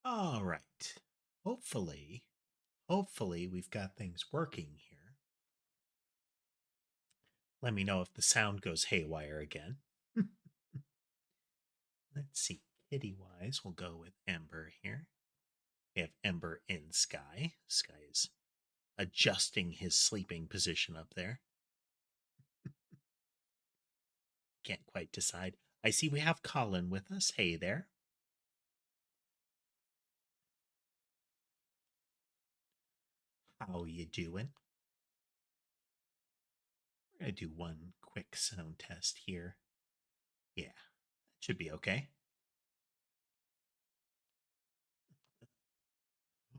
All right. Hopefully we've got things working here. Let me know if the sound goes haywire again. Let's see. Kitty wise, we'll go with Ember here. We have Ember in Sky. Sky is adjusting his sleeping position up there. Can't quite decide. I see we have Colin with us. Hey there. How you doing? We're going to do one quick sound test here. Yeah, that should be okay.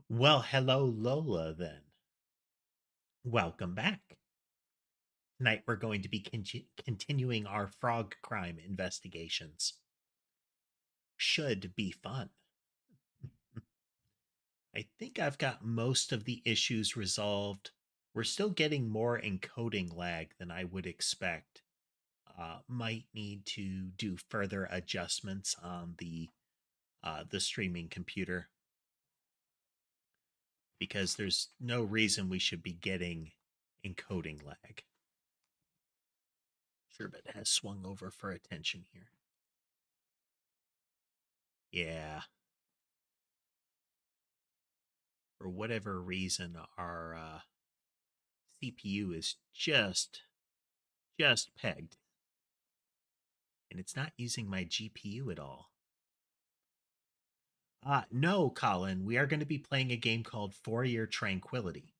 Well, hello, Lola, then. Welcome back. Tonight, we're going to be continuing our frog crime investigations. Should be fun. I think I've got most of the issues resolved. We're still getting more encoding lag than I would expect. Might need to do further adjustments on the streaming computer because there's no reason we should be getting encoding lag. Sherbet has swung over for attention here. Yeah. For whatever reason, our CPU is just pegged, and it's not using my GPU at all. No, Colin, we are going to be playing a game called For Your Tranquility,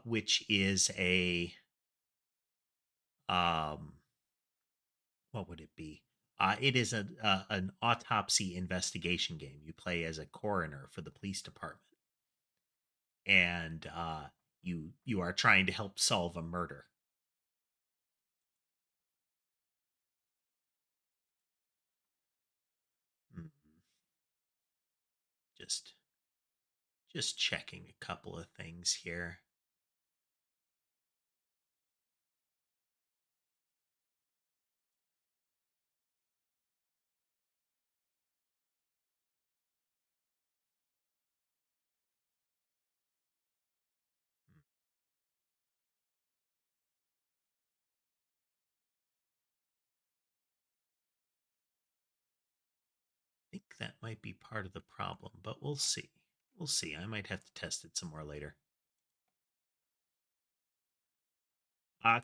which is a um, what would it be? It is an autopsy investigation game. You play as a coroner for the police department, and you are trying to help solve a murder. Mm, Just just checking a couple of things here. I think that might be part of the problem, but we'll see. We'll see. I might have to test it some more later.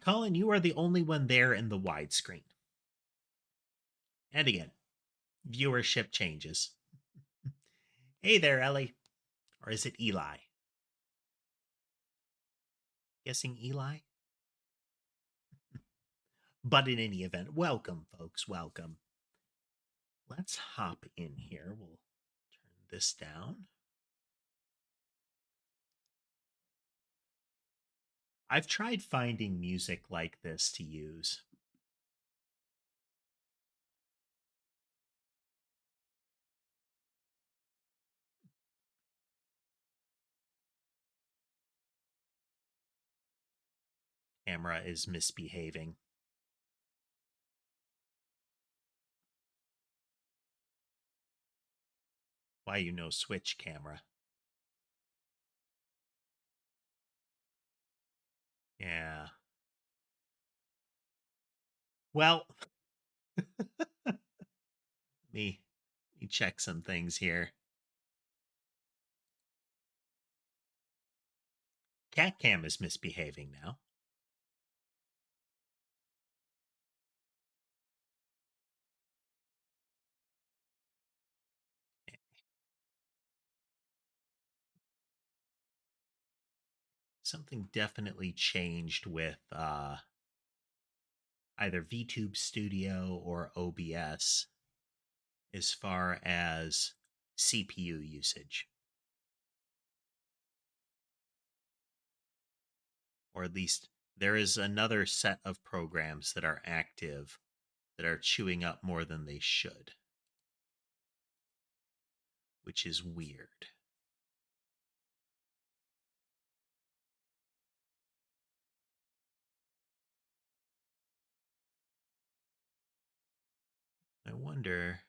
Colin, you are the only one there in the widescreen. And again, viewership changes. Hey there, Ellie. Or is it Eli? Guessing Eli? But in any event, welcome, folks. Welcome. Let's hop in here. We'll turn this down. I've tried finding music like this to use. Camera is misbehaving. Why you no switch camera? Yeah. Well, me check some things here. Cat cam is misbehaving now. Something definitely changed with either VTube Studio or OBS as far as CPU usage. Or at least there is another set of programs that are active that are chewing up more than they should, which is weird. I wonder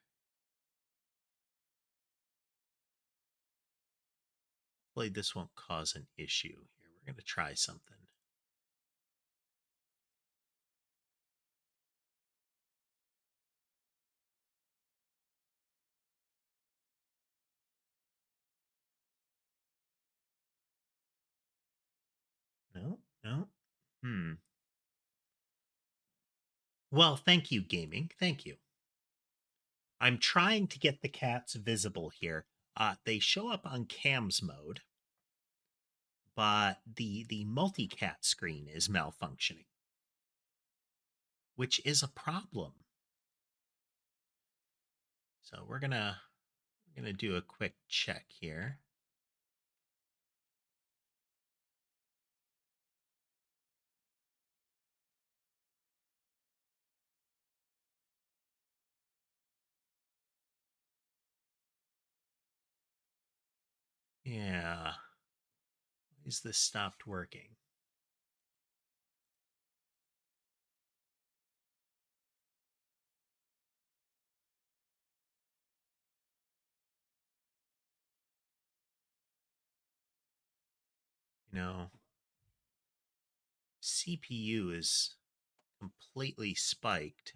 Hopefully this won't cause an issue here. We're going to try something. No, no. Well, thank you, gaming. Thank you. I'm trying to get the cats visible here. They show up on cams mode, but the multicat screen is malfunctioning, which is a problem. So we're gonna do a quick check here. Yeah. Is this stopped working? You know, CPU is completely spiked.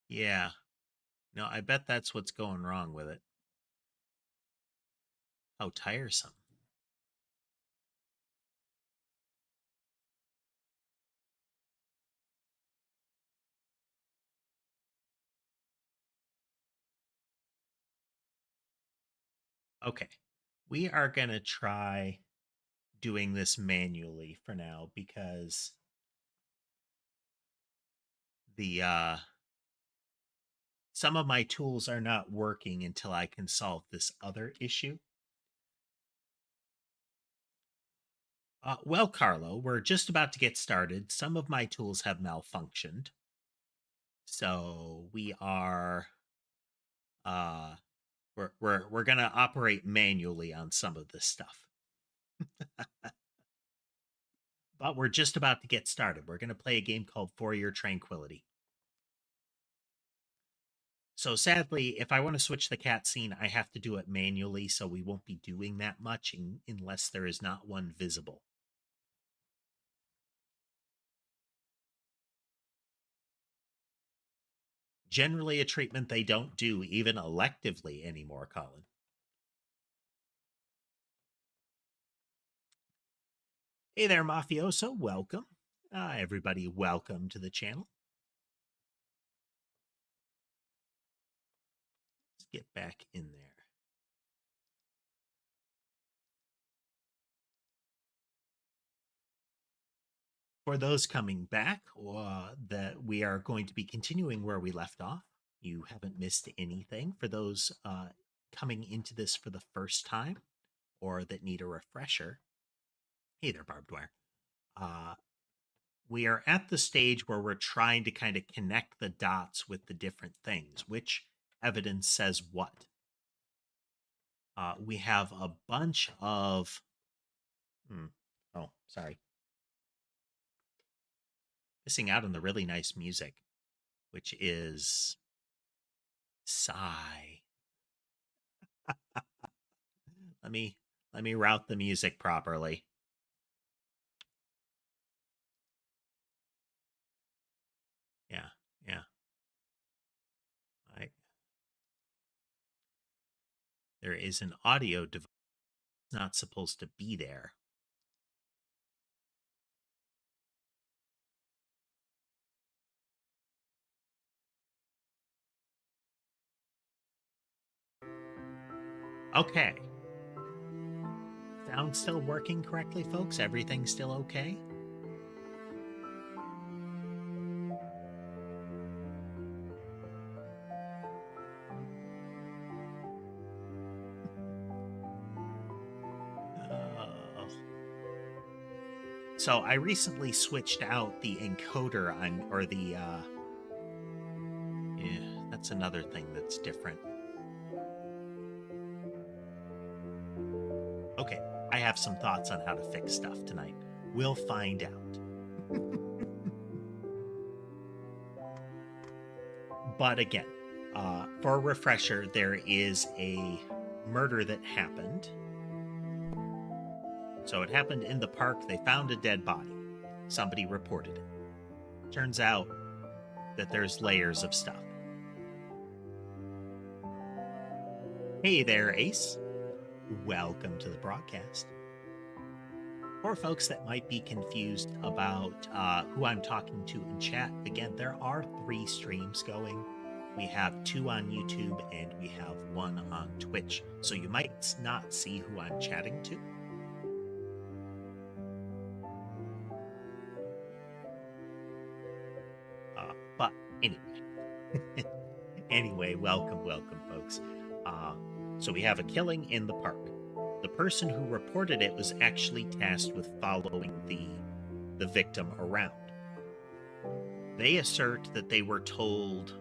Yeah. No, I bet that's what's going wrong with it. How tiresome. Okay. We are going to try doing this manually for now because the some of my tools are not working until I can solve this other issue. Well, Carlo, we're just about to get started. Some of my tools have malfunctioned. So we are uh we're going to operate manually on some of this stuff. But we're just about to get started. We're going to play a game called For Your Tranquility. So sadly, if I want to switch the cat scene, I have to do it manually, so we won't be doing that much unless there is not one visible. Generally a treatment they don't do even electively anymore, Colin. Hey there, Mafioso. Welcome. Everybody, welcome to the channel. Let's get back in there. For those coming back, that we are going to be continuing where we left off. You haven't missed anything. For those coming into this for the first time or that need a refresher, hey there, barbed wire. We are at the stage where we're trying to kind of connect the dots with the different things. Which evidence says what? We have a bunch of. Oh, sorry. Missing out on the really nice music, which is Sigh. Let me route the music properly. Yeah, yeah. I There is an audio device not supposed to be there. Okay. Sound still working correctly, folks? Everything still okay? Uh, so I recently switched out the encoder on, or the, yeah, that's another thing that's different. Okay, I have some thoughts on how to fix stuff tonight. We'll find out. But again, for a refresher, there is a murder that happened. So it happened in the park. They found a dead body. Somebody reported it. Turns out that there's layers of stuff. Hey there, Ace. Welcome to the broadcast. For folks that might be confused about who I'm talking to in chat, again, there are 3 streams going. We have 2 on YouTube and we have 1 on Twitch. So you might not see who I'm chatting to. But anyway. Anyway, welcome, folks. So we have a killing in the park. The person who reported it was actually tasked with following the victim around. They assert that they were told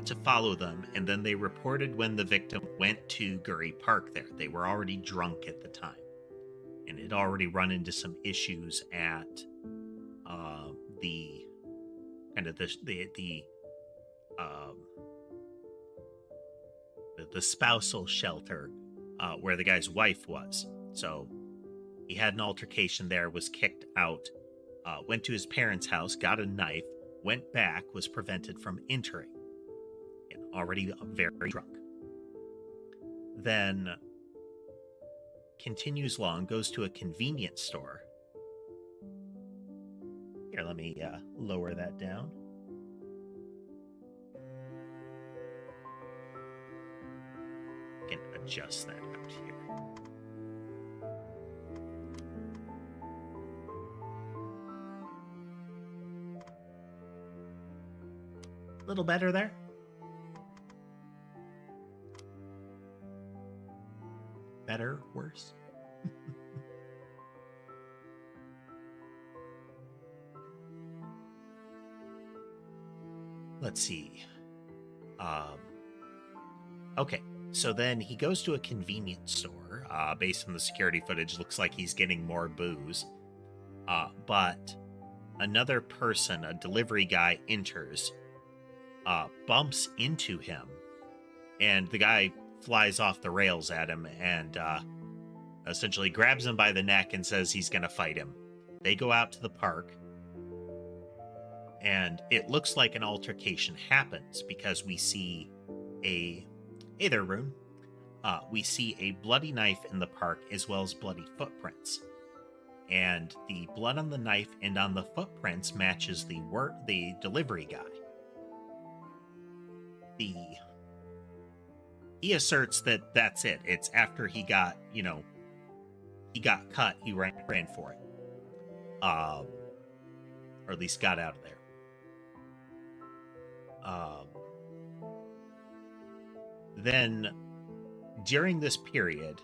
to follow them, and then they reported when the victim went to Gurry Park there. They were already drunk at the time, and had already run into some issues at the kind of the spousal shelter where the guy's wife was. So he had an altercation there, was kicked out, went to his parents' house, got a knife, went back, was prevented from entering, and already very drunk. Then continues along, goes to a convenience store. Here, let me lower that down. Can adjust that out here. A little better there. Better, worse. Let's see. Okay. So then he goes to a convenience store. Based on the security footage, looks like he's getting more booze. But another person, a delivery guy, enters, bumps into him, and the guy flies off the rails at him and essentially grabs him by the neck and says he's going to fight him. They go out to the park, and it looks like an altercation happens because we see Hey there, Rune. We see a bloody knife in the park as well as bloody footprints. And the blood on the knife and on the footprints matches the delivery guy. He asserts that that's it. It's after he got, he got cut, he ran for it. Or at least got out of there. Then, during this period,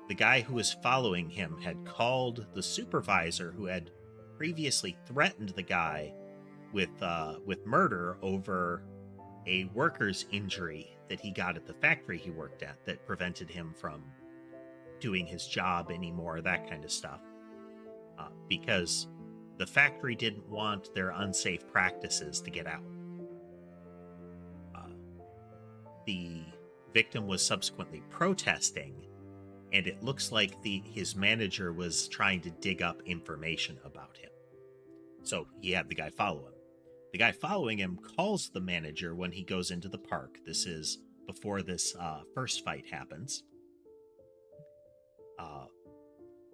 the guy who was following him had called the supervisor who had previously threatened the guy with murder over a worker's injury that he got at the factory he worked at that prevented him from doing his job anymore, that kind of stuff. Because the factory didn't want their unsafe practices to get out. The victim was subsequently protesting, and it looks like his manager was trying to dig up information about him. So he had the guy follow him. The guy following him calls the manager when he goes into the park. This is before this first fight happens.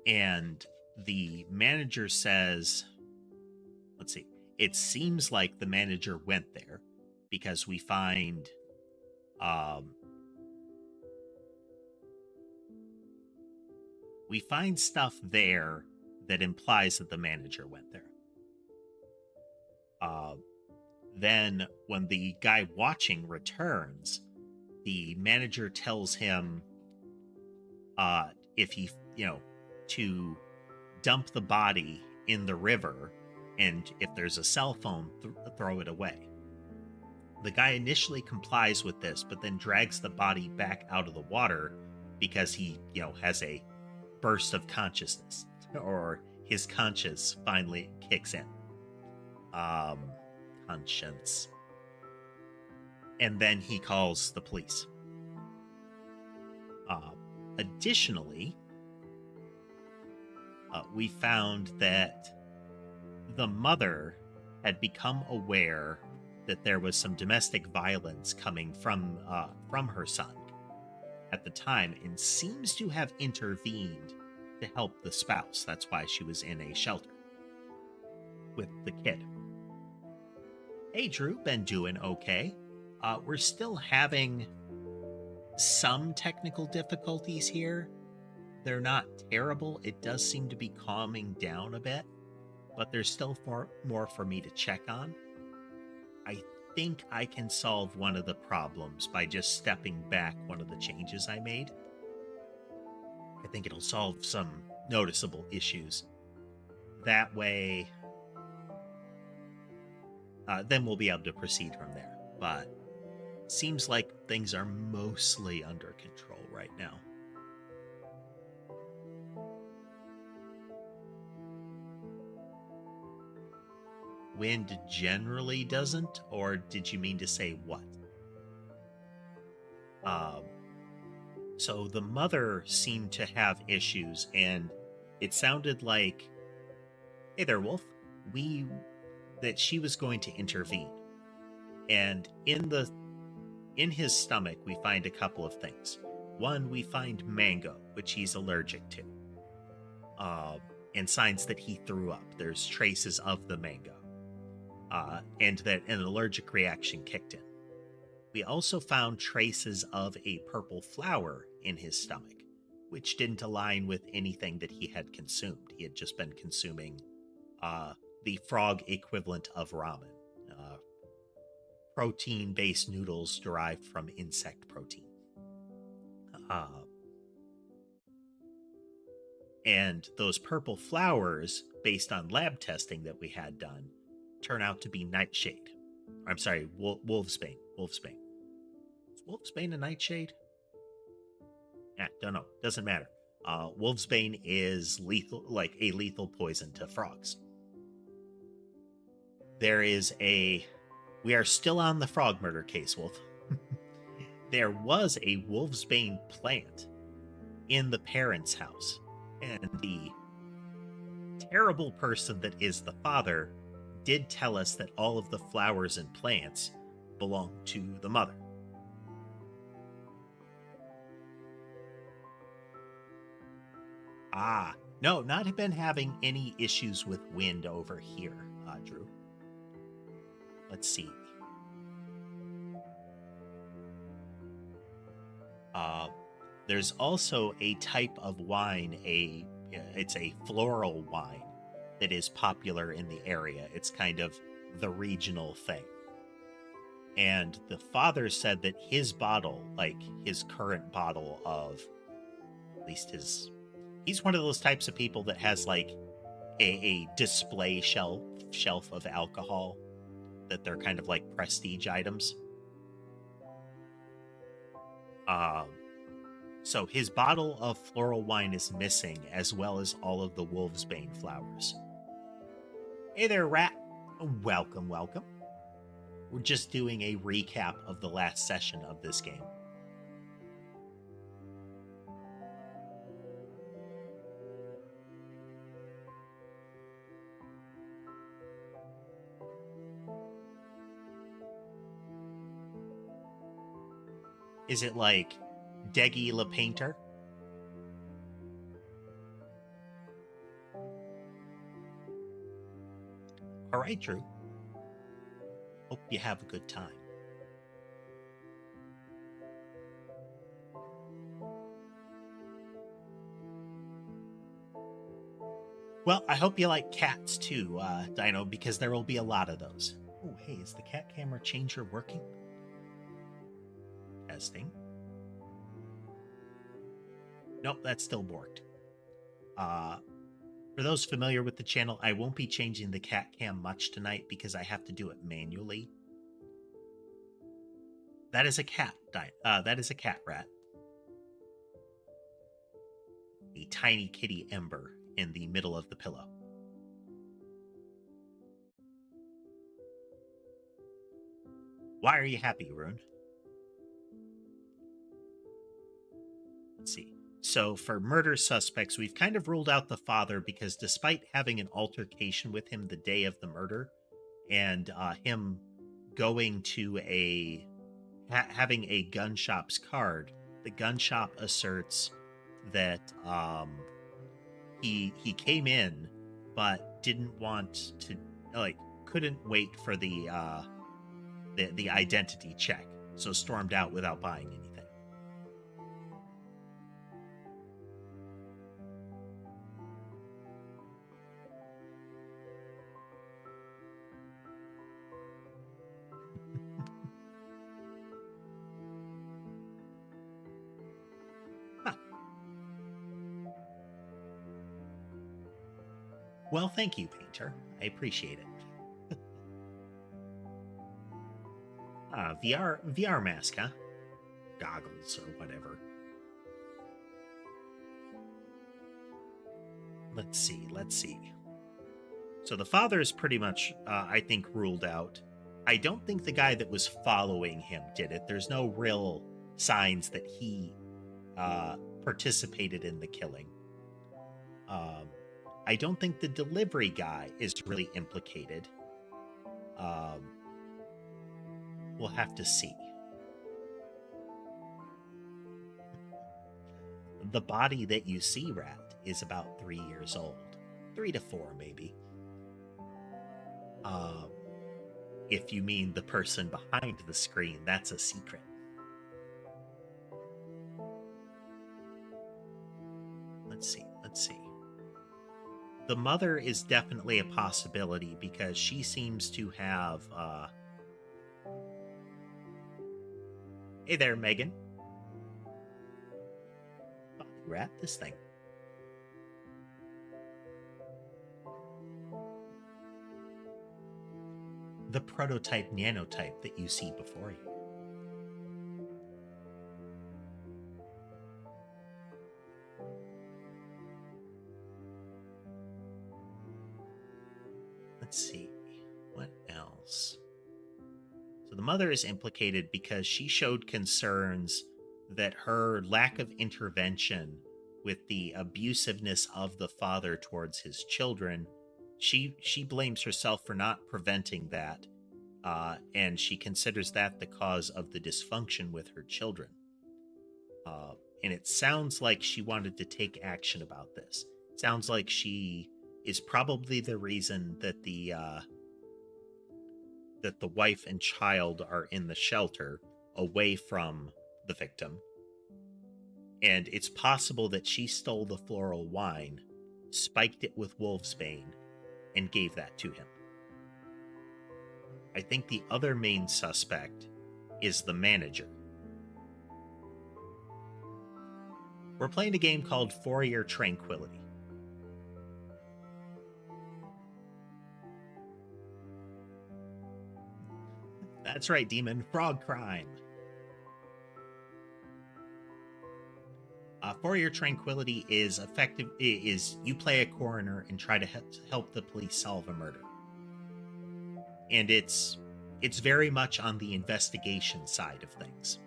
And the manager says, let's see, it seems like the manager went there because we find stuff there that implies that the manager went there. Then when the guy watching returns, the manager tells him if he, to dump the body in the river, and if there's a cell phone, throw it away. The guy initially complies with this, but then drags the body back out of the water because he, has a burst of consciousness, or his conscience finally kicks in. Conscience. And then he calls the police. Additionally, we found that the mother had become aware that there was some domestic violence coming from her son at the time, and seems to have intervened to help the spouse. That's why she was in a shelter with the kid. Hey, Drew, been doing okay. We're still having some technical difficulties here. They're not terrible. It does seem to be calming down a bit, but there's still more for me to check on. I think I can solve one of the problems by just stepping back one of the changes I made. I think it'll solve some noticeable issues. That way, then we'll be able to proceed from there. But seems like things are mostly under control right now. Wind generally doesn't, or did you mean to say what? So the mother seemed to have issues, and it sounded like, hey there, Wolf, that she was going to intervene. And in his stomach, we find a couple of things. One, we find mango, which he's allergic to, and signs that he threw up. There's traces of the mango, and that an allergic reaction kicked in. We also found traces of a purple flower in his stomach, which didn't align with anything that he had consumed. He had just been consuming the frog equivalent of ramen, protein-based noodles derived from insect protein. And those purple flowers, based on lab testing that we had done, turn out to be nightshade. I'm sorry, wolfsbane. Wolfsbane. Is wolfsbane a nightshade? Don't know. Doesn't matter. Wolfsbane is lethal, like a lethal poison to frogs. We are still on the frog murder case, Wolf. There was a wolfsbane plant in the parents' house, and the terrible person that is the father did tell us that all of the flowers and plants belong to the mother. No, not been having any issues with wind over here, Drew. Let's see. There's also a type of wine, it's a floral wine that is popular in the area. It's kind of the regional thing. And the father said that his bottle, like his current bottle of, at least he's one of those types of people that has like a display shelf of alcohol, that they're kind of like prestige items. So his bottle of floral wine is missing, as well as all of the wolfsbane flowers. Hey there, Rat. Welcome, welcome. We're just doing a recap of the last session of this game. Is it like Deggy Le Painter? All right, Drew. Hope you have a good time. Well, I hope you like cats too, Dino, because there will be a lot of those. Oh, hey, is the cat camera changer working? Testing. Nope, that's still borked. For those familiar with the channel, I won't be changing the cat cam much tonight because I have to do it manually. That is a cat. That is a cat, Rat. A tiny kitty Ember in the middle of the pillow. Why are you happy, Rune? Let's see. So for murder suspects, we've kind of ruled out the father because despite having an altercation with him the day of the murder and him going to having a gun shop's card, the gun shop asserts that he came in but didn't want to, like, couldn't wait for the identity check, so stormed out without buying anything. Huh. Well, thank you, Painter. I appreciate it. VR mask, huh? Goggles or whatever. Let's see. Let's see. So the father is pretty much, I think, ruled out. I don't think the guy that was following him did it. There's no real signs that he participated in the killing. Um, I don't think the delivery guy is really implicated. Um, we'll have to see. The body that you see, Rat, is about 3 years old. 3 to 4, maybe. Um, if you mean the person behind the screen, that's a secret. Let's see. Let's see. The mother is definitely a possibility because she seems to have. Hey there, Megan. Body rat, this thing. The prototype nanotype that you see before you. Let's see. What else? So the mother is implicated because she showed concerns that her lack of intervention with the abusiveness of the father towards his children, she blames herself for not preventing that, and she considers that the cause of the dysfunction with her children. And it sounds like she wanted to take action about this. It sounds like she is probably the reason that the wife and child are in the shelter away from the victim. And it's possible that she stole the floral wine, spiked it with wolfsbane, and gave that to him. I think the other main suspect is the manager. We're playing a game called For Your Tranquility. That's right, Demon. Frog crime. For Your Tranquility is effective. Is you play a coroner and try to help the police solve a murder, and it's very much on the investigation side of things.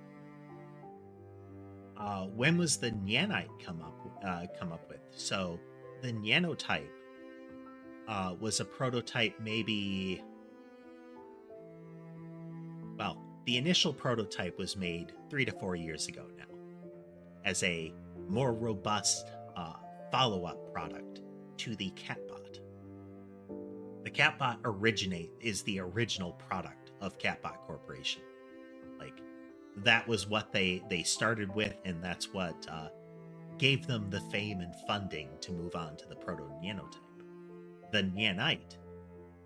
When was the Nyanite come up with? So the Nanotype was a prototype, maybe. Well, the initial prototype was made 3 to 4 years ago now, as a more robust follow-up product to the Catbot. The Catbot is the original product of Catbot Corporation. Like, that was what they started with, and that's what gave them the fame and funding to move on to the proto-Nanotype. The Nyanite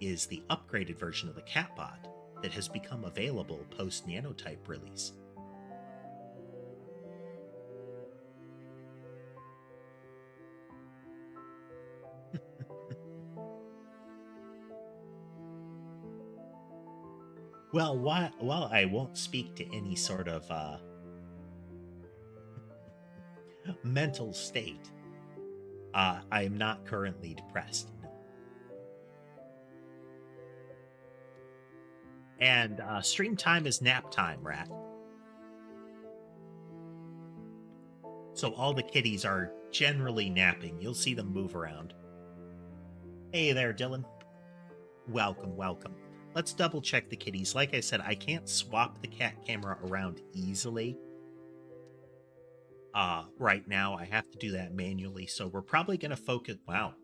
is the upgraded version of the Catbot that has become available post-Nanotype release. Well, while I won't speak to any sort of mental state, I am not currently depressed. No. And stream time is nap time, Rat. So all the kitties are generally napping. You'll see them move around. Hey there, Dylan. Welcome, welcome. Let's double check the kitties. Like I said, I can't swap the cat camera around easily. Right now, I have to do that manually. So we're probably going to focus. Wow.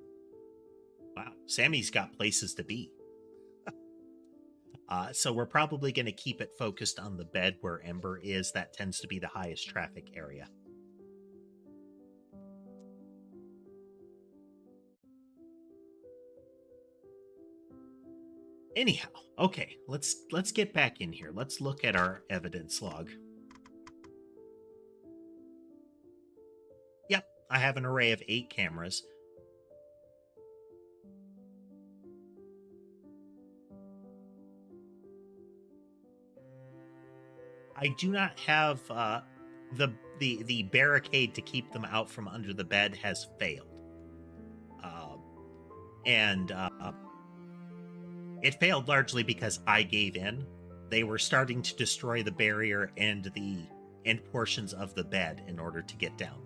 Sammy's got places to be. So we're probably going to keep it focused on the bed where Ember is. That tends to be the highest traffic area. Anyhow, okay, let's get back in here. Let's look at our evidence log. Yep, I have an array of 8 cameras. I do not have the barricade to keep them out from under the bed has failed, and it failed largely because I gave in. They were starting to destroy the barrier and portions of the bed in order to get down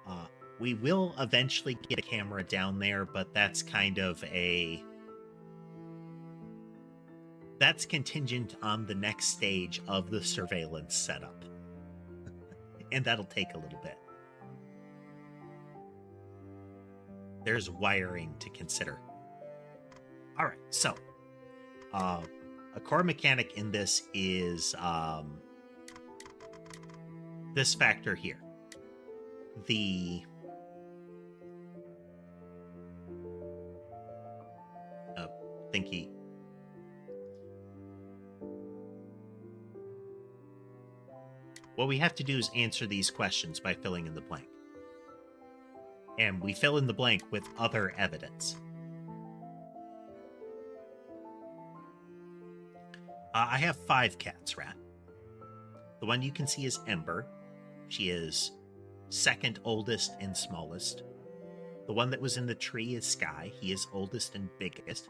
there. We will eventually get a camera down there, but that's kind of that's contingent on the next stage of the surveillance setup. And that'll take a little bit. There's wiring to consider. All right, so a core mechanic in this is this factor here. The thinky. What we have to do is answer these questions by filling in the blank. And we fill in the blank with other evidence. I have 5 cats, Rat. The one you can see is Ember. She is second oldest and smallest. The one that was in the tree is Sky. He is oldest and biggest.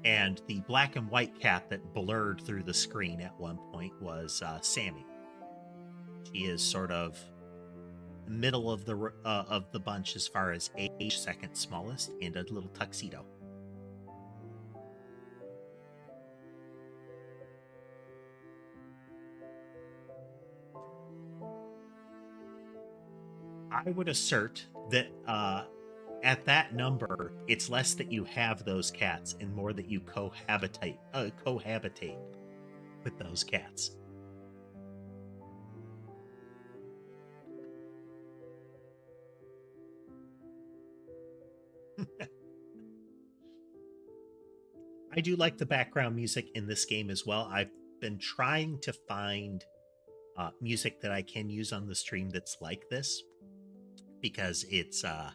And the black and white cat that blurred through the screen at one point was Sammy. She is sort of middle of the bunch as far as age, second smallest, and a little tuxedo. I would assert that at that number, it's less that you have those cats and more that you cohabitate with those cats. I do like the background music in this game as well. I've been trying to find music that I can use on the stream that's like this, because it's I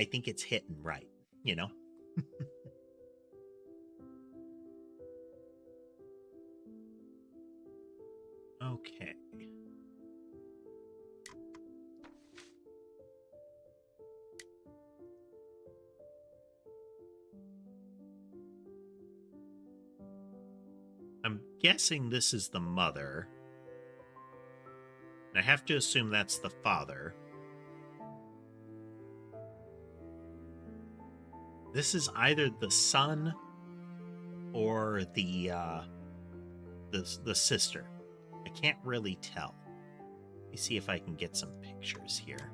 think it's hitting right, you know? Okay. I'm guessing this is the mother. I have to assume that's the father. This is either the son or the sister. I can't really tell. Let me see if I can get some pictures here.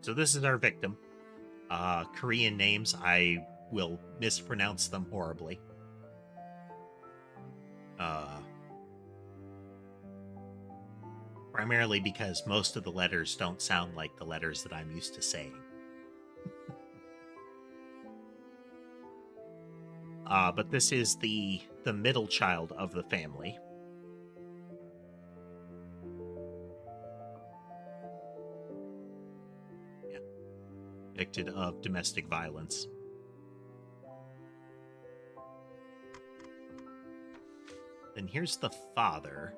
So this is our victim. Korean names, I will mispronounce them horribly. Primarily because most of the letters don't sound like the letters that I'm used to saying. But this is the middle child of the family. Yeah. Convicted of domestic violence. Then here's the father.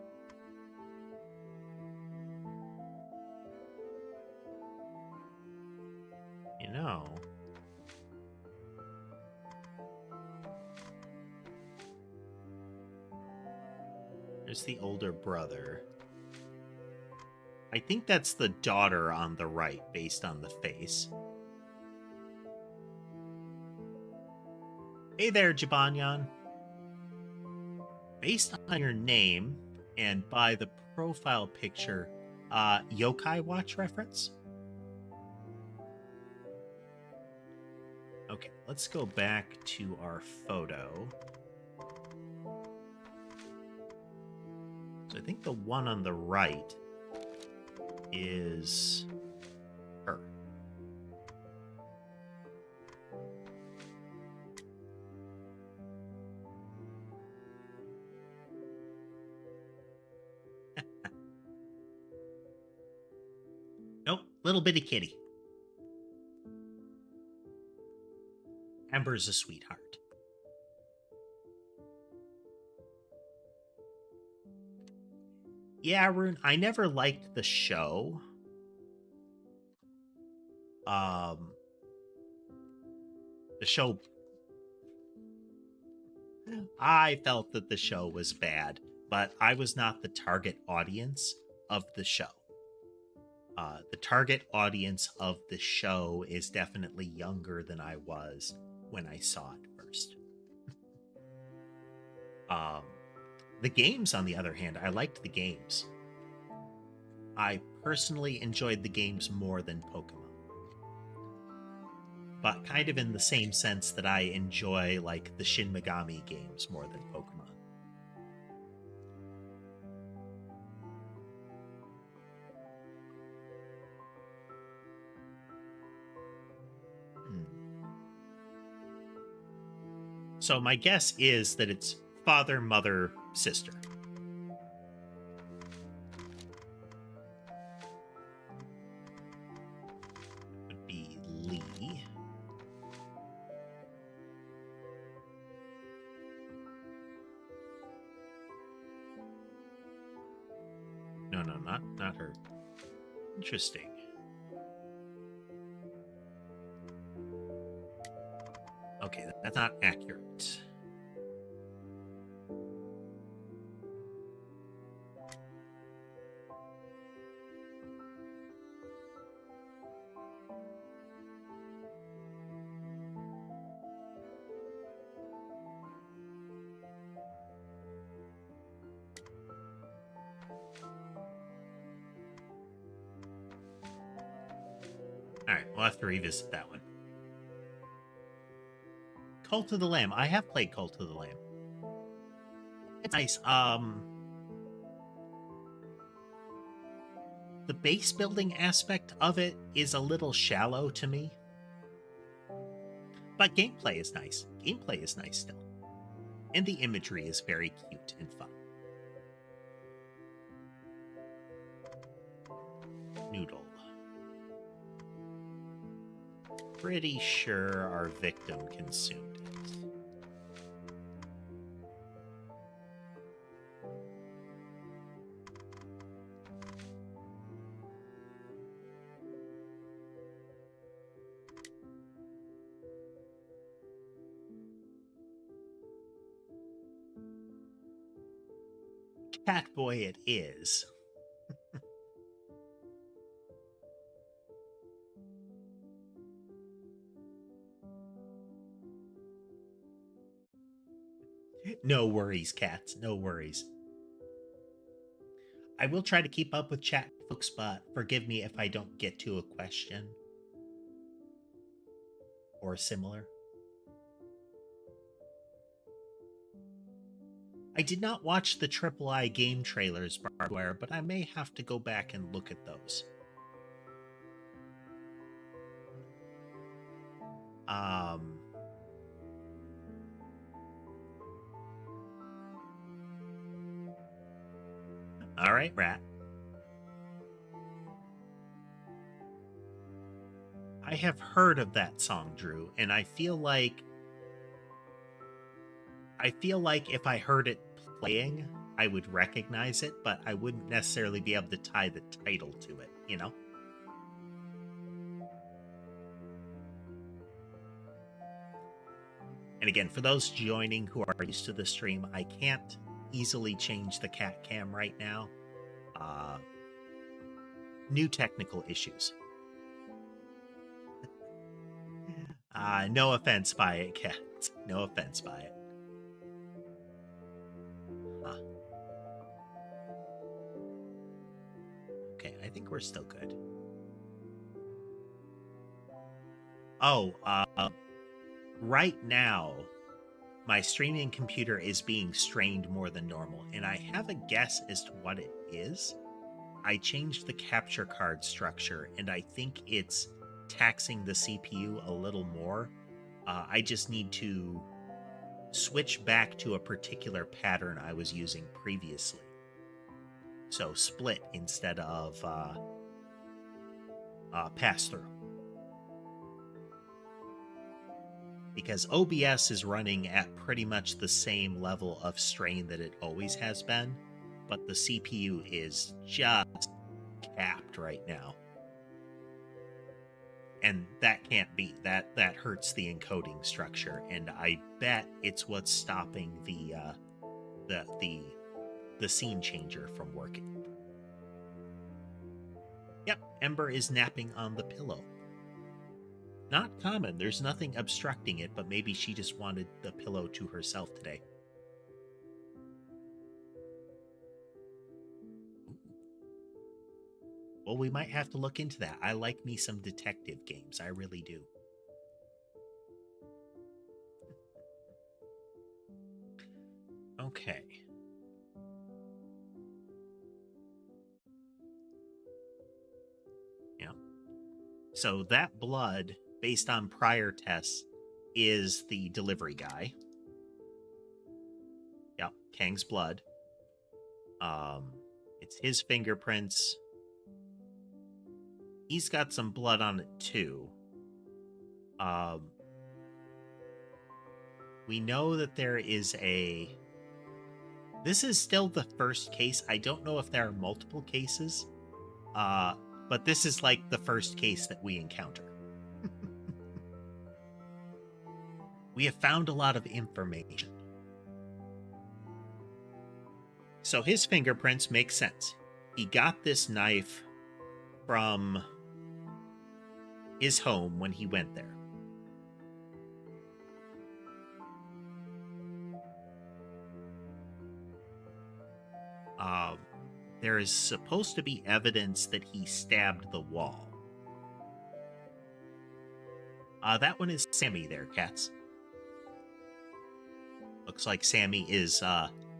There's the older brother. I think that's the daughter on the right, based on the face. Hey there, Jibanyan. Based on your name and by the profile picture, Yokai Watch reference? Okay, let's go back to our photo. So I think the one on the right is her. Nope, little bitty kitty. Amber's a sweetheart. Yeah, Rune, I never liked the show. The show... I felt that the show was bad, but I was not the target audience of the show. The target audience of the show is definitely younger than I was when I saw it first. The games, on the other hand, I liked the games. I personally enjoyed the games more than Pokemon. But kind of in the same sense that I enjoy, like, the Shin Megami games more than Pokemon. So my guess is that it's father, mother, sister. Would be Lee. No, not her. Interesting. Okay, that's not accurate. Alright, we'll have to revisit that one. Cult of the Lamb. I have played Cult of the Lamb. It's nice. The base building aspect of it is a little shallow to me. But gameplay is nice. Gameplay is nice still. And the imagery is very cute and fun. Noodle. Pretty sure our victim consumed it. Catboy it is. No worries, cats. No worries. I will try to keep up with chat, folks, but forgive me if I don't get to a question or similar. I did not watch the III game trailers, Barbware, but I may have to go back and look at those. All right, Rat. I have heard of that song, Drew, and I feel like if I heard it playing, I would recognize it, but I wouldn't necessarily be able to tie the title to it, you know? And again, for those joining who are used to the stream, I can't easily change the cat cam right now. New technical issues. No offense by it, cats. No offense by it. Huh. Okay, I think we're still good. Oh, right now, my streaming computer is being strained more than normal, and I have a guess as to what it is. I changed the capture card structure, and I think it's taxing the CPU a little more. I just need to switch back to a particular pattern I was using previously. So split instead of pass through. Because OBS is running at pretty much the same level of strain that it always has been, but the CPU is just capped right now. And that can't be. That hurts the encoding structure, and I bet it's what's stopping the scene changer from working. Yep, Ember is napping on the pillow. Not common. There's nothing obstructing it, but maybe she just wanted the pillow to herself today. Well, we might have to look into that. I like me some detective games. I really do. Okay. Yeah. So that blood, based on prior tests, is the delivery guy. Yep, Kang's blood. It's his fingerprints. He's got some blood on it too. We know that there is a... This is still the first case. I don't know if there are multiple cases, but this is like the first case that we encounter. We have found a lot of information. So his fingerprints make sense. He got this knife from his home when he went there. There is supposed to be evidence that he stabbed the wall. That one is Sammy there, cats. Looks like Sammy is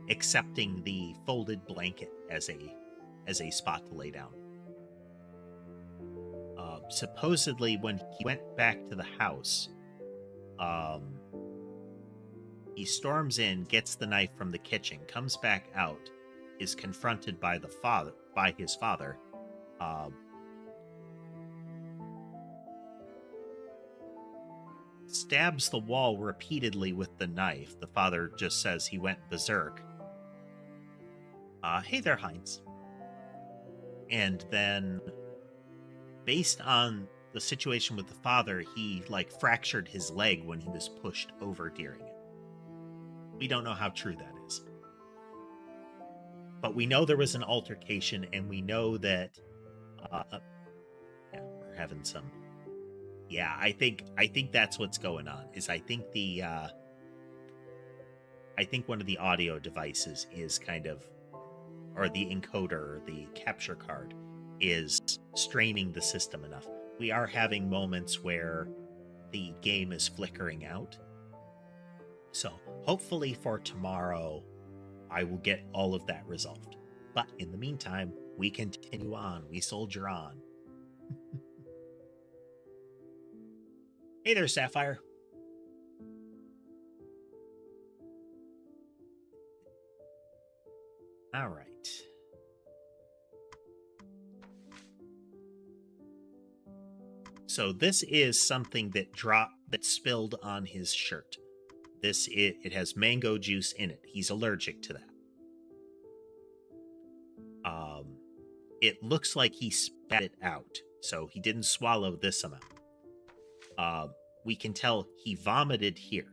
accepting the folded blanket as a spot to lay down. Supposedly, when he went back to the house, he storms in, gets the knife from the kitchen, comes back out, is confronted by his father. Stabs the wall repeatedly with the knife. The father just says he went berserk. Hey there, Heinz. And then, based on the situation with the father, he fractured his leg when he was pushed over during it. We don't know how true that is. But we know there was an altercation, and we know that we're having some... Yeah, I think that's what's going on. I think one of the audio devices is kind of, or the encoder, or the capture card, is straining the system enough. We are having moments where the game is flickering out. So hopefully for tomorrow, I will get all of that resolved. But in the meantime, we continue on. We soldier on. Hey there, Sapphire. All right. So this is something that spilled on his shirt. It has mango juice in it. He's allergic to that. It looks like he spat it out, so he didn't swallow this amount. We can tell he vomited here.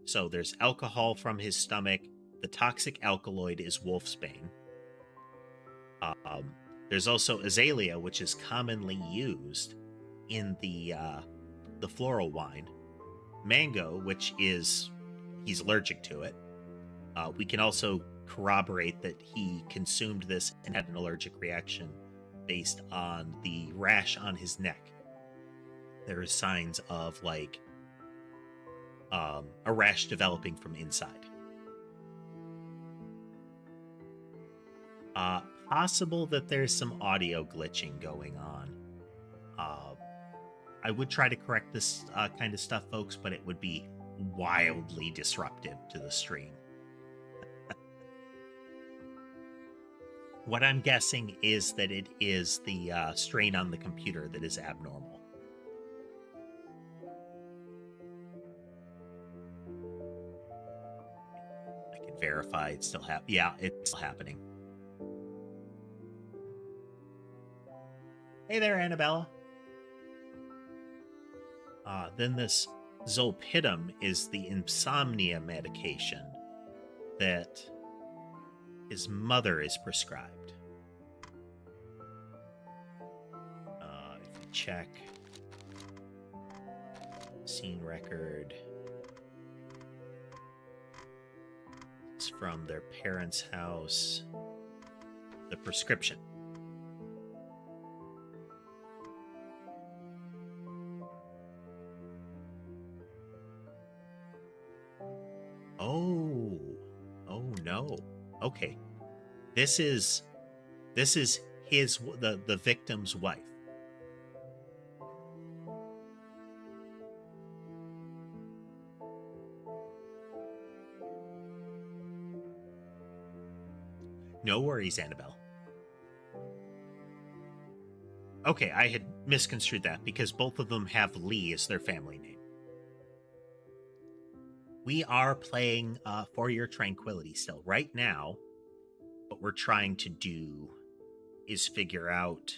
So there's alcohol from his stomach. The toxic alkaloid is wolfsbane. There's also azalea, which is commonly used in the floral wine. Mango, which is he's allergic to it. We can also corroborate that he consumed this and had an allergic reaction based on the rash on his neck. There are signs of like a rash developing from inside. Possible that there's some audio glitching going on. I would try to correct this kind of stuff, folks, but it would be wildly disruptive to the stream. What I'm guessing is that it is the strain on the computer that is abnormal. I can verify it's still happening. Yeah, it's still happening. Hey there, Annabella. Then this zolpidem is the insomnia medication that his mother is prescribed. If you check scene record, it's from their parents' house. The prescription. Oh no. Okay. This is the victim's wife. No worries, Annabelle. Okay, I had misconstrued that because both of them have Lee as their family name. We are playing For Your Tranquility still. Right now, what we're trying to do is figure out,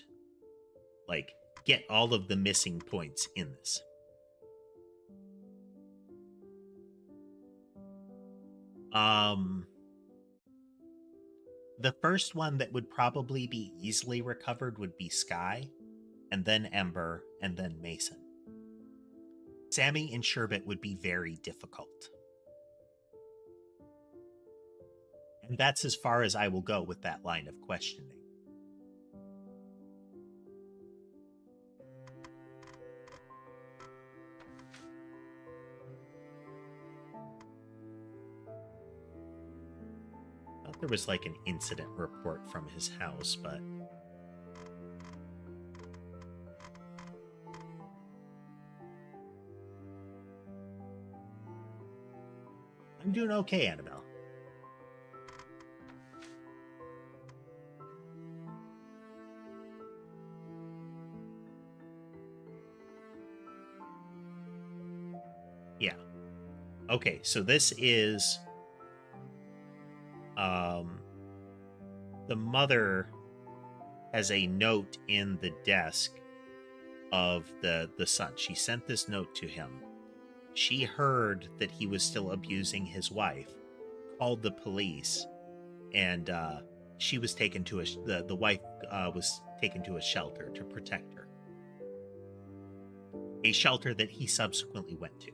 like, get all of the missing points in this. The first one that would probably be easily recovered would be Sky, and then Ember, and then Mason. Sammy and Sherbet would be very difficult. And that's as far as I will go with that line of questioning. I thought there was like an incident report from his house, but I'm doing okay, Annabelle. Yeah. Okay, so this is the mother has a note in the desk of the son. She sent this note to him. She heard that he was still abusing his wife, called the police, and she was taken to the wife was taken to a shelter to protect her. A shelter that he subsequently went to.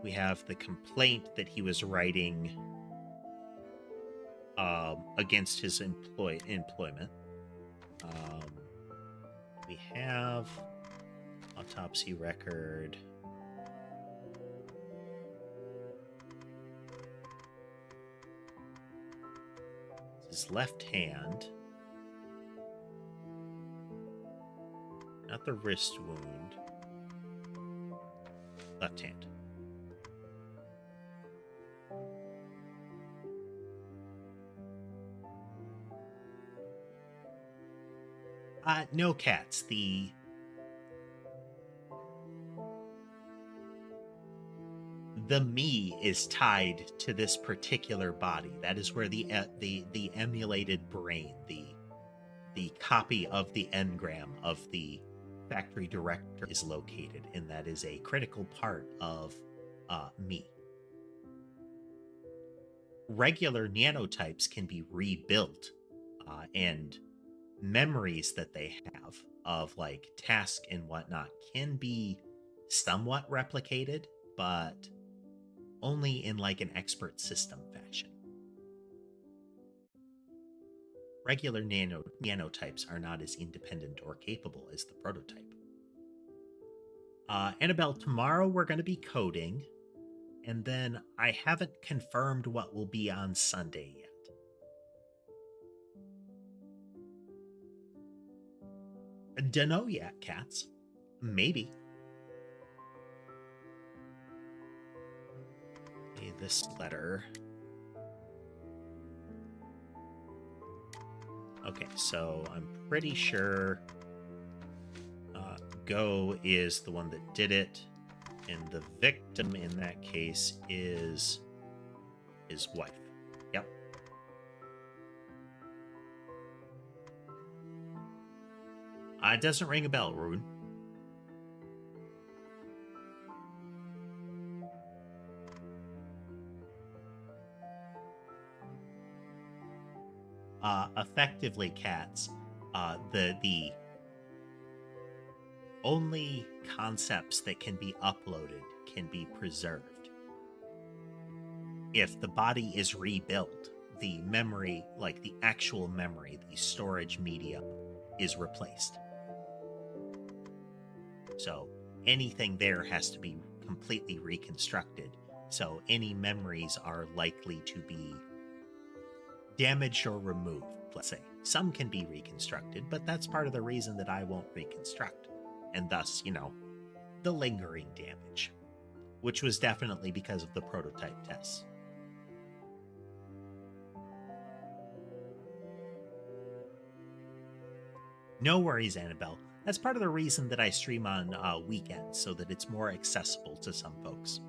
We have the complaint that he was writing against his employment. We have autopsy record. His left hand. Not the wrist wound. Left hand. No cats. The me is tied to this particular body. That is where the emulated brain, the copy of the engram of the factory director is located, and that is a critical part of me. Regular nanotypes can be rebuilt, and memories that they have of like task and whatnot can be somewhat replicated, but only in like an expert system fashion. Regular nanotypes are not as independent or capable as the prototype. Annabelle, tomorrow we're going to be coding, and then I haven't confirmed what will be on Sunday yet. Dunno yet, cats. Maybe. Okay, this letter. Okay, so I'm pretty sure Go is the one that did it, and the victim in that case is his wife. Yep. It doesn't ring a bell, Rune. Effectively, cats. The only concepts that can be uploaded can be preserved. If the body is rebuilt, the memory, like the actual memory, the storage media, is replaced. So anything there has to be completely reconstructed. So any memories are likely to be damaged or removed, let's say. Some can be reconstructed, but that's part of the reason that I won't reconstruct. And thus, the lingering damage, which was definitely because of the prototype tests. No worries, Annabelle. That's part of the reason that I stream on weekends, so that it's more accessible to some folks.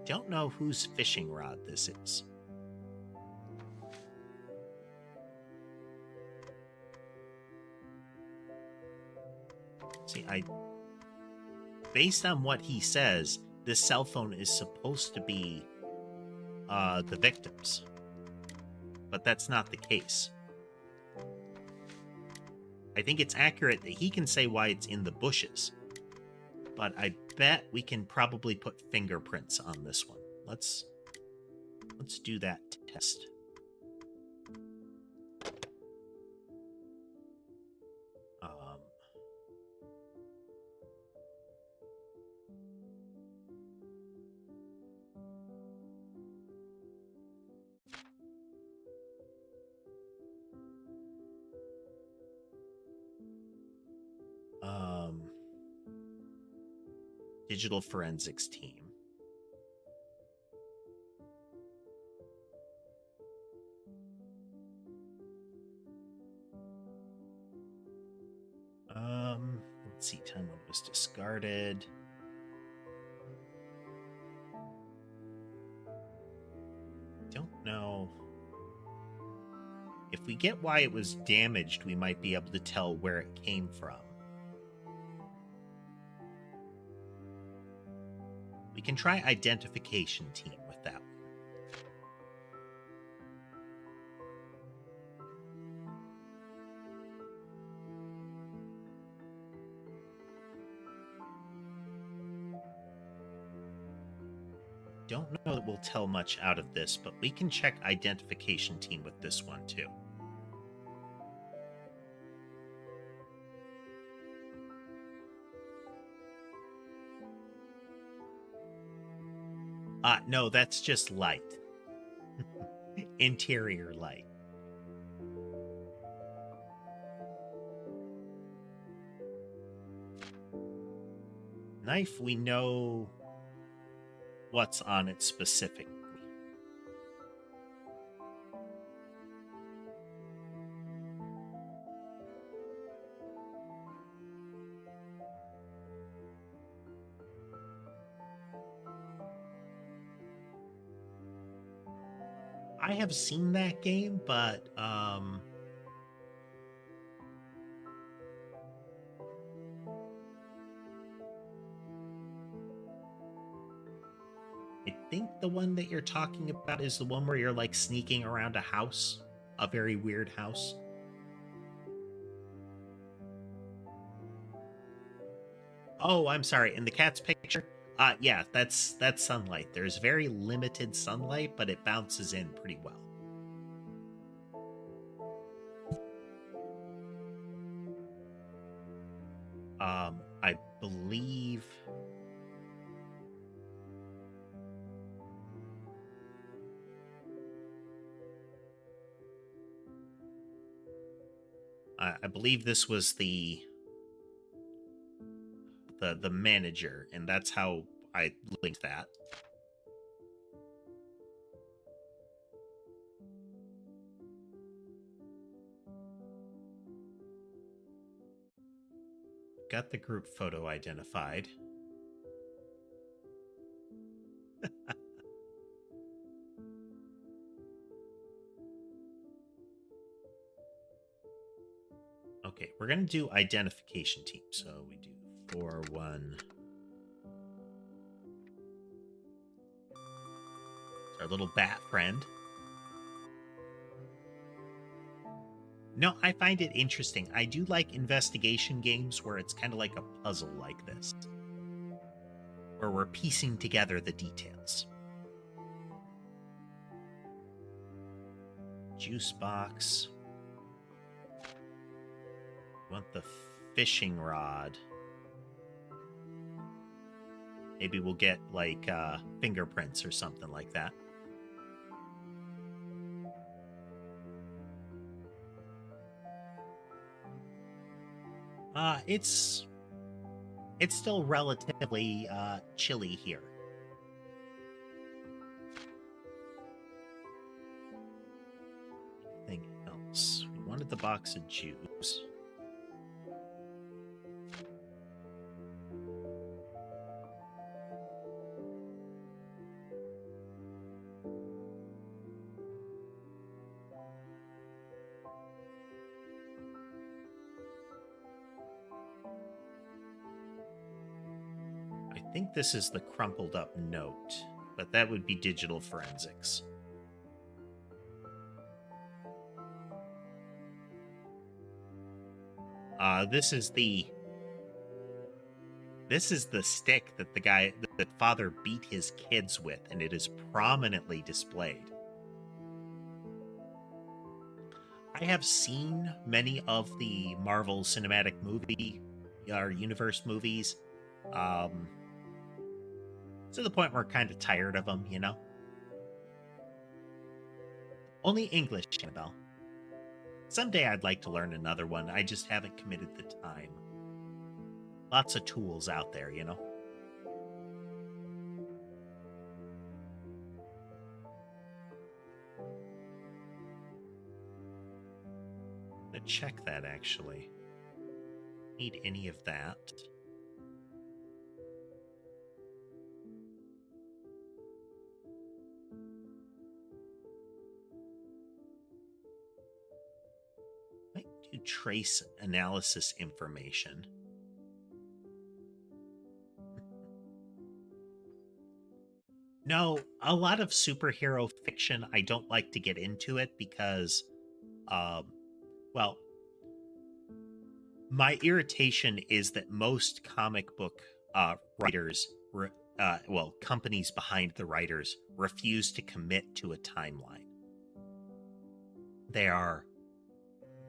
Don't know whose fishing rod this is. See, based on what he says, this cell phone is supposed to be the victim's, but that's not the case. I think it's accurate that he can say why it's in the bushes, but I bet we can probably put fingerprints on this one. Let's do that test. Digital forensics team. Let's see, time when it was discarded. Don't know. If we get why it was damaged, we might be able to tell where it came from. We can try identification team with that one. Don't know that we'll tell much out of this, but we can check identification team with this one too. No, that's just light. Interior light. Knife, we know what's on it specifically. I have seen that game, but I think the one that you're talking about is the one where you're like sneaking around a house, a very weird house. Oh, I'm sorry. In the cat's picture, yeah, that's sunlight. There's very limited sunlight, but it bounces in pretty well. I believe I believe this was the manager, and that's how I linked that. Got the group photo identified. Okay, we're gonna do identification team. So we do 4-1. It's our little bat friend. No, I find it interesting. I do like investigation games where it's kind of like a puzzle like this, where we're piecing together the details. Juice box. Want the fishing rod. Maybe we'll get like fingerprints or something like that. It's still relatively chilly here. Anything else? We wanted the box of juice. I think this is the crumpled up note, but that would be digital forensics. This is the stick that that father beat his kids with, and it is prominently displayed. I have seen many of the Marvel Cinematic Movie or Universe movies. To the point where we're kind of tired of them, you know? Only English, Annabelle. Someday I'd like to learn another one. I just haven't committed the time. Lots of tools out there, you know? I'm gonna check that, actually. Need any of that. Might do trace analysis information. No, a lot of superhero fiction, I don't like to get into it because, well, my irritation is that most comic book writers, well, companies behind the writers, refuse to commit to a timeline. They are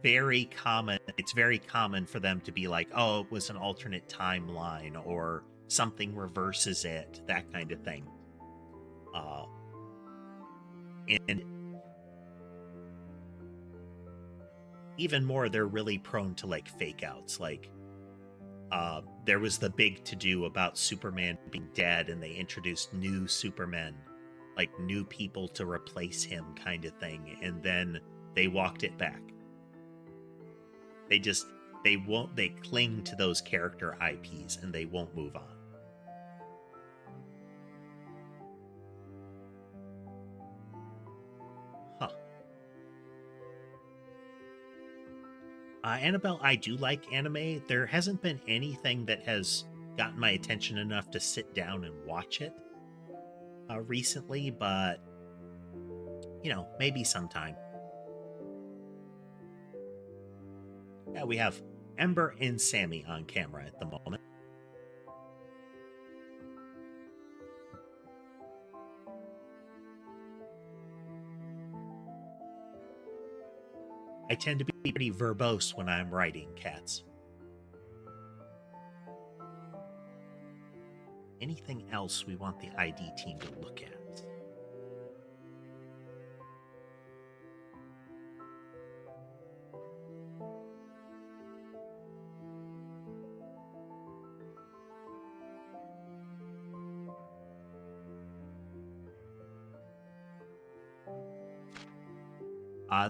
very common. It's very common for them to be like, oh, it was an alternate timeline or something reverses it, that kind of thing. And even more, they're really prone to like fake outs. Like, there was the big to do about Superman being dead, and they introduced new Supermen, like new people to replace him, kind of thing. And then they walked it back. They cling to those character IPs and they won't move on. Annabelle, I do like anime. There hasn't been anything that has gotten my attention enough to sit down and watch it recently, but maybe sometime. Yeah, we have Ember and Sammy on camera at the moment. I tend to be pretty verbose when I'm writing, cats. Anything else we want the ID team to look at?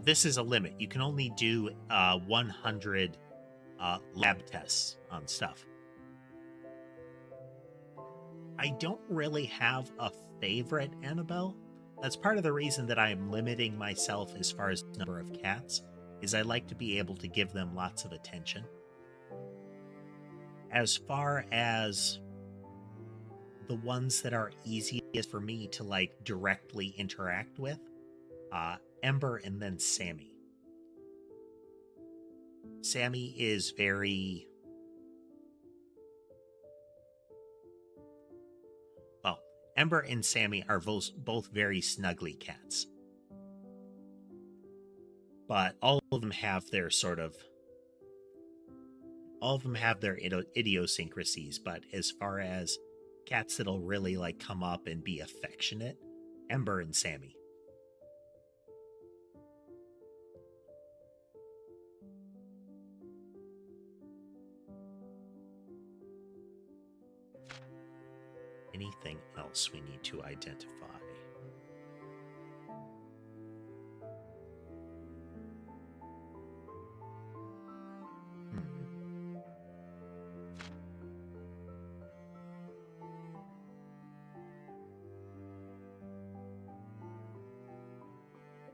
This is a limit. You can only do 100 lab tests on stuff. I don't really have a favorite Annabelle. That's part of the reason that I'm limiting myself as far as number of cats, is I like to be able to give them lots of attention. As far as the ones that are easiest for me to directly interact with, Ember and then Sammy. Sammy is very... Well, Ember and Sammy are both very snuggly cats. But all of them have their idiosyncrasies, but as far as cats that'll really come up and be affectionate, Ember and Sammy. Anything else we need to identify?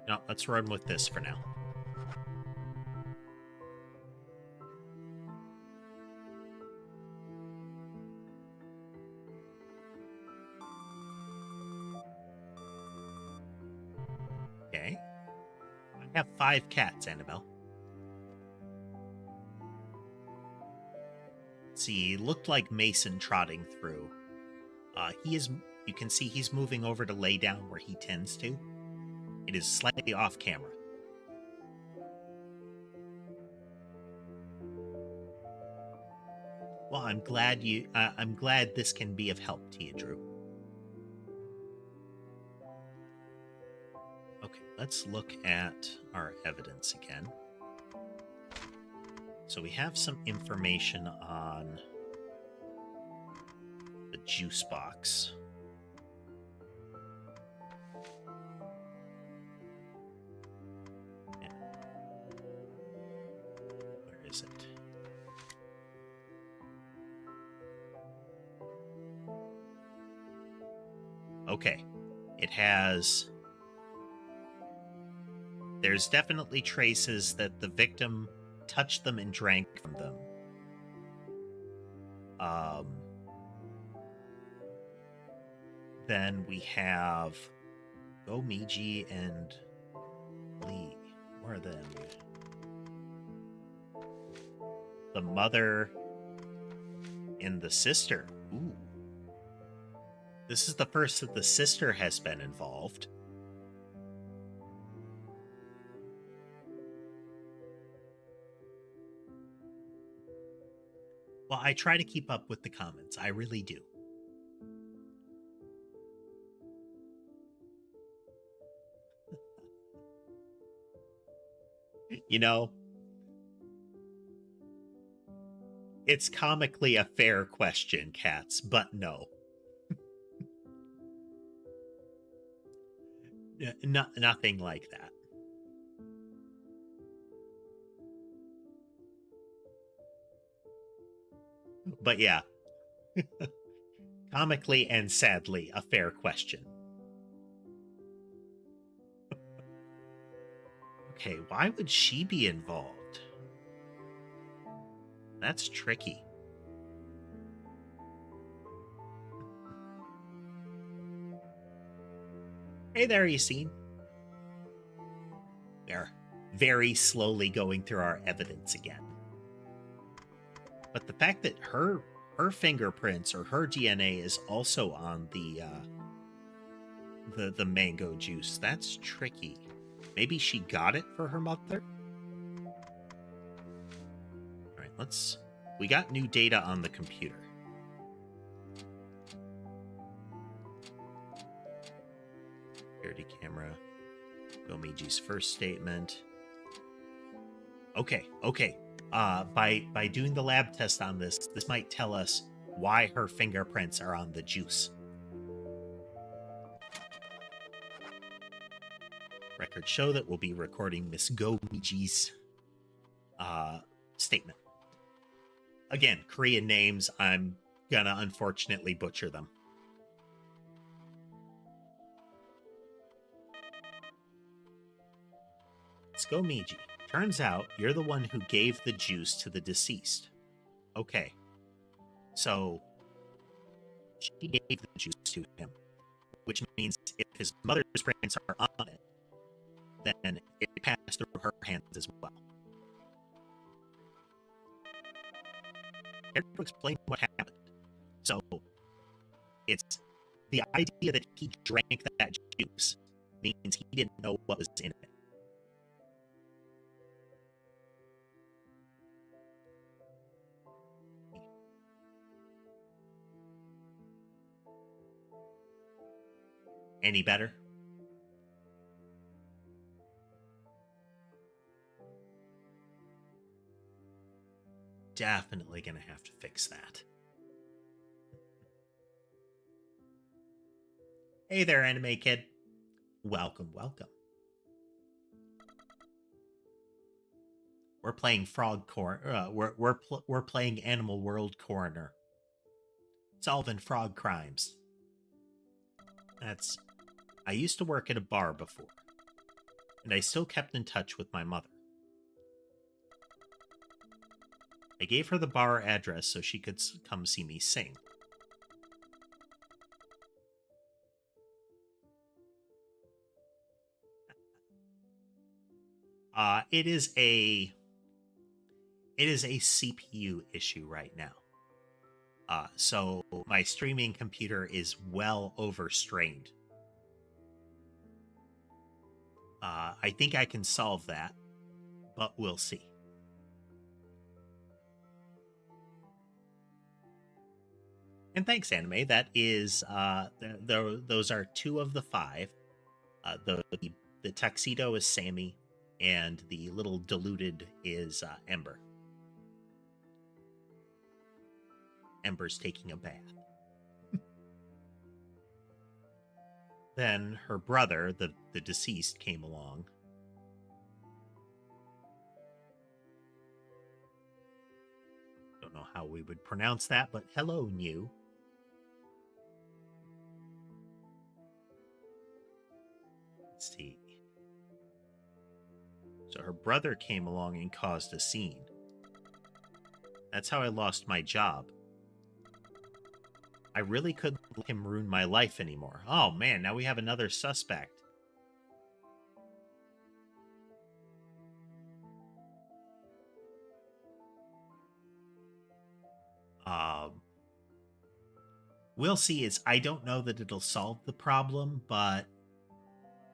No, let's run with this for now. Okay. I have 5 cats, Annabelle. Let's see, looked like Mason trotting through. You can see he's moving over to lay down where he tends to. It is slightly off camera. Well, I'm glad this can be of help to you, Drew. Okay, let's look at our evidence again. So we have some information on the juice box. Where is it? Okay, it has... There's definitely traces that the victim touched them and drank from them. Then we have Gomiji and Lee. Where are they? The mother and the sister. Ooh. This is the first that the sister has been involved. Well, I try to keep up with the comments. I really do. It's comically a fair question, cats, but no. Nothing like that. But yeah, comically and sadly, a fair question. Okay, why would she be involved? That's tricky. Hey there, Yassine. We're very slowly going through our evidence again. But the fact that her fingerprints or her DNA is also on the mango juice, that's tricky. Maybe she got it for her mother? All right, we got new data on the computer. Security camera. Gomiji's first statement. Okay. By doing the lab test on this might tell us why her fingerprints are on the juice. Records show that we'll be recording Miss Gomiji's statement. Again, Korean names, I'm gonna unfortunately butcher them. Let's go, Miji. Turns out you're the one who gave the juice to the deceased. Okay. So, she gave the juice to him, which means if his mother's prints are on it, then it passed through her hands as well. Care to explain what happened? So, it's the idea that he drank that juice means he didn't know what was in it. Any better? Definitely gonna have to fix that. Hey there, anime kid. Welcome. We're playing we're playing Animal World Coroner, solving frog crimes. I used to work at a bar before, and I still kept in touch with my mother. I gave her the bar address so she could come see me sing. It is a CPU issue right now. So my streaming computer is well overstrained. I think I can solve that, but we'll see. And thanks, anime. That is those are 2 of the 5. The tuxedo is Sammy, and the little diluted is Ember. Ember's taking a bath. Then her brother, the deceased, came along. Don't know how we would pronounce that, but hello, New. Let's see. So her brother came along and caused a scene. That's how I lost my job. I really couldn't let him ruin my life anymore. Oh man, now we have another suspect. We'll see. I don't know that it'll solve the problem, but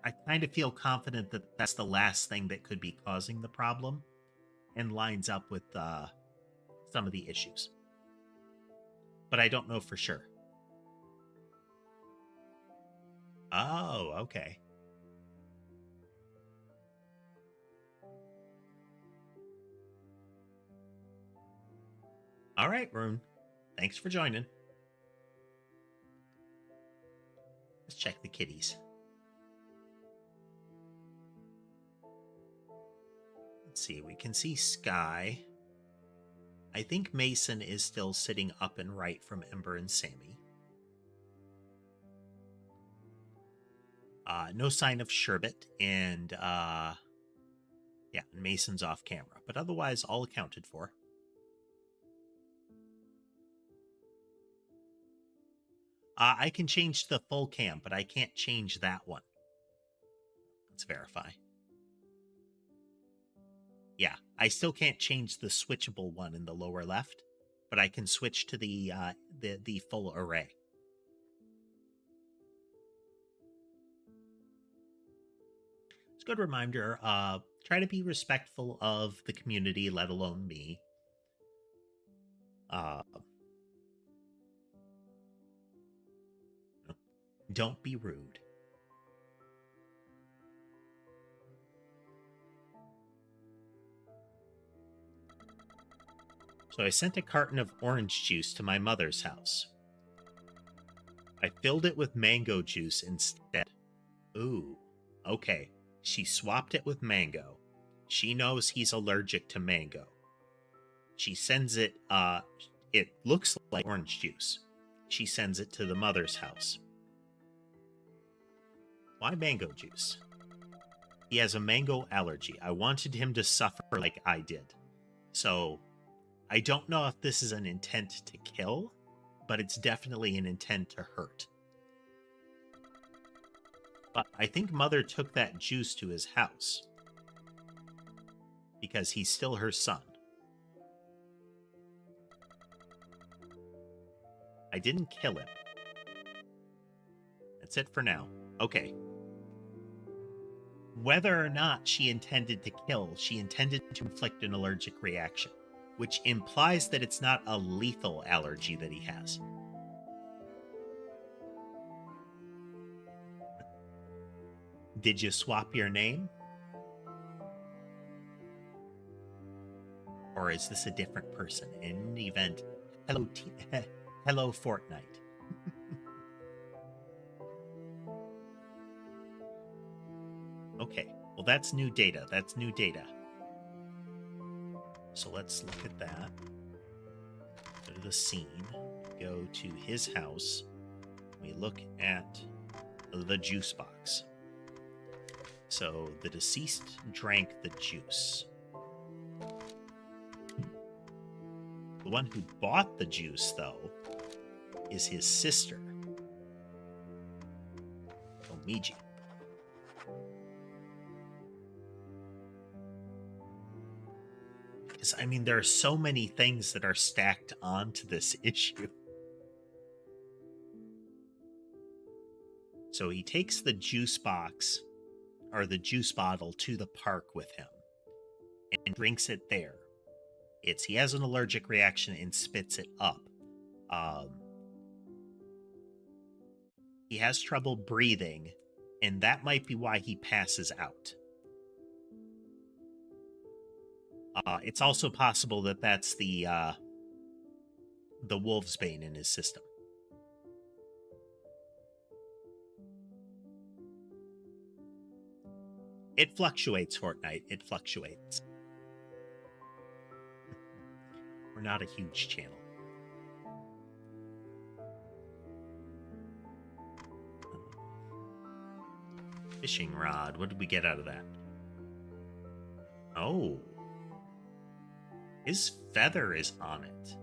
I kind of feel confident that that's the last thing that could be causing the problem and lines up with some of the issues. But I don't know for sure. Oh, okay. All right, Rune. Thanks for joining. Let's check the kitties. Let's see. We can see Sky. I think Mason is still sitting up and right from Ember and Sammy. No sign of Sherbet, and yeah, Mason's off camera, but otherwise all accounted for. I can change the full cam, but I can't change that one. Let's verify. Yeah, I still can't change the switchable one in the lower left, but I can switch to the full array. It's a good reminder. Try to be respectful of the community, let alone me. Don't be rude. So I sent a carton of orange juice to my mother's house. I filled it with mango juice instead. Ooh, okay. She swapped it with mango. She knows he's allergic to mango. She sends it, it looks like orange juice. She sends it to the mother's house. Why mango juice? He has a mango allergy. I wanted him to suffer like I did. So I don't know if this is an intent to kill, but it's definitely an intent to hurt. But I think Mother took that juice to his house because he's still her son. I didn't kill him. That's it for now. Okay. Whether or not she intended to kill, she intended to inflict an allergic reaction, which implies that it's not a lethal allergy that he has. Did you swap your name? Or is this a different person? In any event, hello Fortnite. Okay, well that's new data. That's new data. So let's look at that. Go to the scene. Go to his house. We look at the juice box. So the deceased drank the juice. The one who bought the juice, though, is his sister, Omiji. Because, I mean, there are so many things that are stacked onto this issue. So he takes the juice box, or the juice bottle, to the park with him and drinks it there. He has an allergic reaction and spits it up. He has trouble breathing, and that might be why he passes out. It's also possible that that's the wolf's bane in his system. It fluctuates, Fortnite. It fluctuates. We're not a huge channel. Fishing rod. What did we get out of that? Oh. His feather is on it.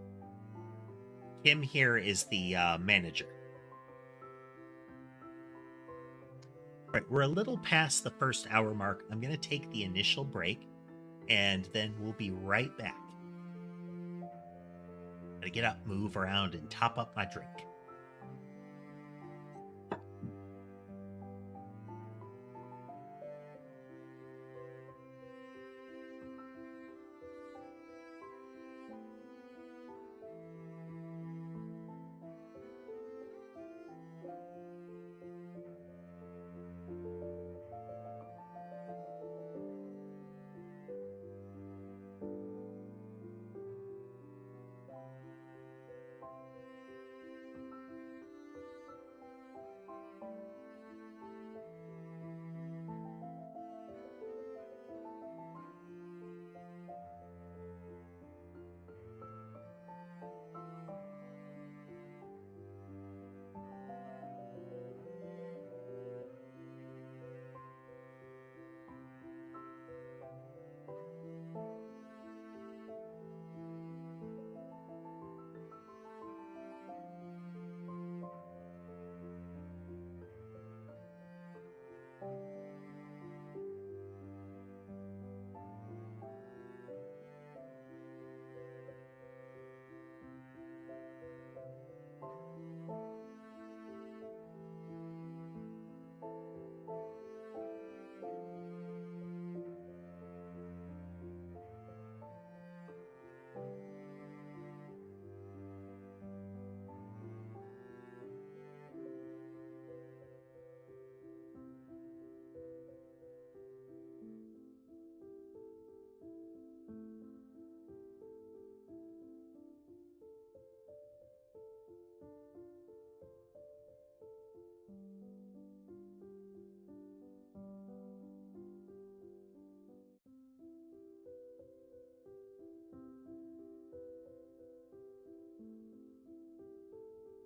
Kim here is the manager. All right, we're a little past the first hour mark. I'm going to take the initial break, and then we'll be right back. Gotta get up, move around, and top up my drink.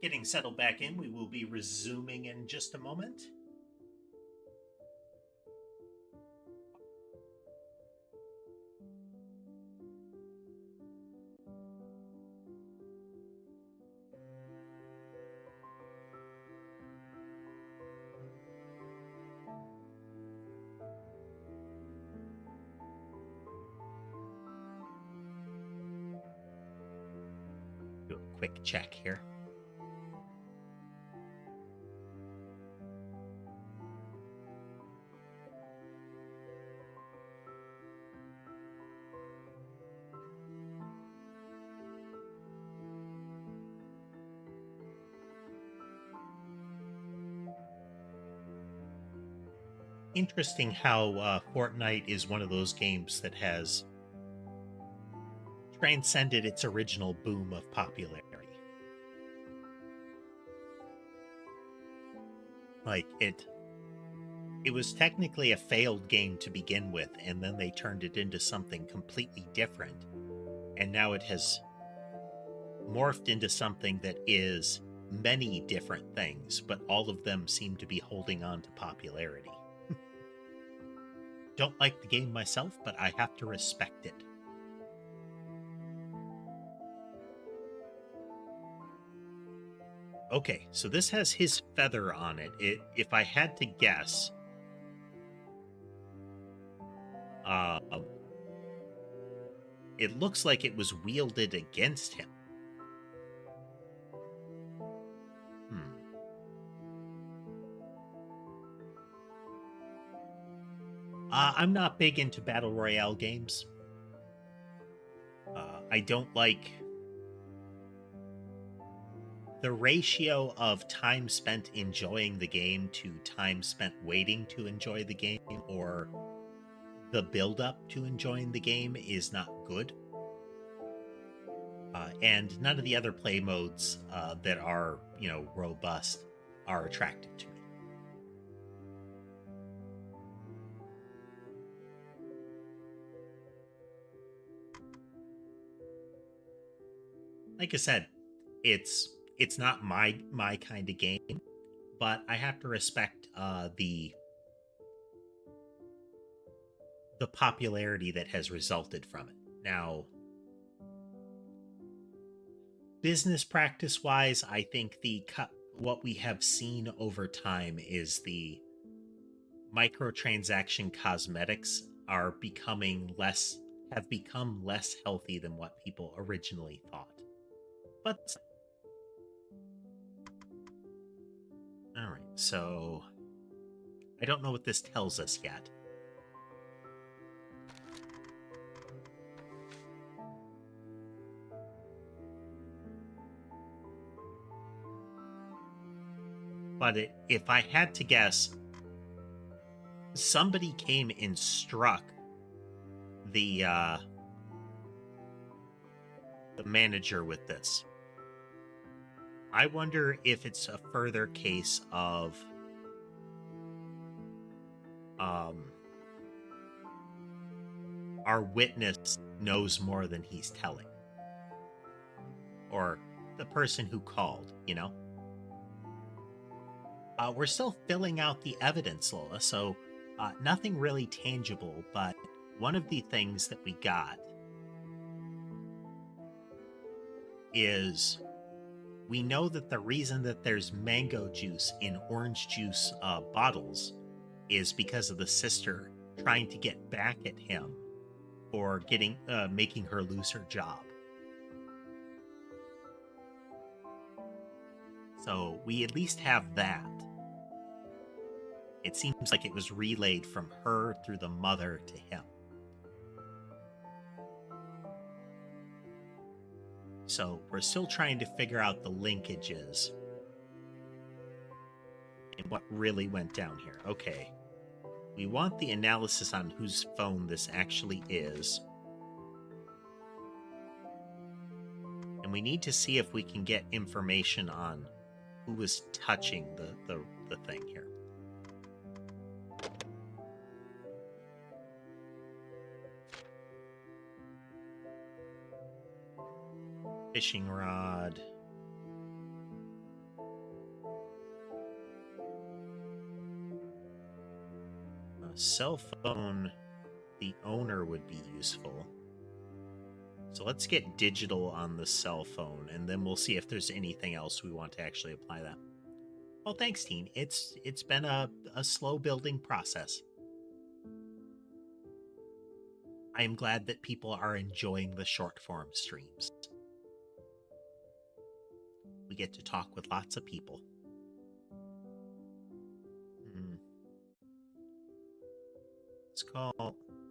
Getting settled back in, we will be resuming in just a moment. Do a quick check here. Interesting how Fortnite is one of those games that has transcended its original boom of popularity. Like it was technically a failed game to begin with, and then they turned it into something completely different. And now it has morphed into something that is many different things, but all of them seem to be holding on to popularity. Don't like the game myself, but I have to respect it. Okay, so this has his feather on it. If I had to guess, uh, it looks like it was wielded against him. I'm not big into Battle Royale games. I don't like the ratio of time spent enjoying the game to time spent waiting to enjoy the game, or the build up to enjoying the game is not good. And none of the other play modes that are, robust are attractive to me. Like I said, it's not my kind of game, but I have to respect the popularity that has resulted from it. Now, business practice wise, I think what we have seen over time is the microtransaction cosmetics have become less healthy than what people originally thought. But all right, so I don't know what this tells us yet. But if I had to guess, somebody came and struck the manager with this. I wonder if it's a further case of our witness knows more than he's telling, or the person who called. We're still filling out the evidence, Lola, so nothing really tangible, but one of the things that we got is we know that the reason that there's mango juice in orange juice bottles is because of the sister trying to get back at him for making her lose her job. So we at least have that. It seems like it was relayed from her through the mother to him. So we're still trying to figure out the linkages and what really went down here. Okay. We want the analysis on whose phone this actually is. And we need to see if we can get information on who was touching the thing here. Fishing rod. cell phone, the owner would be useful. So let's get digital on the cell phone, and then we'll see if there's anything else we want to actually apply that. Well, thanks, Teen. It's been a slow building process. I am glad that people are enjoying the short form streams. We get to talk with lots of people.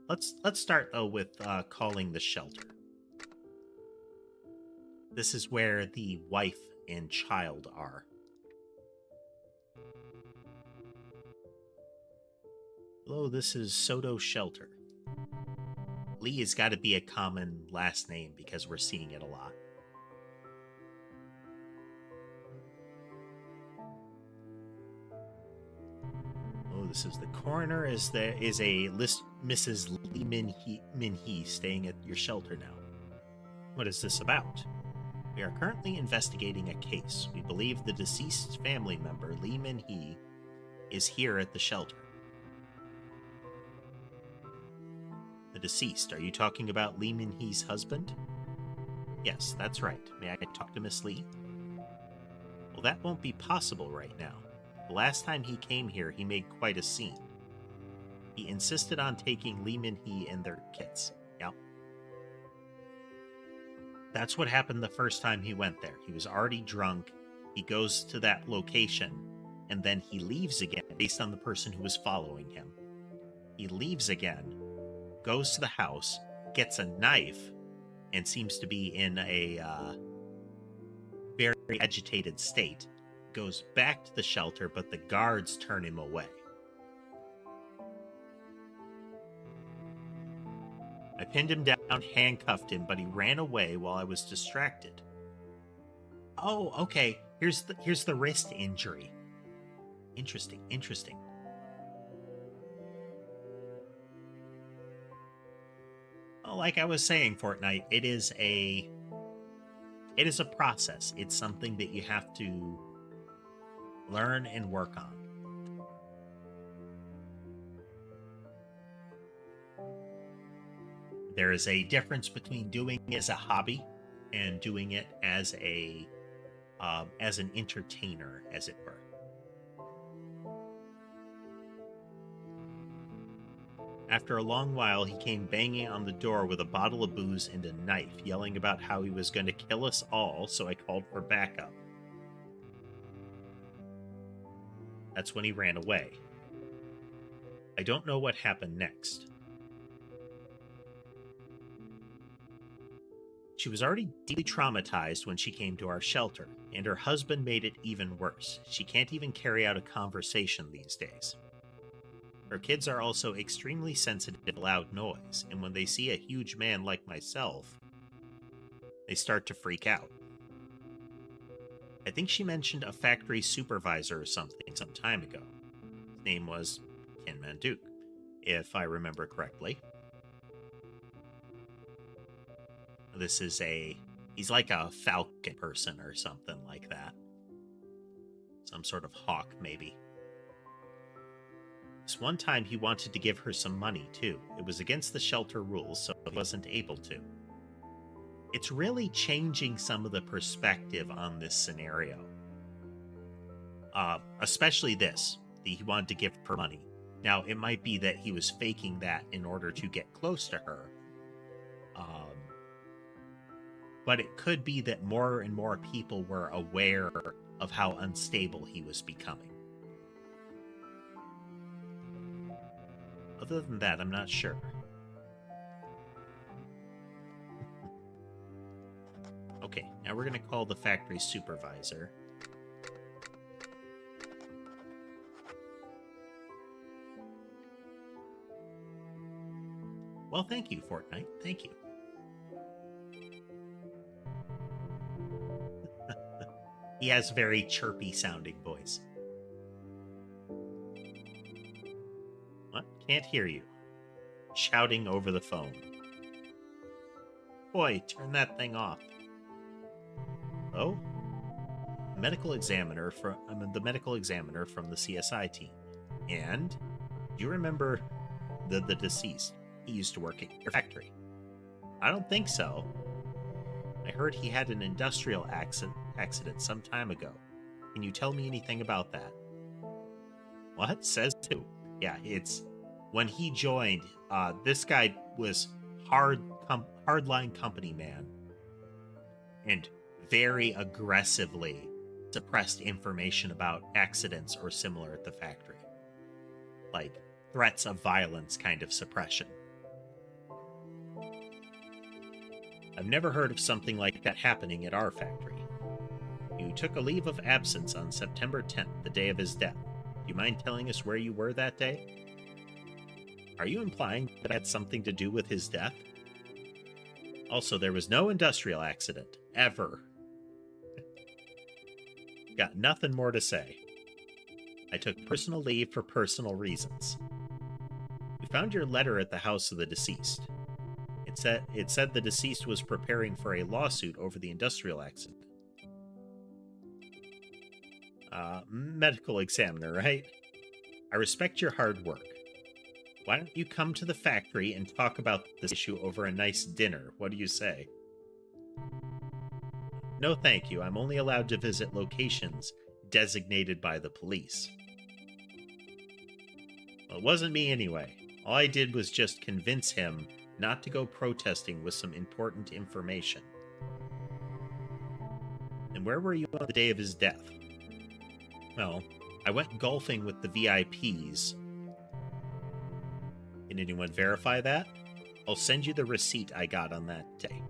Let's start though with calling the shelter. This is where the wife and child are. Hello, this is Soto Shelter. Lee has got to be a common last name because we're seeing it a lot. Oh, this is the coroner. There is a Mrs. Lee Min-hee staying at your shelter now. What is this about? We are currently investigating a case. We believe the deceased family member, Lee Min-hee, is here at the shelter. The deceased, are you talking about Lee Min-hee's husband? Yes, that's right. May I talk to Miss Lee? Well, that won't be possible right now. The last time he came here, he made quite a scene. He insisted on taking Lee Min-hee and their kits. Yep. That's what happened the first time he went there. He was already drunk. He goes to that location, and then he leaves again based on the person who was following him. He leaves again, goes to the house, gets a knife, and seems to be in a very agitated state. Goes back to the shelter, but the guards turn him away. I pinned him down, handcuffed him, but he ran away while I was distracted. Oh, okay. Here's the wrist injury. Interesting. Well, like I was saying, Fortnite, it is a process. It's something that you have to learn and work on. There is a difference between doing it as a hobby and doing it as an entertainer, as it were. After a long while, he came banging on the door with a bottle of booze and a knife, yelling about how he was going to kill us all, so I called for backup. That's when he ran away. I don't know what happened next. She was already deeply traumatized when she came to our shelter, and her husband made it even worse. She can't even carry out a conversation these days. Her kids are also extremely sensitive to loud noise, and when they see a huge man like myself, they start to freak out. I think she mentioned a factory supervisor or something some time ago. His name was Ken Manduk, if I remember correctly. He's like a falcon person or something like that. Some sort of hawk, maybe. This one time he wanted to give her some money, too. It was against the shelter rules, so he wasn't able to. It's really changing some of the perspective on this scenario. Especially this. He wanted to give her money. Now, it might be that he was faking that in order to get close to her. But it could be that more and more people were aware of how unstable he was becoming. Other than that, I'm not sure. Okay, now we're going to call the factory supervisor. Well, thank you, Fortnite. Thank you. He has a very chirpy sounding voice. What? Can't hear you. Shouting over the phone. Boy, turn that thing off. Oh? I'm the medical examiner from the CSI team. And do you remember the deceased? He used to work at your factory. I don't think so. I heard he had an industrial accident some time ago. Can you tell me anything about that? What? Says who? Yeah, it's when he joined, this guy was hardline company man and very aggressively suppressed information about accidents or similar at the factory. Like threats of violence kind of suppression. I've never heard of something like that happening at our factory. You took a leave of absence on September 10th, the day of his death. Do you mind telling us where you were that day? Are you implying that had something to do with his death? Also, there was no industrial accident, ever. Got nothing more to say. I took personal leave for personal reasons. We found your letter at the house of the deceased. It said the deceased was preparing for a lawsuit over the industrial accident. Medical examiner, right? I respect your hard work. Why don't you come to the factory and talk about this issue over a nice dinner? What do you say? No, thank you. I'm only allowed to visit locations designated by the police. Well, it wasn't me anyway. All I did was just convince him not to go protesting with some important information. And where were you on the day of his death? Well, I went golfing with the VIPs. Can anyone verify that? I'll send you the receipt I got on that day.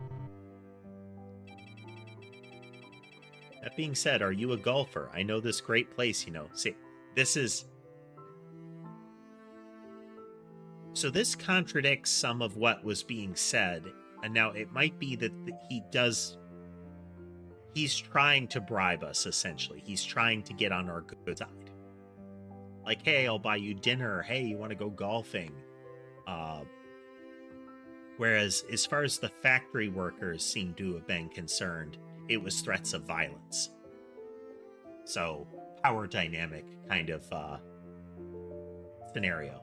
That being said, are you a golfer? I know this great place, you know. See, this is... So this contradicts some of what was being said, and now it might be that he's trying to bribe us, essentially. He's trying to get on our good side. Like, hey, I'll buy you dinner. Hey, you want to go golfing? Whereas, as far as the factory workers seem to have been concerned, it was threats of violence. So, power dynamic kind of scenario.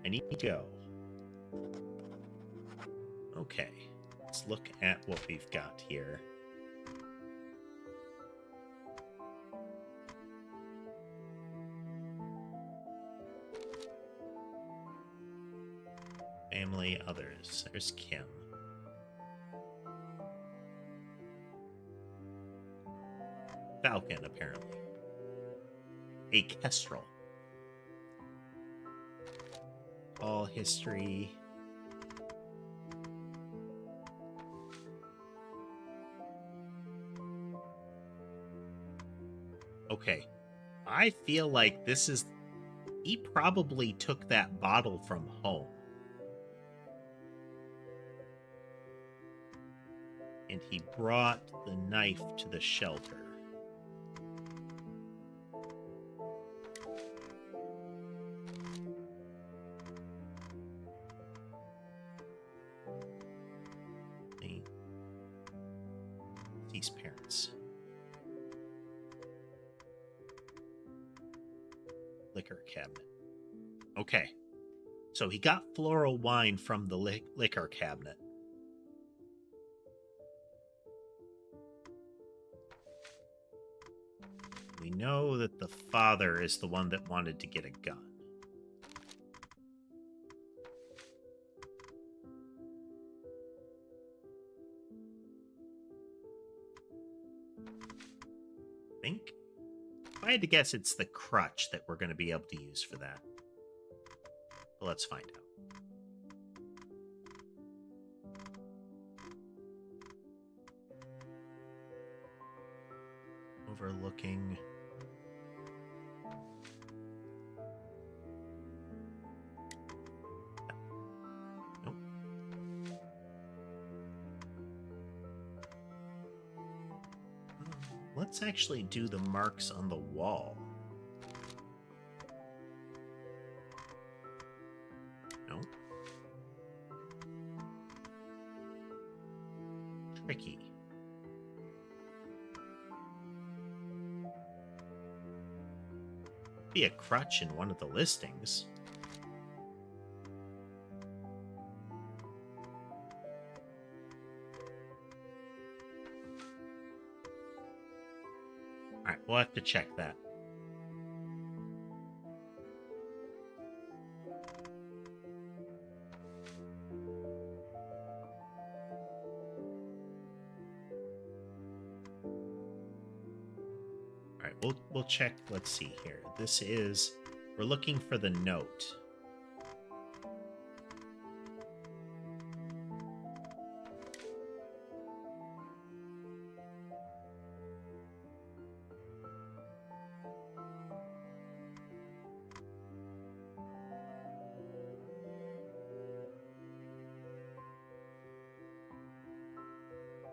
I need to go. Okay, let's look at what we've got here. Family, others. There's Kim. Falcon, apparently. A kestrel. All history. Okay. I feel like this is... He probably took that bottle from home. And he brought the knife to the shelter. These parents. Liquor cabinet. Okay. So he got floral wine from the liquor cabinet. We know that the father is the one that wanted to get a gun. I think, if I had to guess, it's the crutch that we're going to be able to use for that. But let's find out. Overlooking... Nope. Let's actually do the marks on the wall. Nope. Tricky. Be a crutch in one of the listings. We'll have to check that. All right, we'll check. Let's see here. We're looking for the note.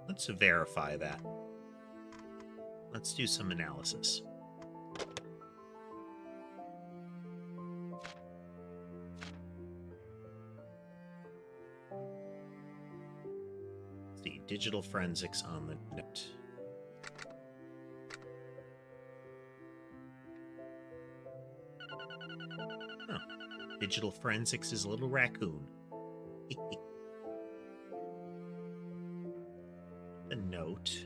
Let's verify that. Let's do some analysis. Let's see, digital forensics on the note. Oh, digital forensics is a little raccoon. The note.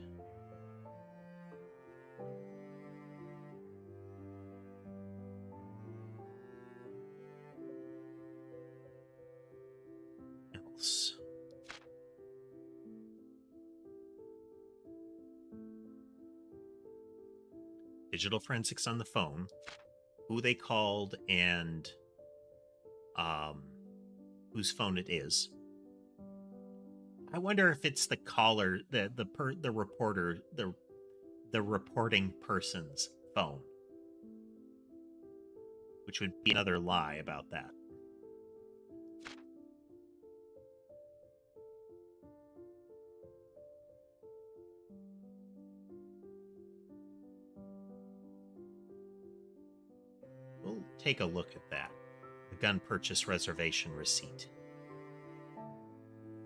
Else. Digital forensics on the phone, who they called, and whose phone it is. I wonder if it's the caller, the reporter, the reporting person's phone, which would be another lie about that. We'll take a look at that. The gun purchase reservation receipt.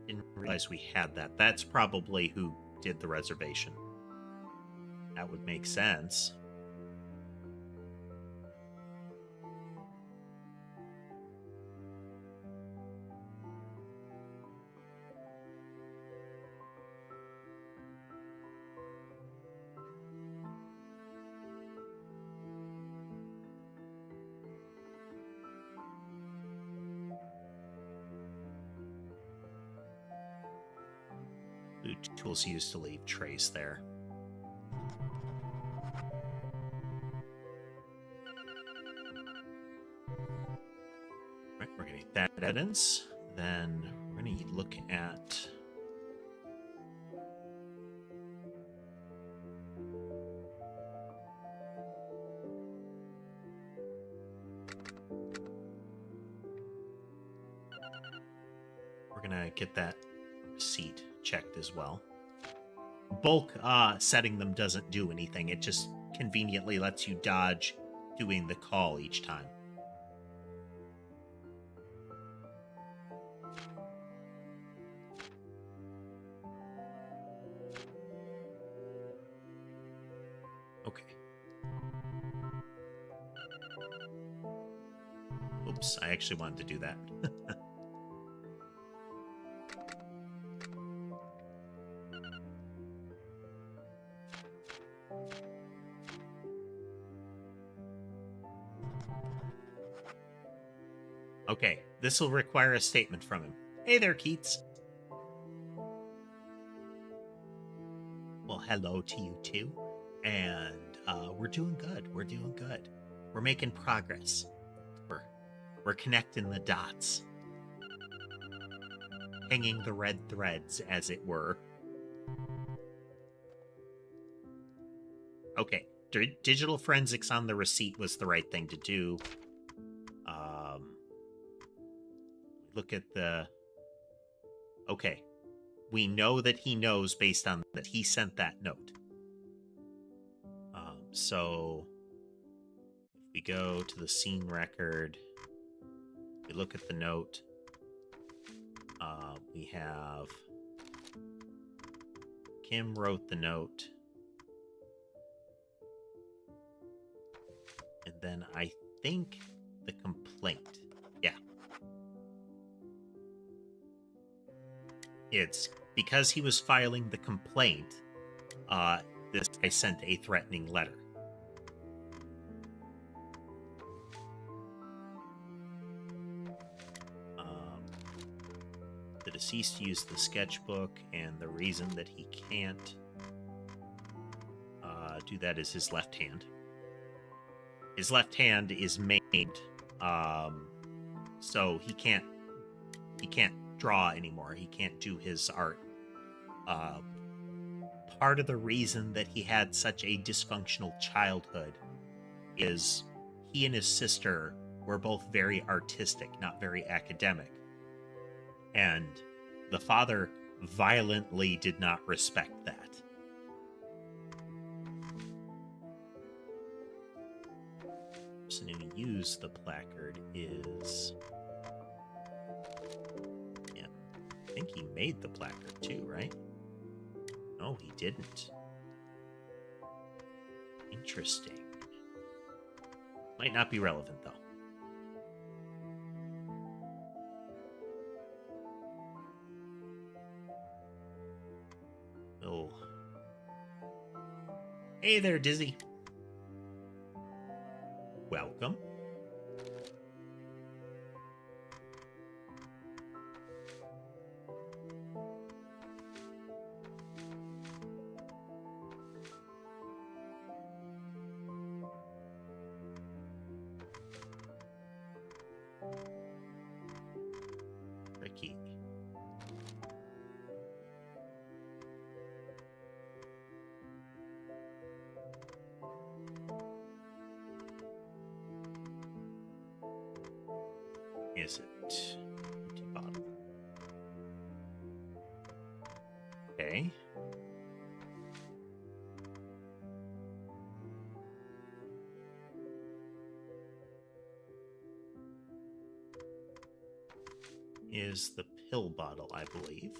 Didn't realize we had that. That's probably who did the reservation. That would make sense. Loot tools used to leave trace there. Right, we're gonna need that evidence. Then we're gonna look at get that receipt checked as well. Bulk setting them doesn't do anything. It just conveniently lets you dodge doing the call each time. Okay. Oops, I actually wanted to do that. Okay, this will require a statement from him. Hey there, Keats. Well, hello to you too. And we're doing good. We're doing good. We're making progress. We're connecting the dots. Hanging the red threads, as it were. Okay, digital forensics on the receipt was the right thing to do. Look at the... Okay. We know that he knows based on that he sent that note. So if we go to the scene record, we look at the note. We have Kim wrote the note. And then I think the complaint. Yeah. It's because he was filing the complaint, this guy sent a threatening letter. The deceased used the sketchbook, and the reason that he can't do that is his left hand. His left hand is maimed, so he can't draw anymore. He can't do his art. Part of the reason that he had such a dysfunctional childhood is he and his sister were both very artistic, not very academic. And the father violently did not respect that. The person who used the placard is him. I think he made the placard too, right? No, he didn't. Interesting. Might not be relevant, though. Oh. Hey there, Dizzy. Welcome. Ricky. Is it empty bottle? Okay. Is the pill bottle, I believe.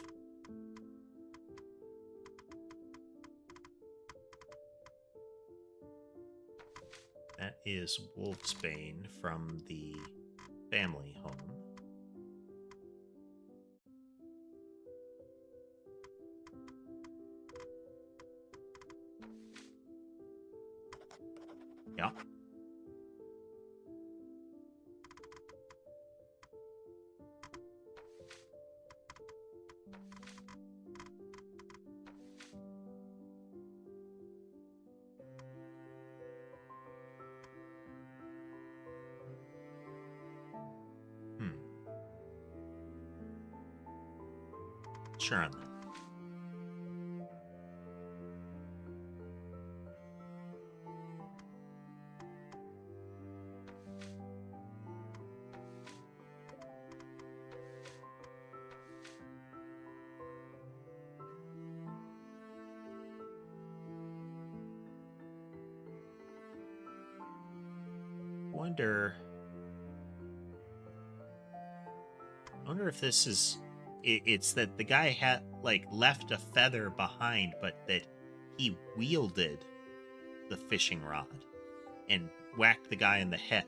That is Wolfsbane from the family home. Yeah. Sure on that. I wonder if this is it's that the guy had like left a feather behind, but that he wielded the fishing rod and whacked the guy in the head.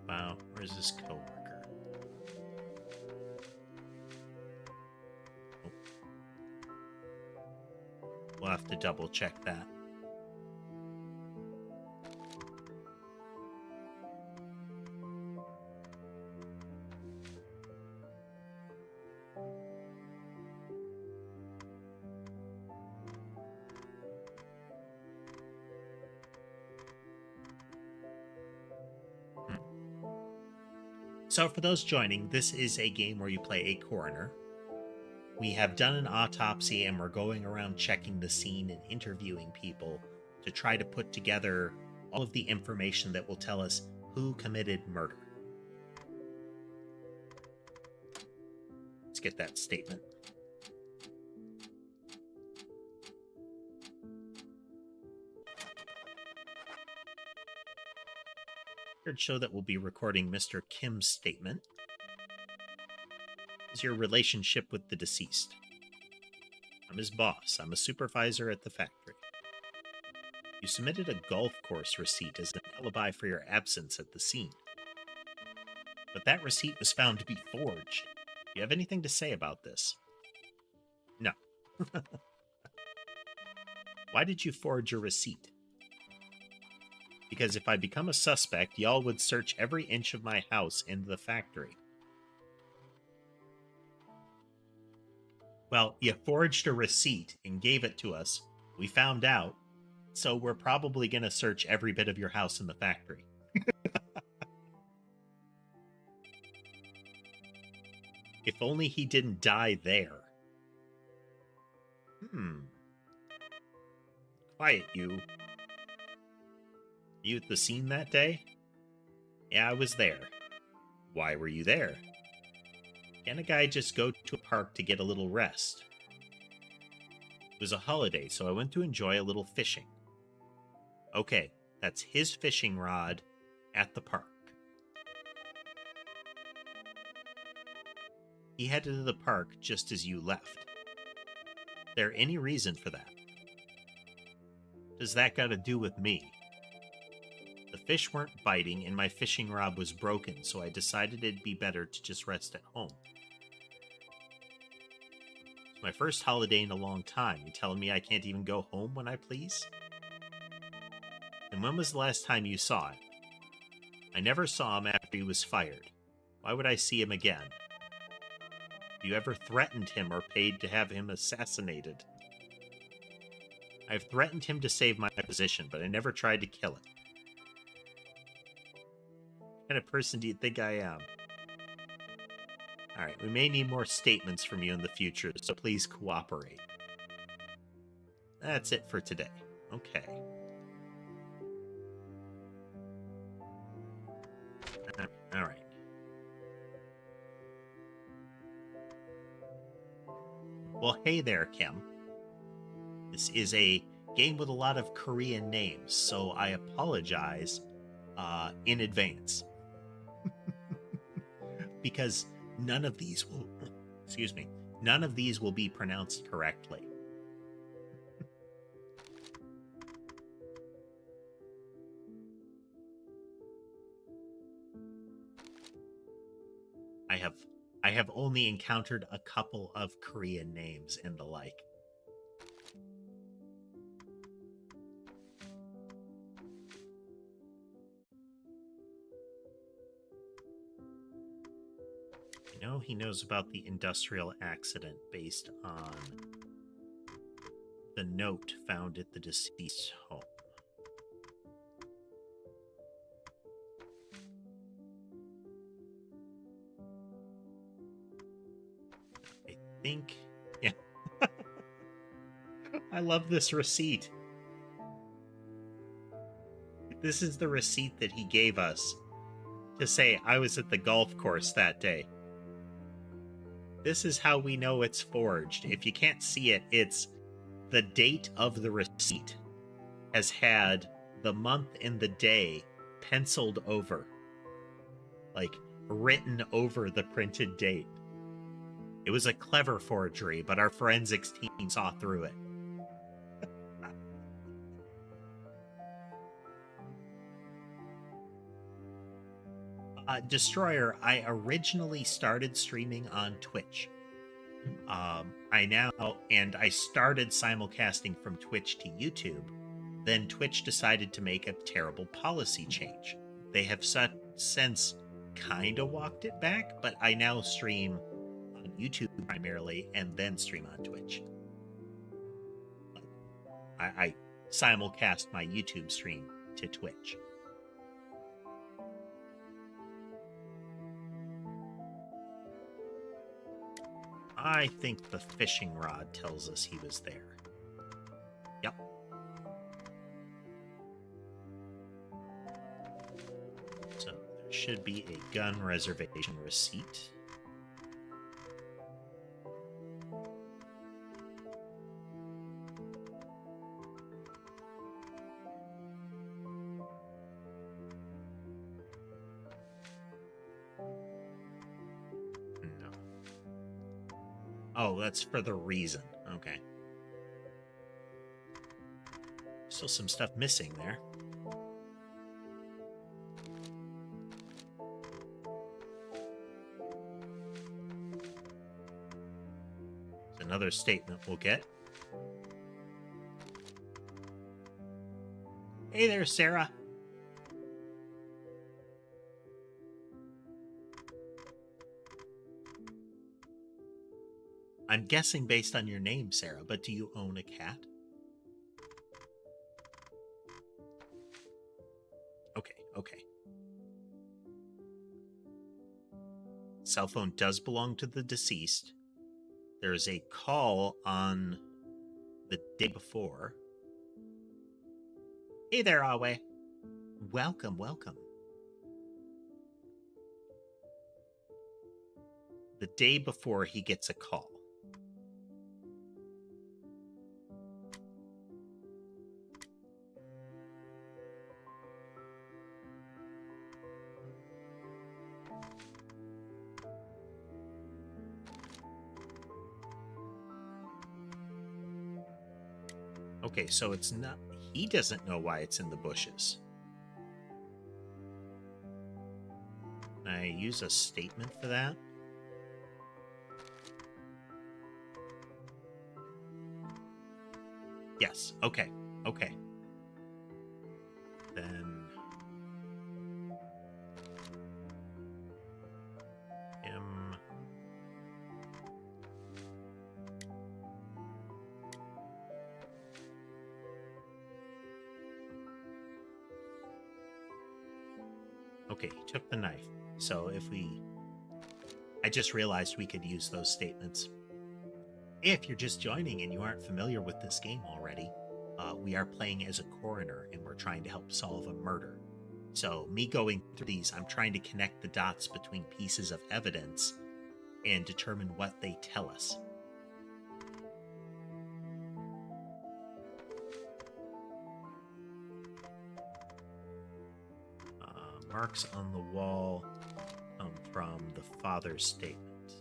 Wow, where's his coworker? Oh. We'll have to double check that. So for those joining, this is a game where you play a coroner. We have done an autopsy and we're going around checking the scene and interviewing people to try to put together all of the information that will tell us who committed murder. Let's get that statement. Show that we'll be recording Mr. Kim's statement. Is your relationship with the deceased? I'm his boss. I'm a supervisor at the factory. You submitted a golf course receipt as an alibi for your absence at the scene. But that receipt was found to be forged. Do you have anything to say about this? No. Why did you forge a receipt? Because if I become a suspect, y'all would search every inch of my house and the factory. Well, you forged a receipt and gave it to us. We found out, so we're probably going to search every bit of your house and the factory. If only he didn't die there. Quiet, you. You at the scene that day? Yeah, I was there. Why were you there? Can a guy just go to a park to get a little rest? It was a holiday, so I went to enjoy a little fishing. Okay, that's his fishing rod at the park. He headed to the park just as you left. Is there any reason for that? Does that got to do with me? The fish weren't biting and my fishing rod was broken, so I decided it'd be better to just rest at home. It's my first holiday in a long time. You telling me I can't even go home when I please? And when was the last time you saw it? I never saw him after he was fired. Why would I see him again? Have you ever threatened him or paid to have him assassinated? I've threatened him to save my position, but I never tried to kill him. What kind of person do you think I am? Alright, we may need more statements from you in the future, so please cooperate. That's it for today. Okay. Alright. Well, hey there, Kim. This is a game with a lot of Korean names, so I apologize in advance. Because none of these will, none of these will be pronounced correctly. I have only encountered a couple of Korean names and the like. I know he knows about the industrial accident based on the note found at the deceased's home. I think, yeah. I love this receipt. This is the receipt that he gave us to say I was at the golf course that day. This is how we know it's forged. If you can't see it, it's the date of the receipt has had the month and the day penciled over, like written over the printed date. It was a clever forgery, but our forensics team saw through it. Destroyer, I originally started streaming on Twitch. I started simulcasting from Twitch to YouTube. Then Twitch decided to make a terrible policy change. They have since kind of walked it back, but I now stream on YouTube primarily and then stream on Twitch. I simulcast my YouTube stream to Twitch. I think the fishing rod tells us he was there. Yep. So there should be a gun reservation receipt. No. Oh, that's for the reason. Okay. Still some stuff missing there. There's another statement we'll get. Hey there, Sarah. I'm guessing based on your name, Sarah, but do you own a cat? Okay. Cell phone does belong to the deceased. There is a call on the day before. Hey there, Awe. Welcome. The day before he gets a call. Okay, so it's not... He doesn't know why it's in the bushes. Can I use a statement for that? Yes, okay. Then... him... Okay, he took the knife. So if we... I just realized we could use those statements. If you're just joining and you aren't familiar with this game already, we are playing as a coroner and we're trying to help solve a murder. So me going through these, I'm trying to connect the dots between pieces of evidence and determine what they tell us. Marks on the wall come from the father's statement.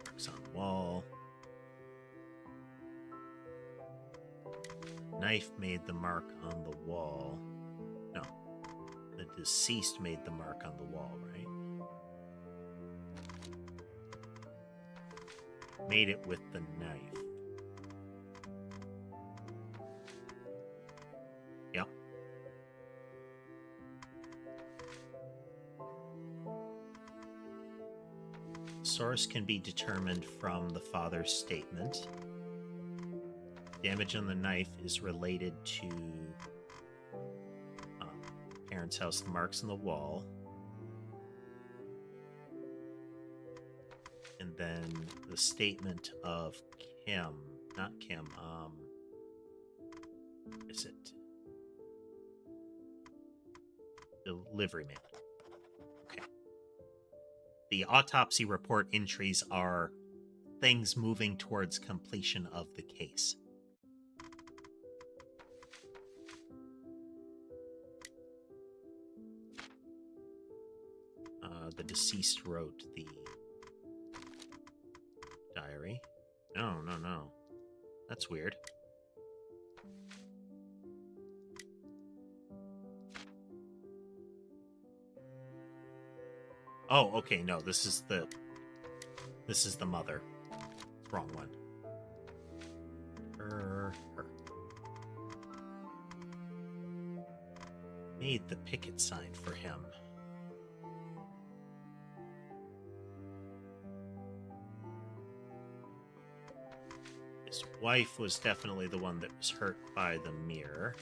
Marks on the wall. Knife made the mark on the wall. No. The deceased made the mark on the wall, right? Made it with the knife. Yep. Source can be determined from the father's statement. Damage on the knife is related to parents' house, the marks on the wall. And then the statement of Kim, not Kim, is it? Delivery man. Okay. The autopsy report entries are things moving towards completion of the case. The deceased wrote the diary. No. That's weird. Oh, okay, no, this is the mother. Wrong one. Her. Made the picket sign for him. His wife was definitely the one that was hurt by the mirror.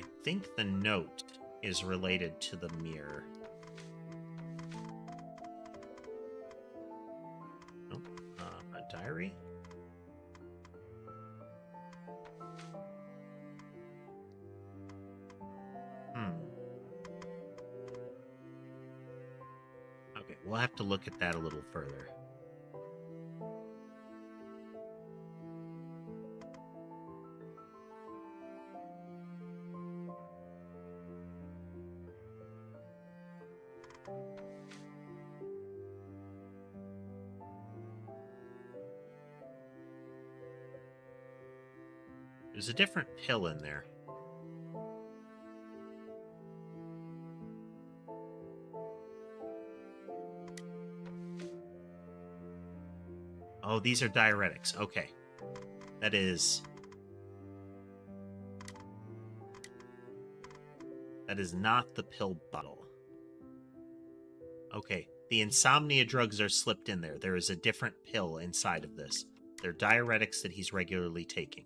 I think the note is related to the mirror. Nope. A diary? Okay, we'll have to look at that a little further. There's a different pill in there. Oh, these are diuretics. Okay. That is not the pill bottle. Okay. The insomnia drugs are slipped in there. There is a different pill inside of this. They're diuretics that he's regularly taking.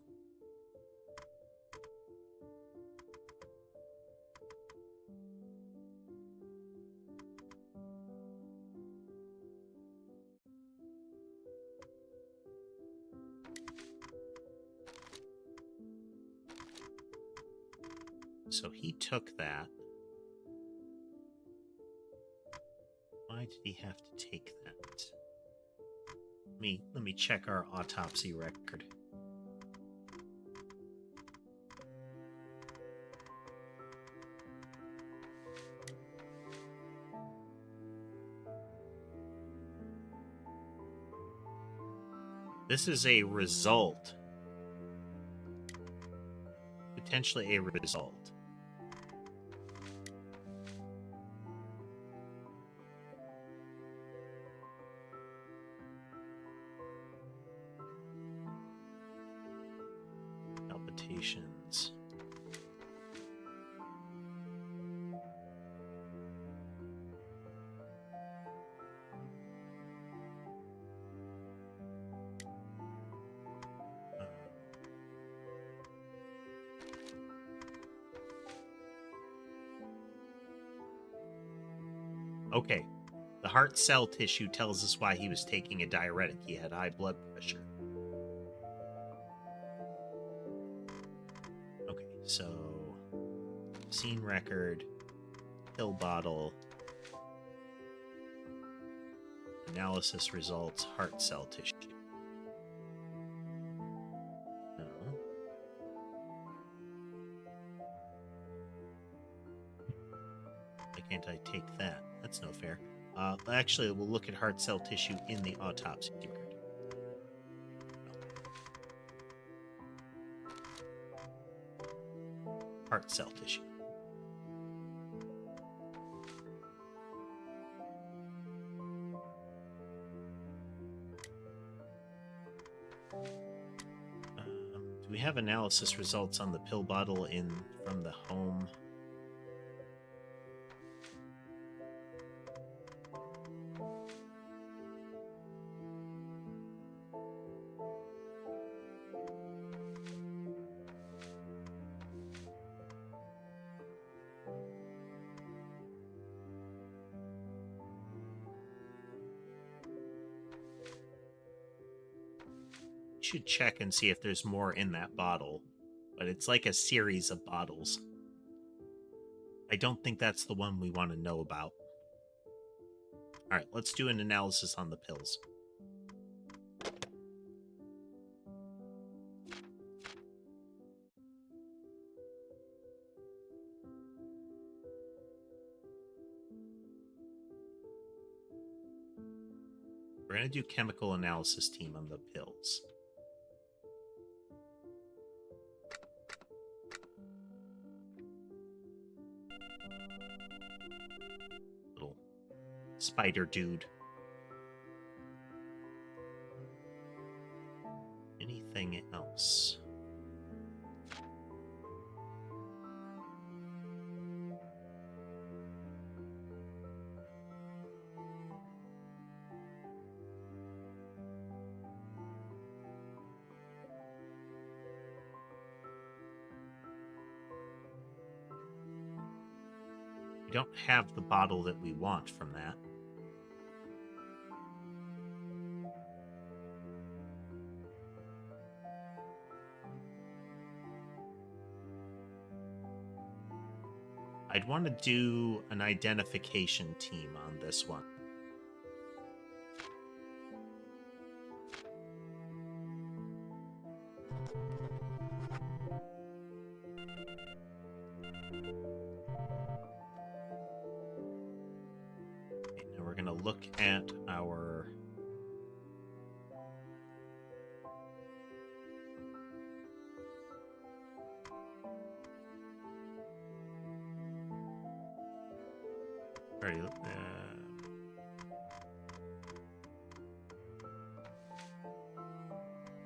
So he took that. Why did he have to take that? Let me check our autopsy record. This is a result. Potentially a result. Palpitations. Okay. The heart cell tissue tells us why he was taking a diuretic. He had high blood pressure. Okay, so scene record, pill bottle, analysis results, heart cell tissue. No. Why can't I take that? That's no fair. Actually, we'll look at heart cell tissue in the autopsy record. Heart cell tissue. Do we have analysis results on the pill bottle from the home? Should check and see if there's more in that bottle, but it's like a series of bottles. I don't think that's the one we want to know about. All right, let's do an analysis on the pills. We're going to do chemical analysis team on the pills. Little spider dude. Anything else? don't have the bottle that we want from that. I'd want to do an identification team on this one. Okay, now we're going to look at our...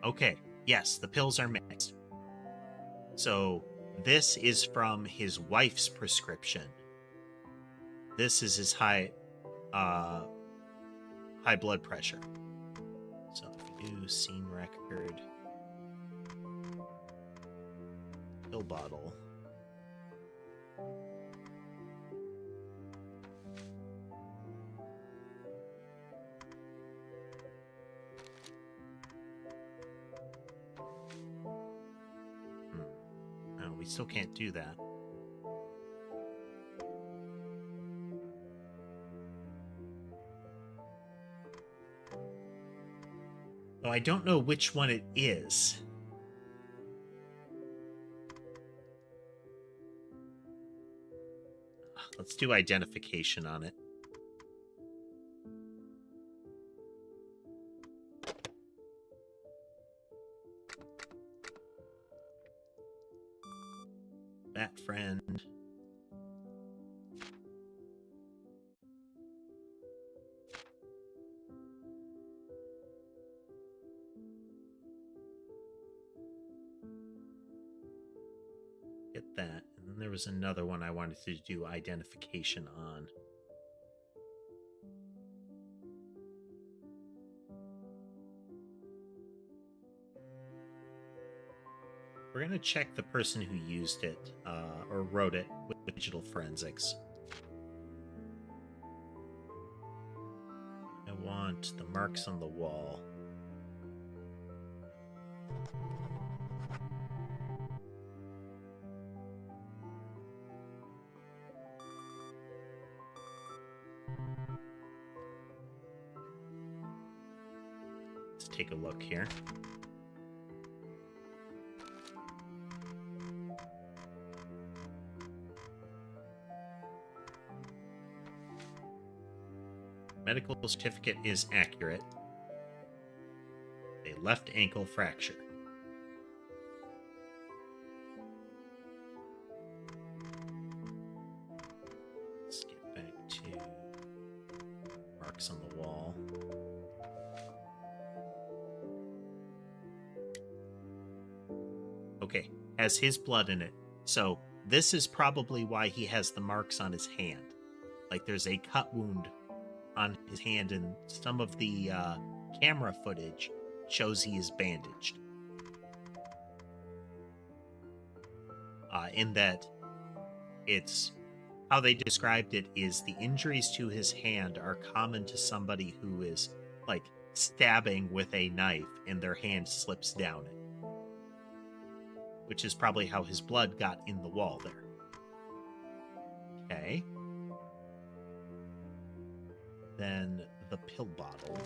Okay, yes, the pills are mixed. So this is from his wife's prescription. This is his high blood pressure. So if you do scene record, pill bottle. No, we still can't do that. Though I don't know which one it is. Let's do identification on it. Bat friend. Get that. And then there was another one I wanted to do identification on. We're going to check the person who used it or wrote it with digital forensics. I want the marks on the wall. Let's take a look here. Medical certificate is accurate. A left ankle fracture. Let's get back to marks on the wall. Okay, has his blood in it. So this is probably why he has the marks on his hand. Like there's a cut wound on his hand, and some of the camera footage shows he is bandaged. In that it's how they described it is the injuries to his hand are common to somebody who is like stabbing with a knife and their hand slips down it, which is probably how his blood got in the wall there. Okay. Then the pill bottle.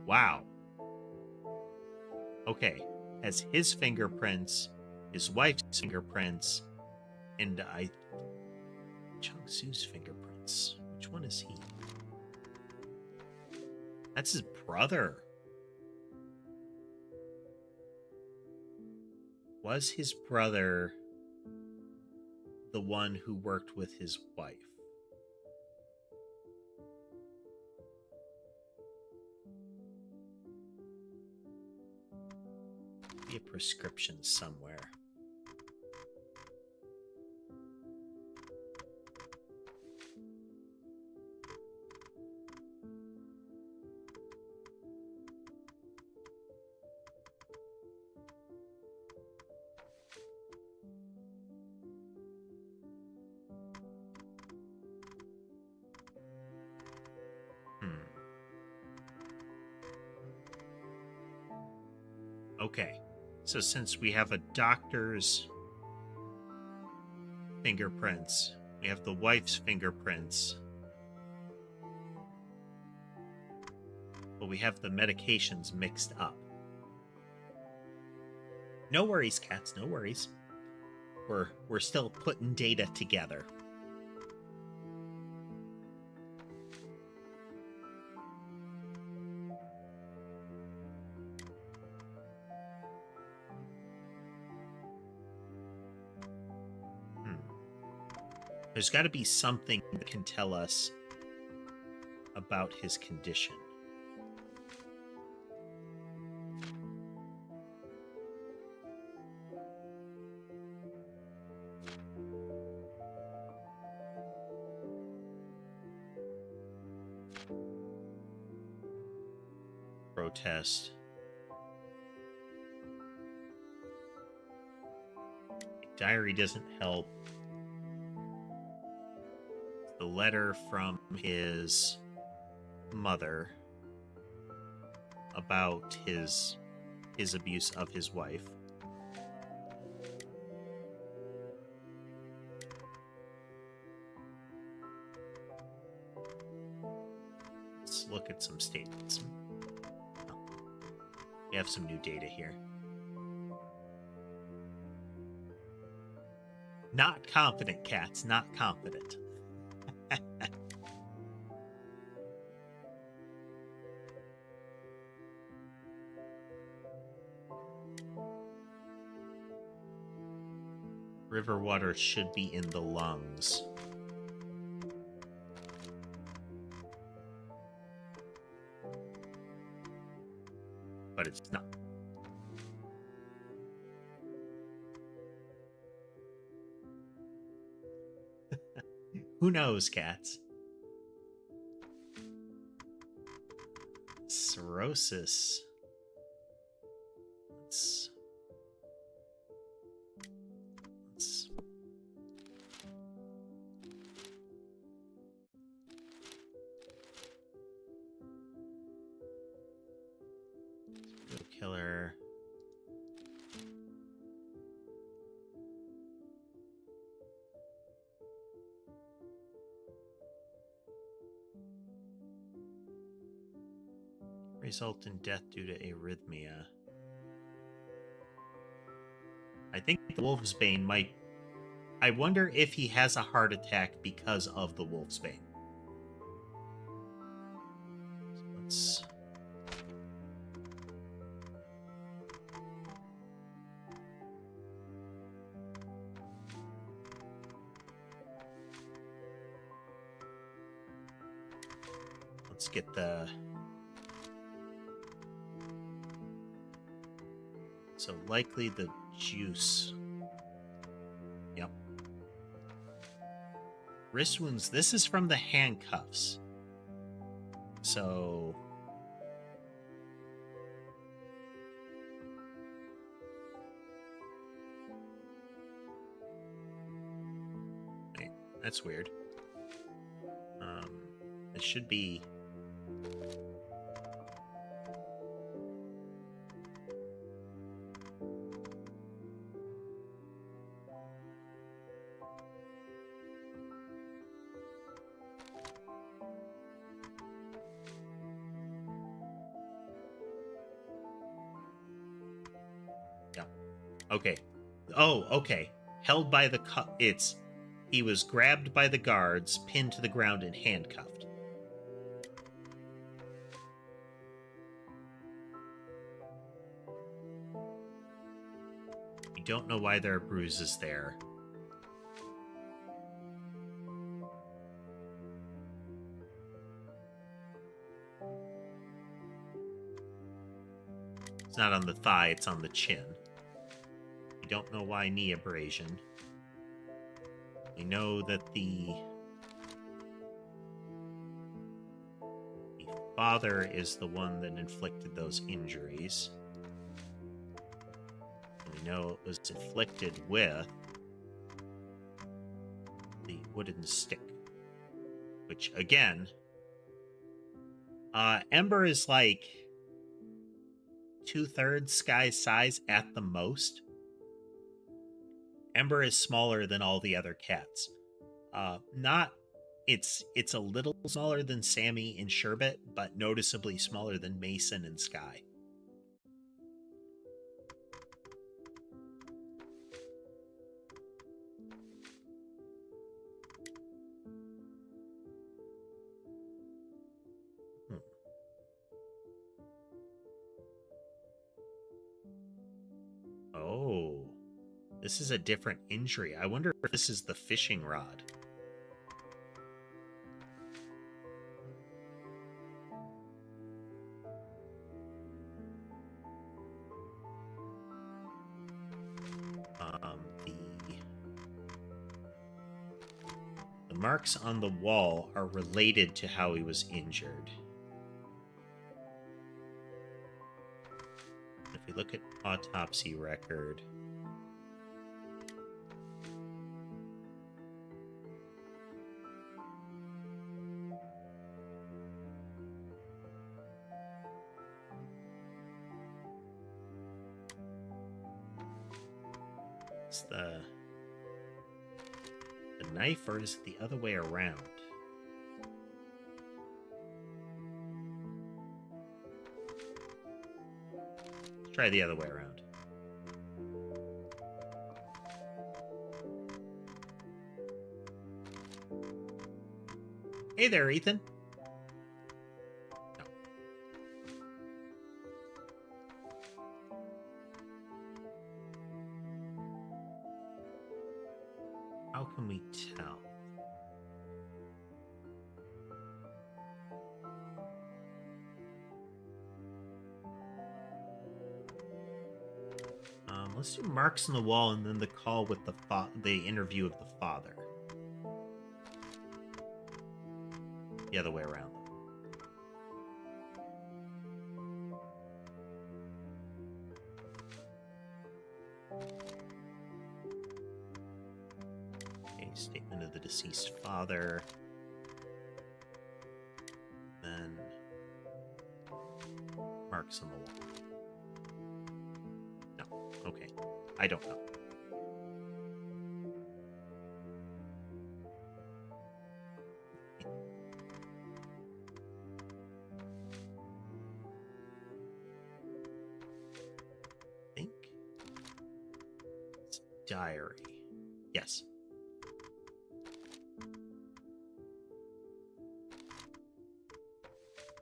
Wow. Okay. Has his fingerprints, his wife's fingerprints, and Chung Su's fingerprints. Which one is he? That's his brother. Was his brother the one who worked with his wife? Be a prescription somewhere. Okay. So since we have a doctor's fingerprints, we have the wife's fingerprints, but we have the medications mixed up. No worries, cats, no worries. We're still putting data together. There's got to be something that can tell us about his condition. Protest. Diary doesn't help. The letter from his mother about his abuse of his wife. Let's look at some statements. We have some new data here. Not confident, cats. Not confident. River water should be in the lungs. But it's not. Who knows, cats? Cirrhosis. Let's killer. Result in death due to arrhythmia. I think the wolf's bane might. I wonder if he has a heart attack because of the wolf's bane. So let's. Let's get the. So likely the juice. Yep. Wrist wounds. This is from the handcuffs. So. Wait, that's weird. It should be. Okay. Oh, okay. Held by the he was grabbed by the guards, pinned to the ground, and handcuffed. We don't know why there are bruises there. It's not on the thigh, it's on the chin. We don't know why knee abrasion. We know that the father is the one that inflicted those injuries. We know it was inflicted with the wooden stick. Which, again, Ember is like 2/3 Sky's size at the most. Ember is smaller than all the other cats. Not it's a little smaller than Sammy and Sherbet, but noticeably smaller than Mason and Sky. Hmm. Oh, this is a different injury. I wonder if this is the fishing rod. The marks on the wall are related to how he was injured. If we look at autopsy record, it's the knife, or is it the other way around? Let's try the other way around. Hey there, Ethan. No. How can we tell? Let's do marks on the wall and then the call with the interview of the father. The other way around. Okay, statement of the deceased father. Then marks on the wall. No, okay. I don't know. Diary. Yes.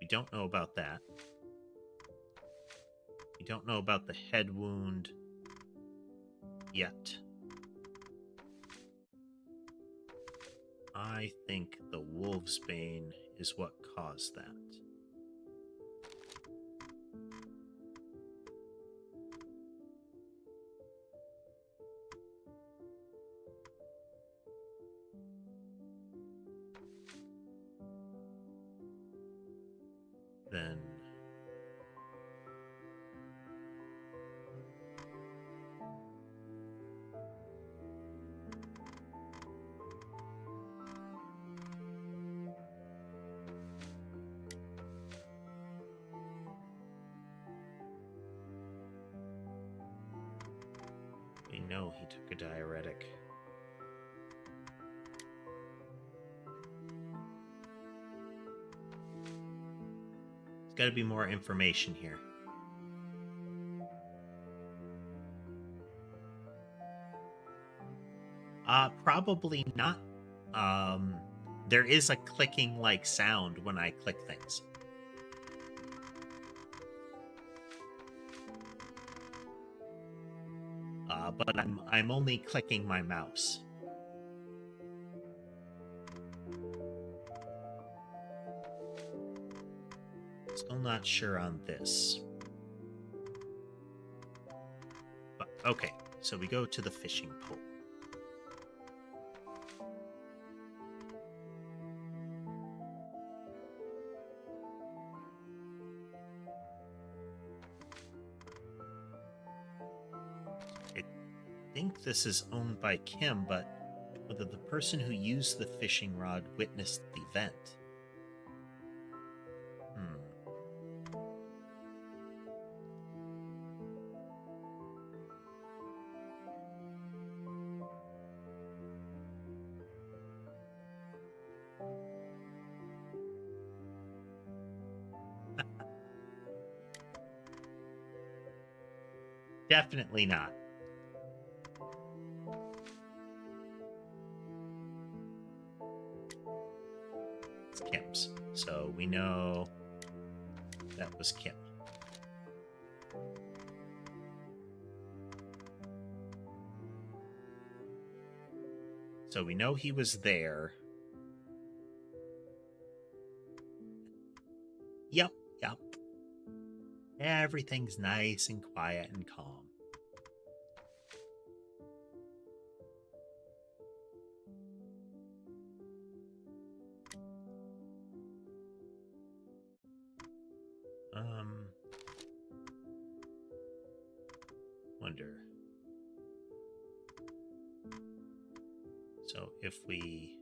We don't know about that. We don't know about the head wound yet. I think the wolf's bane is what caused that. Then we know he took a diuretic. There's got to be more information here. Probably not. There is a clicking like sound when I click things. But I'm only clicking my mouse. Still not sure on this. But okay, so we go to the fishing pole. I think this is owned by Kim, but whether the person who used the fishing rod witnessed the event. Definitely not. It's Kim's. So we know that was Kim. So we know he was there. Yep, yep. Everything's nice and quiet and calm. Wonder. So if we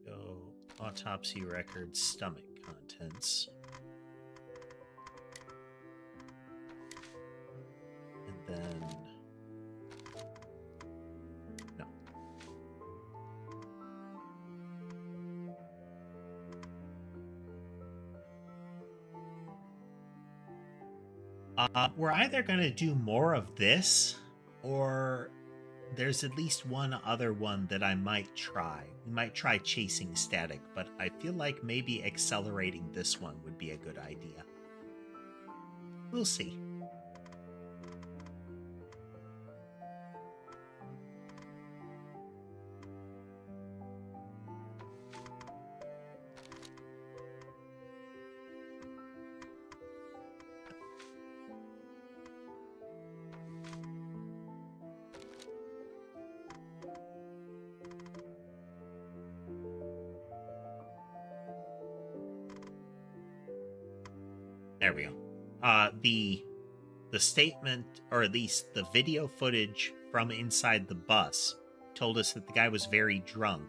go autopsy records, stomach contents, and then no. We're either going to do more of this, or there's at least one other one that I might try. We might try chasing static, but I feel like maybe accelerating this one would be a good idea. We'll see. There we go. The statement, or at least the video footage from inside the bus, told us that the guy was very drunk,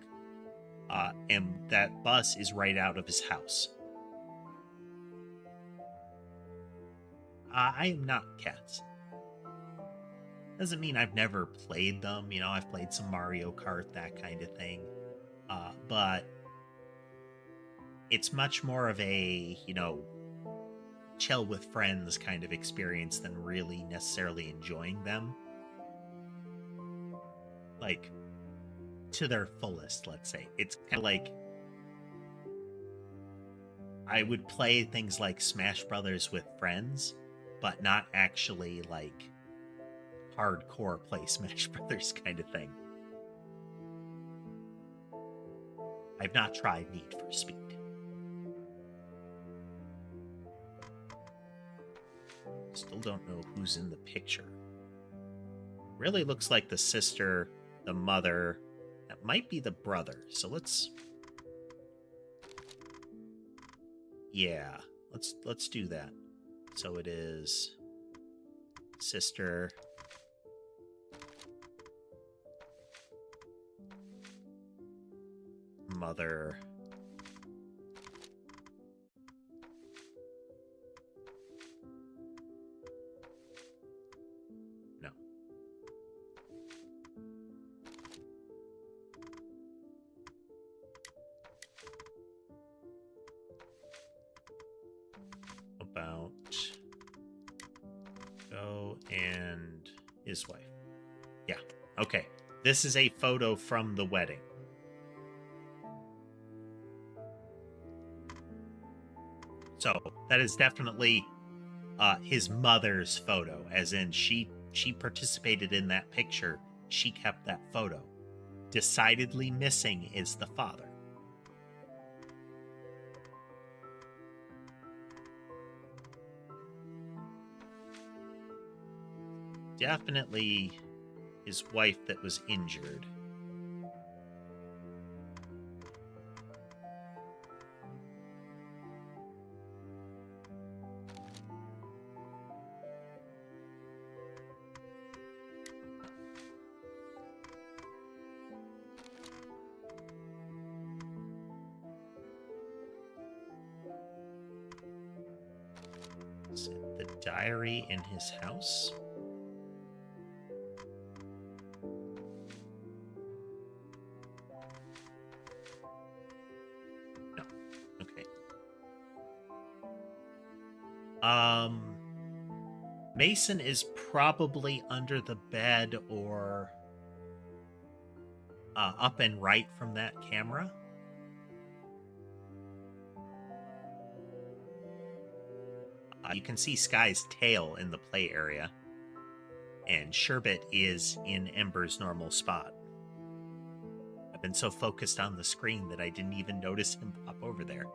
and that bus is right out of his house. I am not Cats. Doesn't mean I've never played them. You know, I've played some Mario Kart, that kind of thing. But it's much more of a, chill with friends kind of experience than really necessarily enjoying them. Like, to their fullest, let's say. It's kind of like I would play things like Smash Brothers with friends, but not actually like hardcore play Smash Brothers kind of thing. I've not tried Need for Speed. Still don't know who's in the picture. Really looks like the sister, the mother. That might be the brother. So let's... Yeah, let's do that. So it is sister, mother, no. About Joe and his wife. Yeah, okay. This is a photo from the wedding. So that is definitely his mother's photo, as in she participated in that picture. She kept that photo. Decidedly missing is the father. Definitely his wife that was injured. Is it the diary in his house? No. Okay. Um, Mason is probably under the bed or up and right from that camera. You can see Sky's tail in the play area, and Sherbet is in Ember's normal spot. I've been so focused on the screen that I didn't even notice him pop over there.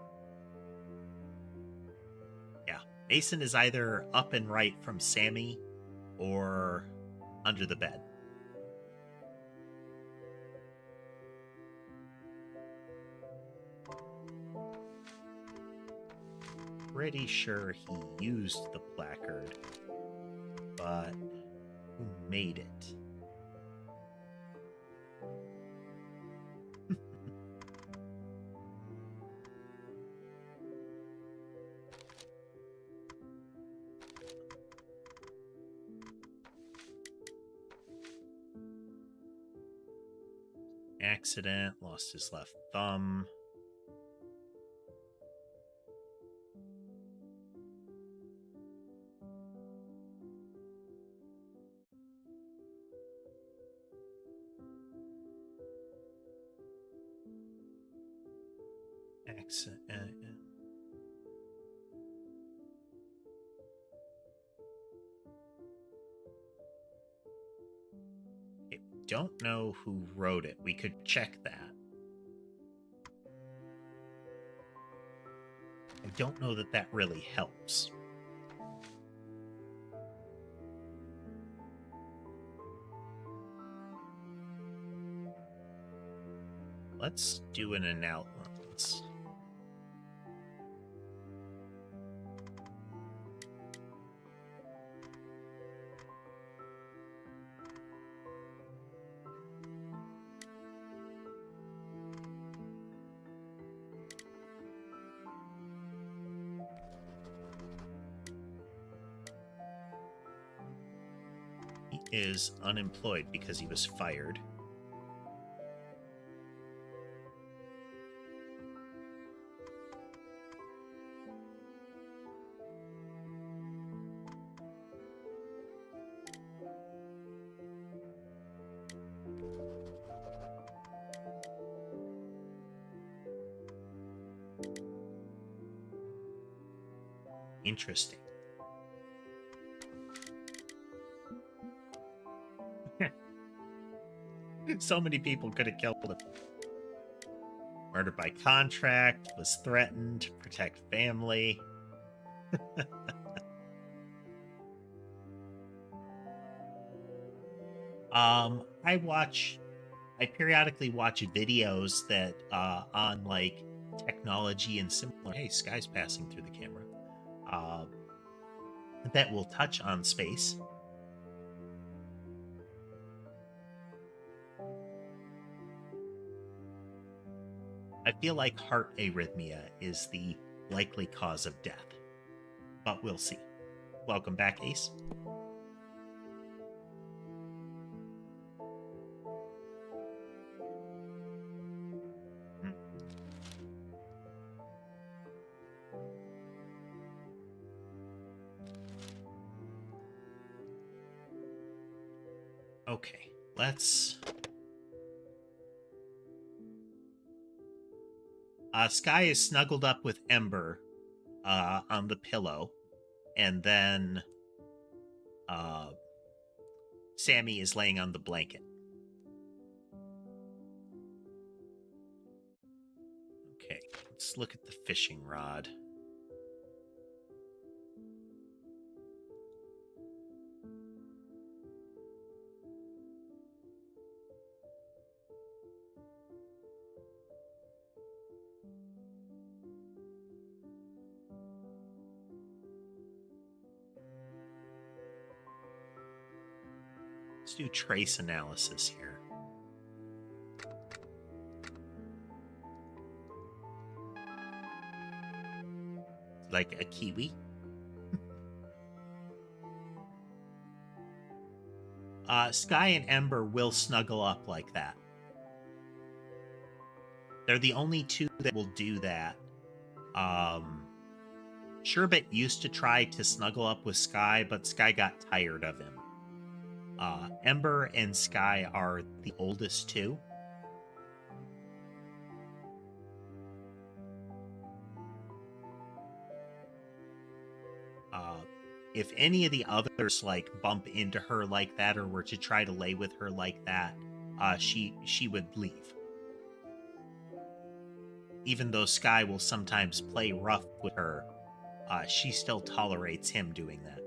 Yeah, Mason is either up and right from Sammy or under the bed. Pretty sure he used the placard, but who made it? Accident, lost his left thumb. Accident. Okay, we don't know who wrote it. We could check that. I don't know that that really helps. Let's do an analysis. He is unemployed because he was fired. Interesting. So many people could have killed him. Murdered by contract, was threatened to protect family. I periodically watch videos that on like technology and similar. Hey, Sky's passing through the camera. That will touch on space. I feel like heart arrhythmia is the likely cause of death, but we'll see. Welcome back, Ace. Okay, let's... Sky is snuggled up with Ember on the pillow, and then Sammy is laying on the blanket. Okay, let's look at the fishing rod. Let's do trace analysis here. Like a kiwi. Sky and Ember will snuggle up like that. They're the only two that will do that. Sherbet used to try to snuggle up with Sky, but Sky got tired of him. Ember and Sky are the oldest two. If any of the others like bump into her like that or were to try to lay with her like that, she would leave. Even though Sky will sometimes play rough with her, she still tolerates him doing that.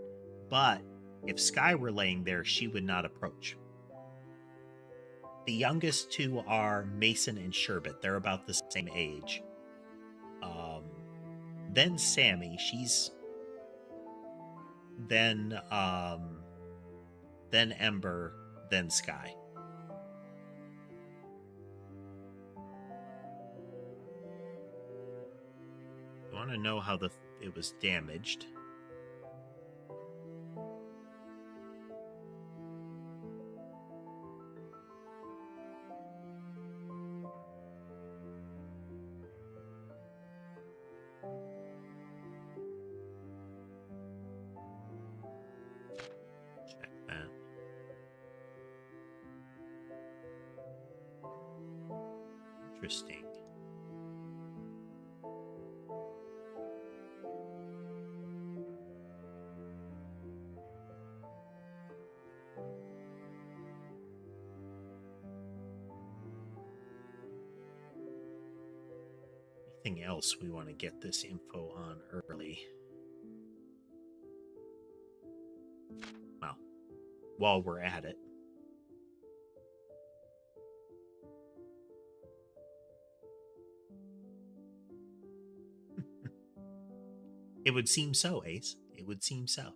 But if Sky were laying there, she would not approach. The youngest two are Mason and Sherbet. They're about the same age. Then Sammy, she's then Ember, then Sky. I want to know how it was damaged. Check that. Interesting. Anything else we want to get this info on early? Well, while we're at it. It would seem so, Ace. It would seem so.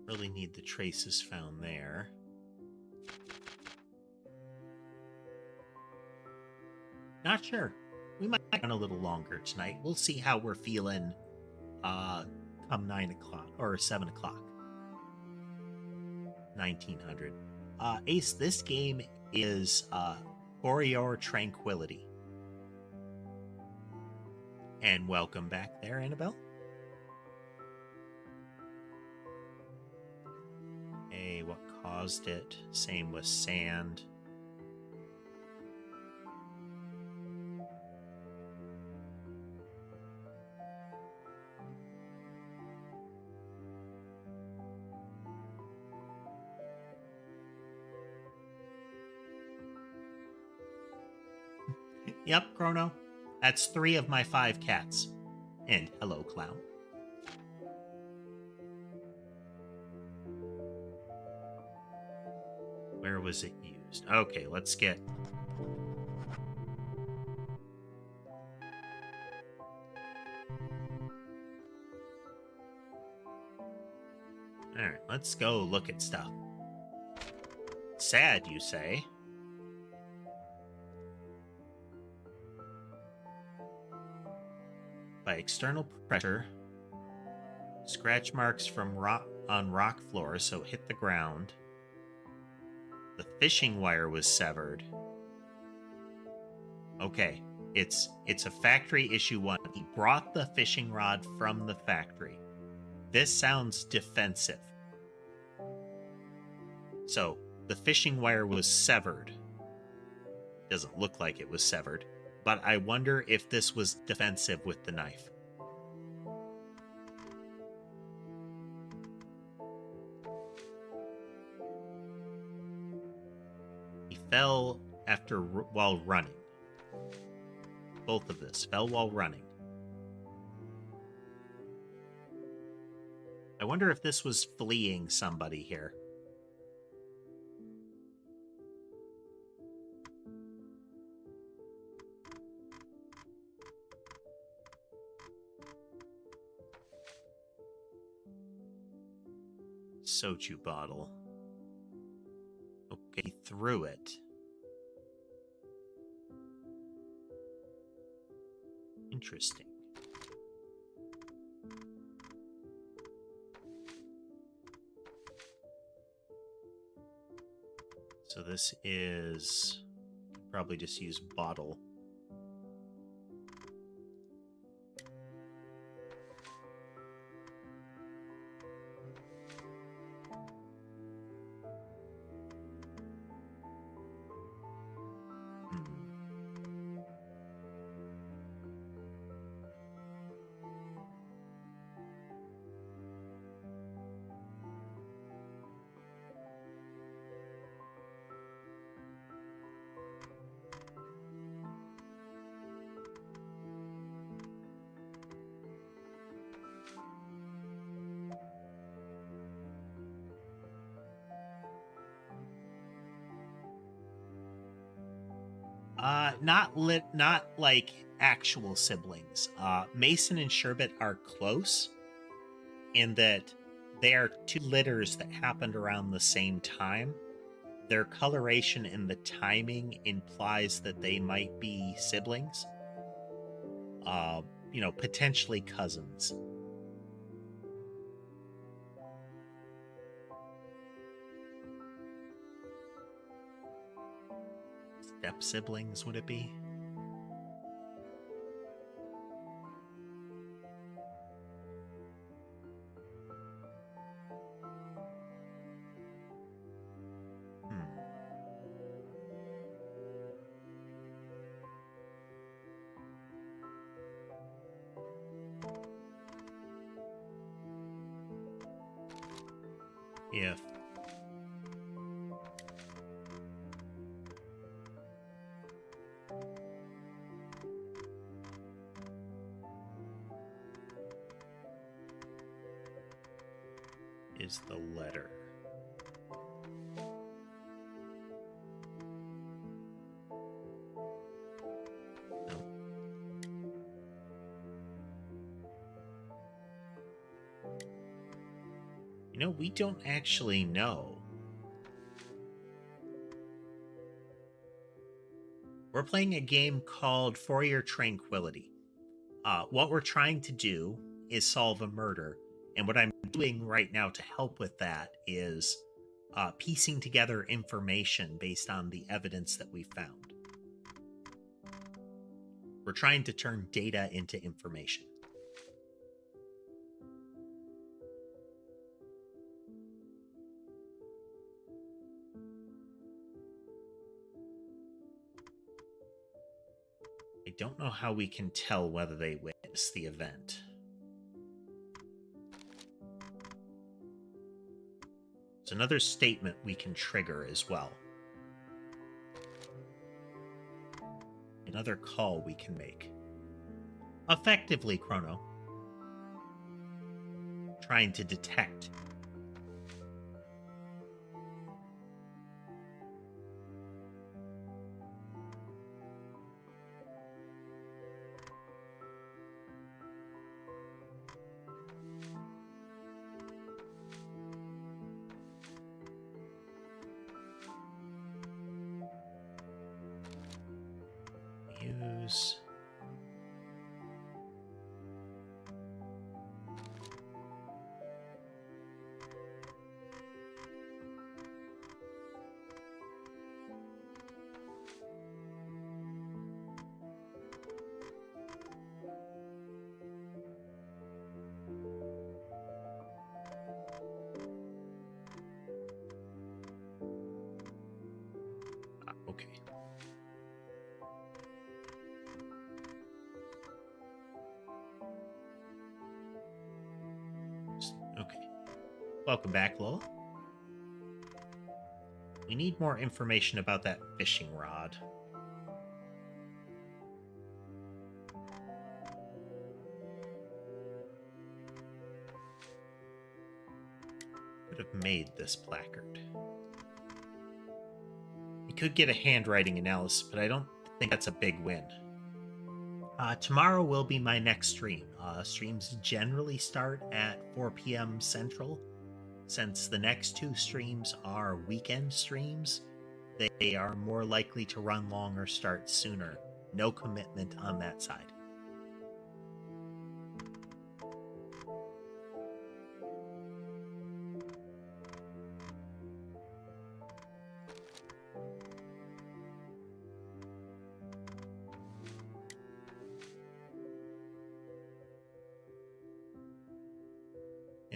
Really need the traces found there. Not sure. We might run a little longer tonight. We'll see how we're feeling come 9 o'clock or 7 o'clock. 1900. Ace, this game is For Your Tranquility. And welcome back there, Annabelle. Hey, what caused it? Same with sand. Yep, Chrono. That's 3 of my 5 cats. And hello, clown. Where was it used? Okay, let's get... Alright, let's go look at stuff. Sad, you say? By external pressure, scratch marks from rock floor, so hit the ground. The fishing wire was severed. Okay, it's a factory issue 1. He brought the fishing rod from the factory. This sounds defensive. So, the fishing wire was severed. Doesn't look like it was severed. But I wonder if this was defensive with the knife. He fell while running. Both of this fell while running. I wonder if this was fleeing somebody here. Soju bottle. Okay, threw it. Interesting. So this is probably just use bottle. Not like actual siblings. Mason and Sherbet are close in that they are two litters that happened around the same time. Their coloration and the timing implies that they might be siblings. Potentially cousins. Step siblings, would it be? If is the letter. No. We don't actually know. We're playing a game called For Your Tranquility. What we're trying to do is solve a murder, and what I'm doing right now to help with that is piecing together information based on the evidence that we found. We're trying to turn data into information. I don't know how we can tell whether they witnessed the event. There's another statement we can trigger as well. Another call we can make. Effectively, Chrono. Trying to detect. Use okay. Okay. Welcome back, Lowell. We need more information about that fishing rod. Could have made this placard. We could get a handwriting analysis, but I don't think that's a big win. Tomorrow will be my next stream. Streams generally start at 4 p.m. Central. Since the next two streams are weekend streams, they are more likely to run long or start sooner. No commitment on that side.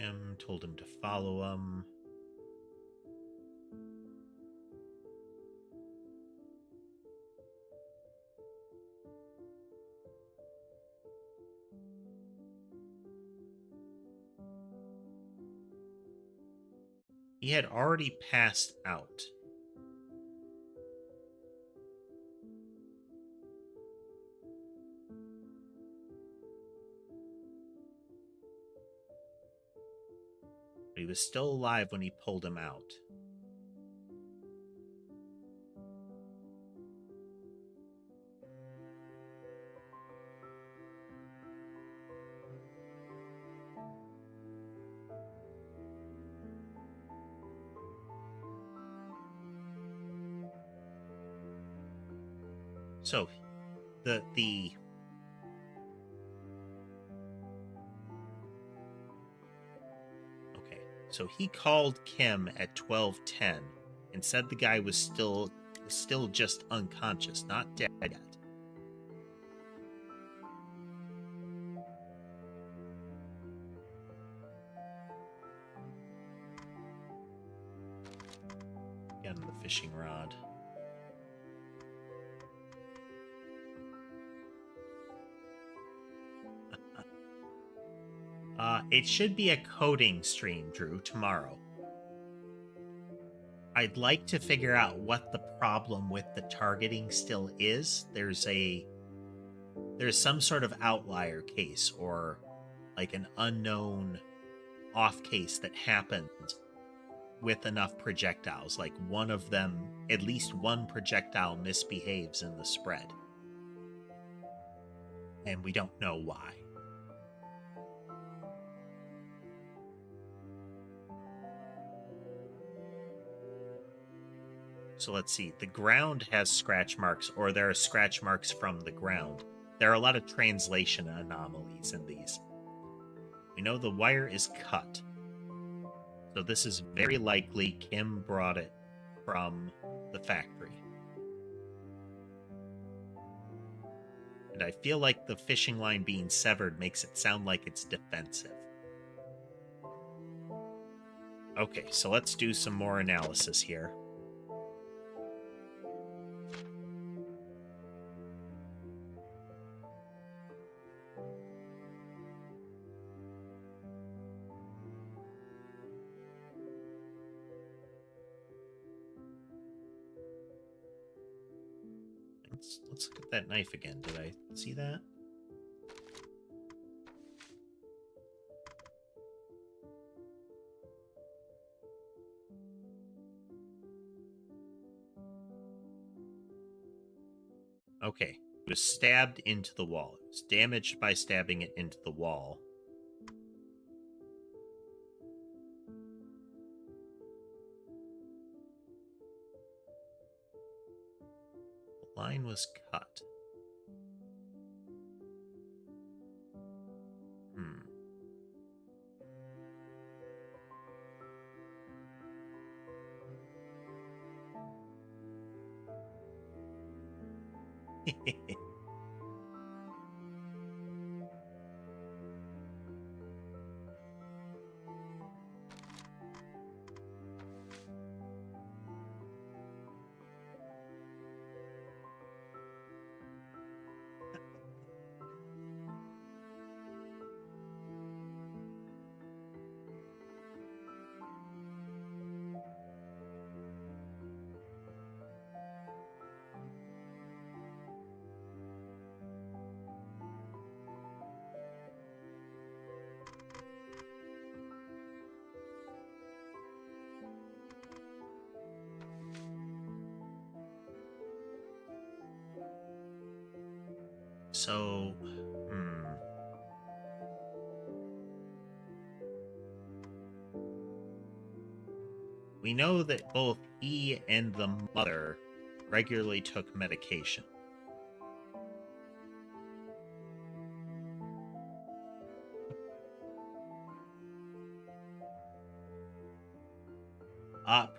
Kim told him to follow him. He had already passed out. But he was still alive when he pulled him out. So the okay, so he called Kim at 12:10 and said the guy was still just unconscious, not dead yet. Again, the fishing rod. It should be a coding stream, Drew, tomorrow. I'd like to figure out what the problem with the targeting still is. There's some sort of outlier case or like an unknown off case that happens with enough projectiles. Like one of them, at least one projectile misbehaves in the spread. And we don't know why. So let's see. The ground has scratch marks, or there are scratch marks from the ground. There are a lot of translation anomalies in these. We know the wire is cut. So this is very likely Kim brought it from the factory. And I feel like the fishing line being severed makes it sound like it's defensive. Okay, so let's do some more analysis here. Let's look at that knife again. Did I see that? Okay. It was stabbed into the wall. It was damaged by stabbing it into the wall. The line was cut. So, we know that both he and the mother regularly took medication.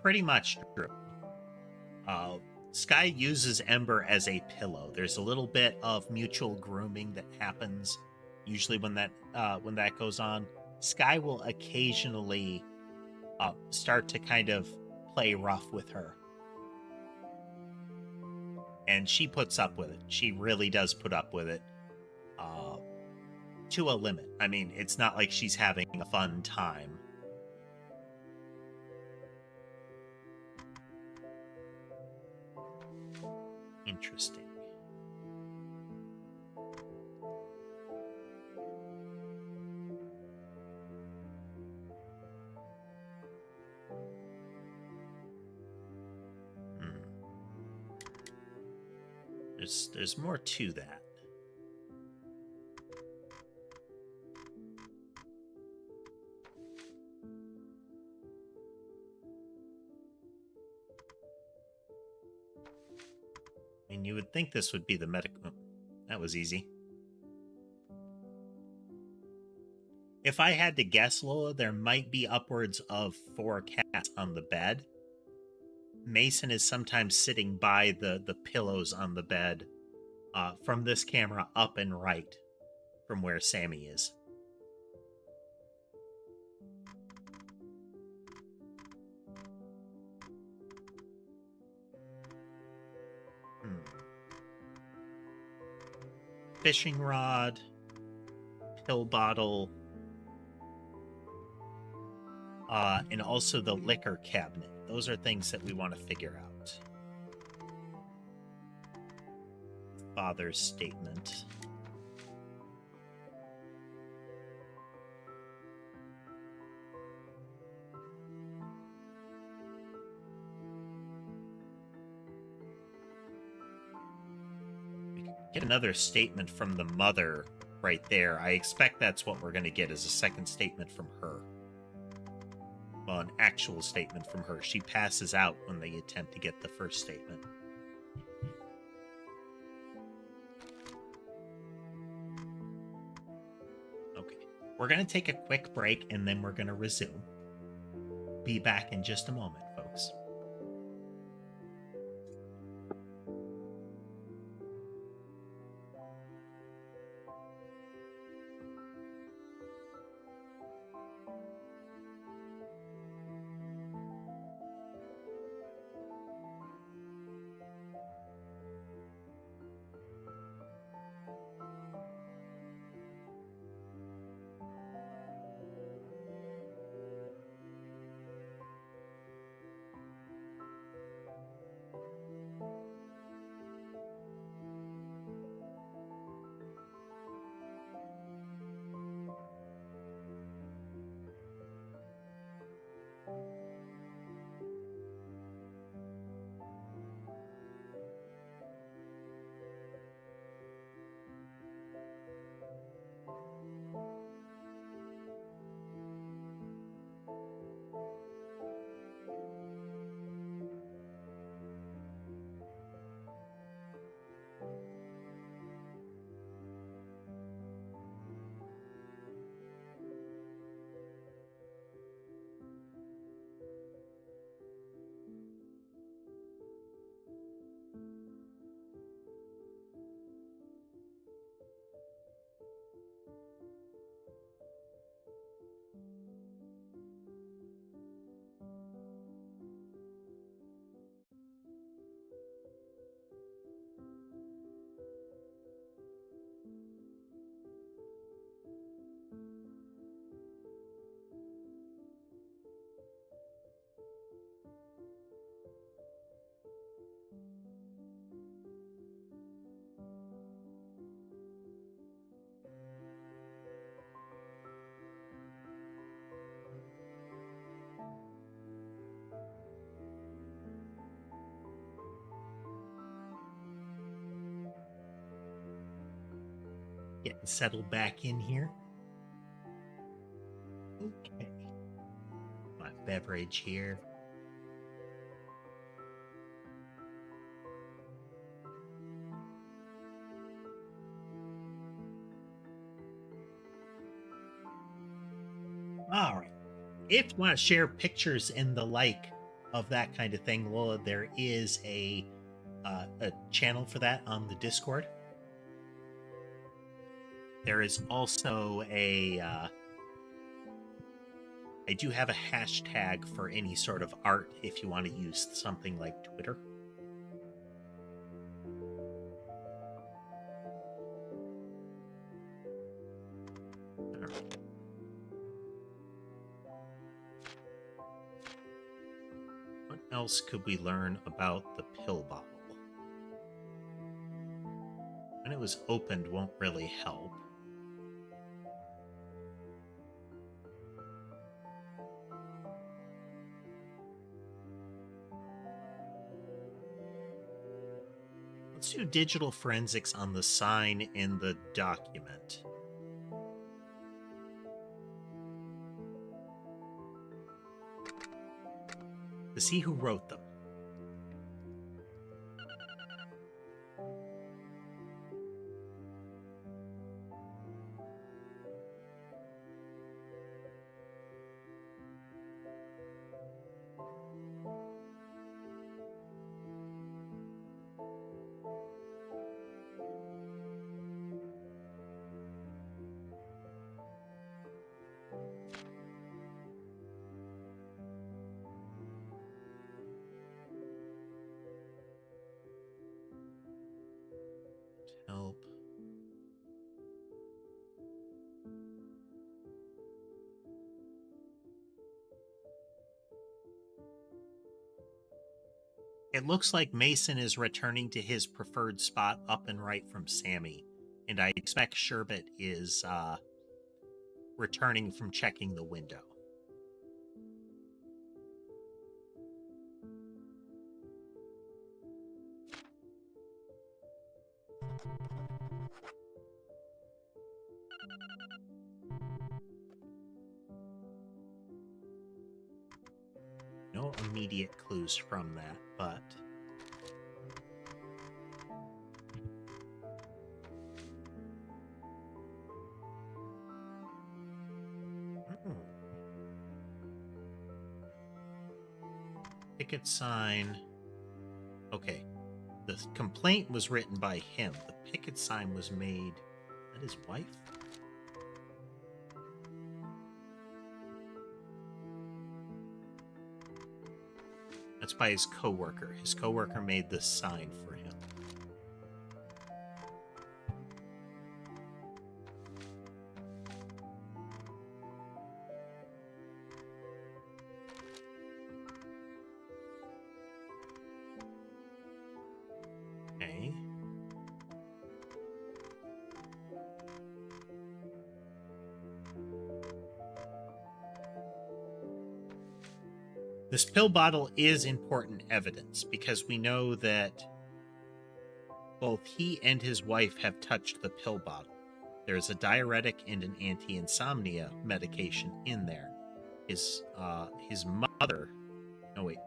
Pretty much true. Sky uses Ember as a pillow. There's a little bit of mutual grooming that happens usually when that goes on. Sky will occasionally start to kind of play rough with her. And she puts up with it. She really does put up with it to a limit. I mean, it's not like she's having a fun time. Interesting. There's more to that. I mean, you would think this would be the medical. Oh, that was easy. If I had to guess, Lola, there might be upwards of 4 cats on the bed. Mason is sometimes sitting by the pillows on the bed from this camera up and right from where Sammy is. Fishing rod, pill bottle, and also the liquor cabinet. Those are things that we want to figure out. Father's statement. We could get another statement from the mother right there. I expect that's what we're going to get, is a second statement from her. Well, an actual statement from her. She passes out when they attempt to get the first statement. Okay. We're going to take a quick break, and then we're going to resume. Be back in just a moment, folks. Getting settled back in here. Okay. My beverage here. All right. If you want to share pictures and the like of that kind of thing, Lola, there is a channel for that on the Discord. There is also a I do have a hashtag for any sort of art if you want to use something like Twitter. All right. What else could we learn about the pill bottle? When it was opened won't really help. Let's do digital forensics on the sign in the document. To see who wrote them. Help. It looks like Mason is returning to his preferred spot up and right from Sammy, and I expect Sherbet is returning from checking the window. No immediate clues from that, but Picket sign. Okay. The complaint was written by him. The picket sign was made. Is that his wife? That's by his coworker. His coworker made this sign for him. Okay. This pill bottle is important evidence because we know that both he and his wife have touched the pill bottle. There's a diuretic and an anti-insomnia medication in there. His mother. No, wait.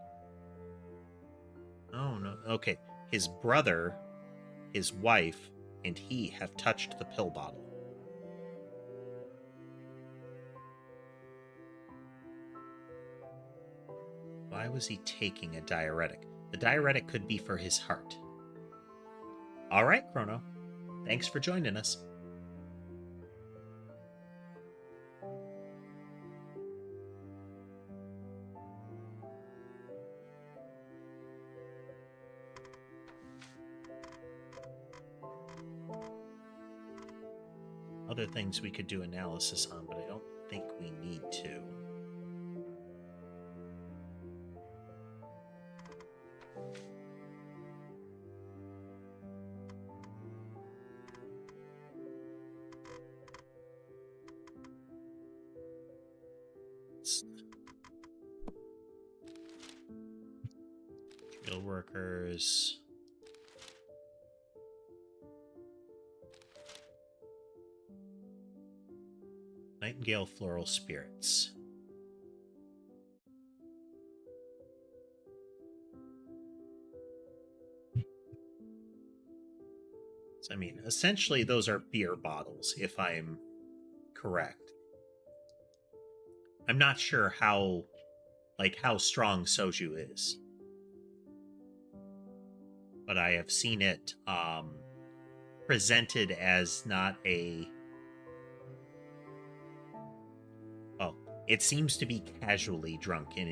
Oh, no. Okay. His brother, his wife, and he have touched the pill bottle. Why was he taking a diuretic? The diuretic could be for his heart. All right, Chrono. Thanks for joining us. Other things we could do analysis on, but I don't think we need to. Field workers. Nightingale floral spirits. So, I mean, essentially those are beer bottles, if I'm correct. I'm not sure how strong soju is, but I have seen it presented as not a It seems to be casually drunk in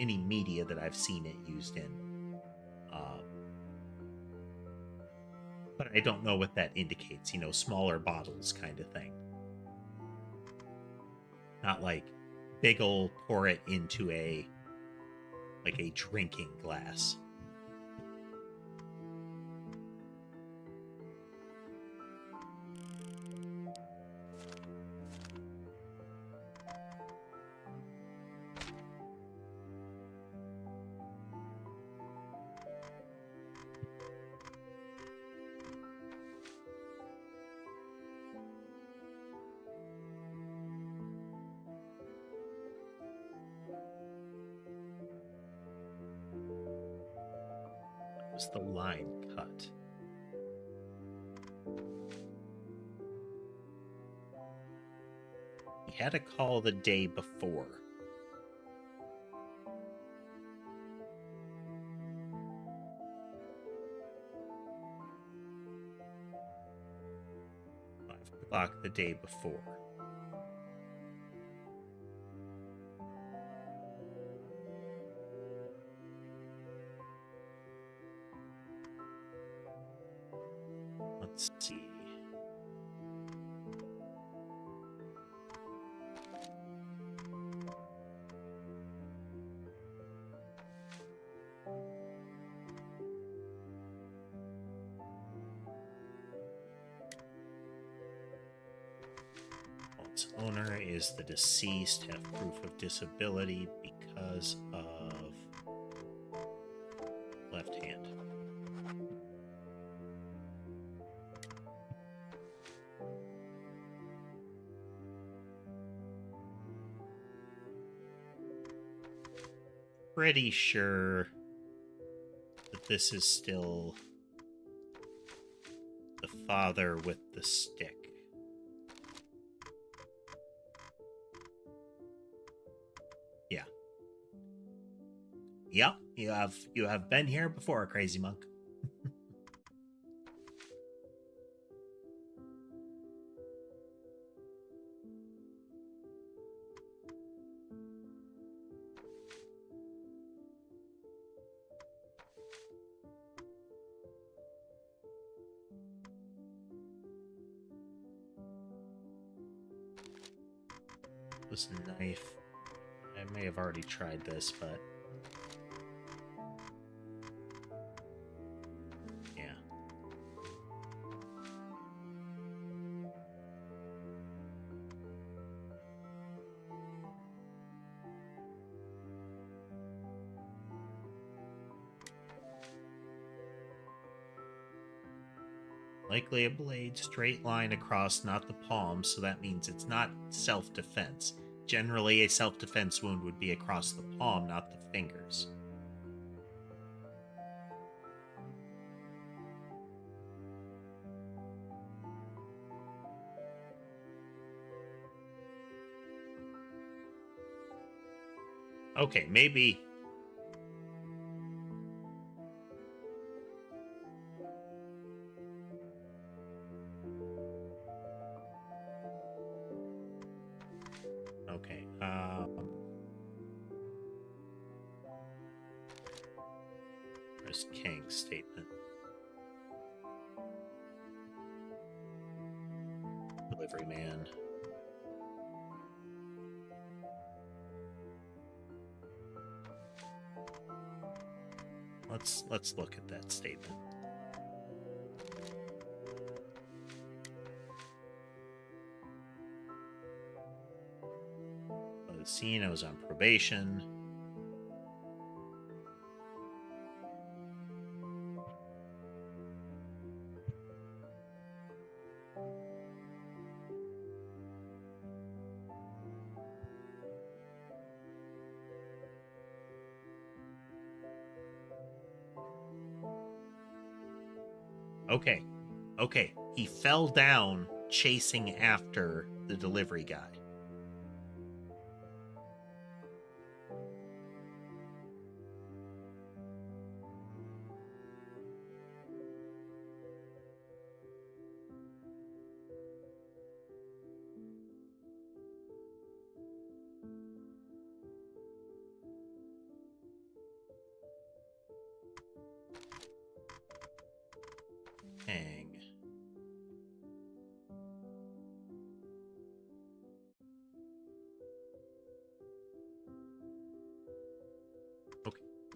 any media that I've seen it used in. Um, but I don't know what that indicates. Smaller bottles kind of thing. Not like big ol' pour it into a drinking glass. Was the line cut? He had a call the day before. The day before. Let's see. Its owner is the deceased, have proof of disability because of left hand. Pretty sure that this is still the father with the stick. Yeah. Yep, you have been here before, Crazy Monk. This knife. I may have already tried this, but yeah. Likely a blade, straight line across, not the palm, so that means it's not self-defense. Generally, a self-defense wound would be across the palm, not the fingers. Okay, maybe... Okay, where's Kang's statement? Delivery man. Let's look at that statement. The scene, I was on probation. Okay. He fell down chasing after the delivery guy.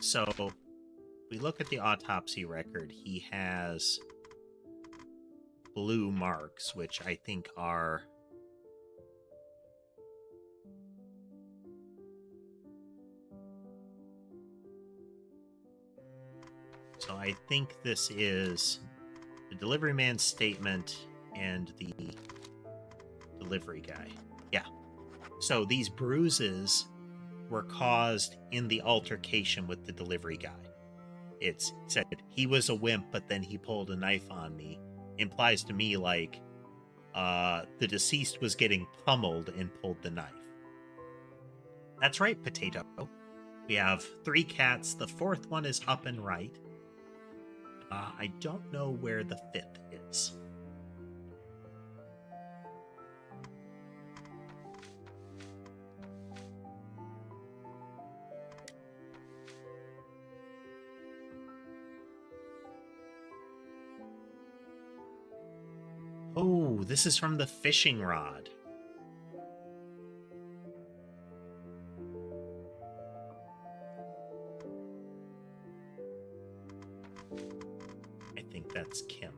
So we look at the autopsy record. He has blue marks, which I think are so I think this is the delivery man's statement and the delivery guy. Yeah. So these bruises were caused in the altercation with the delivery guy. It's said he was a wimp, but then he pulled a knife on me. Implies to me like the deceased was getting pummeled and pulled the knife. That's right, Potato. We have 3 cats. The 4th one is up and right. I don't know where the 5th is. Oh, this is from the fishing rod. I think that's Kim.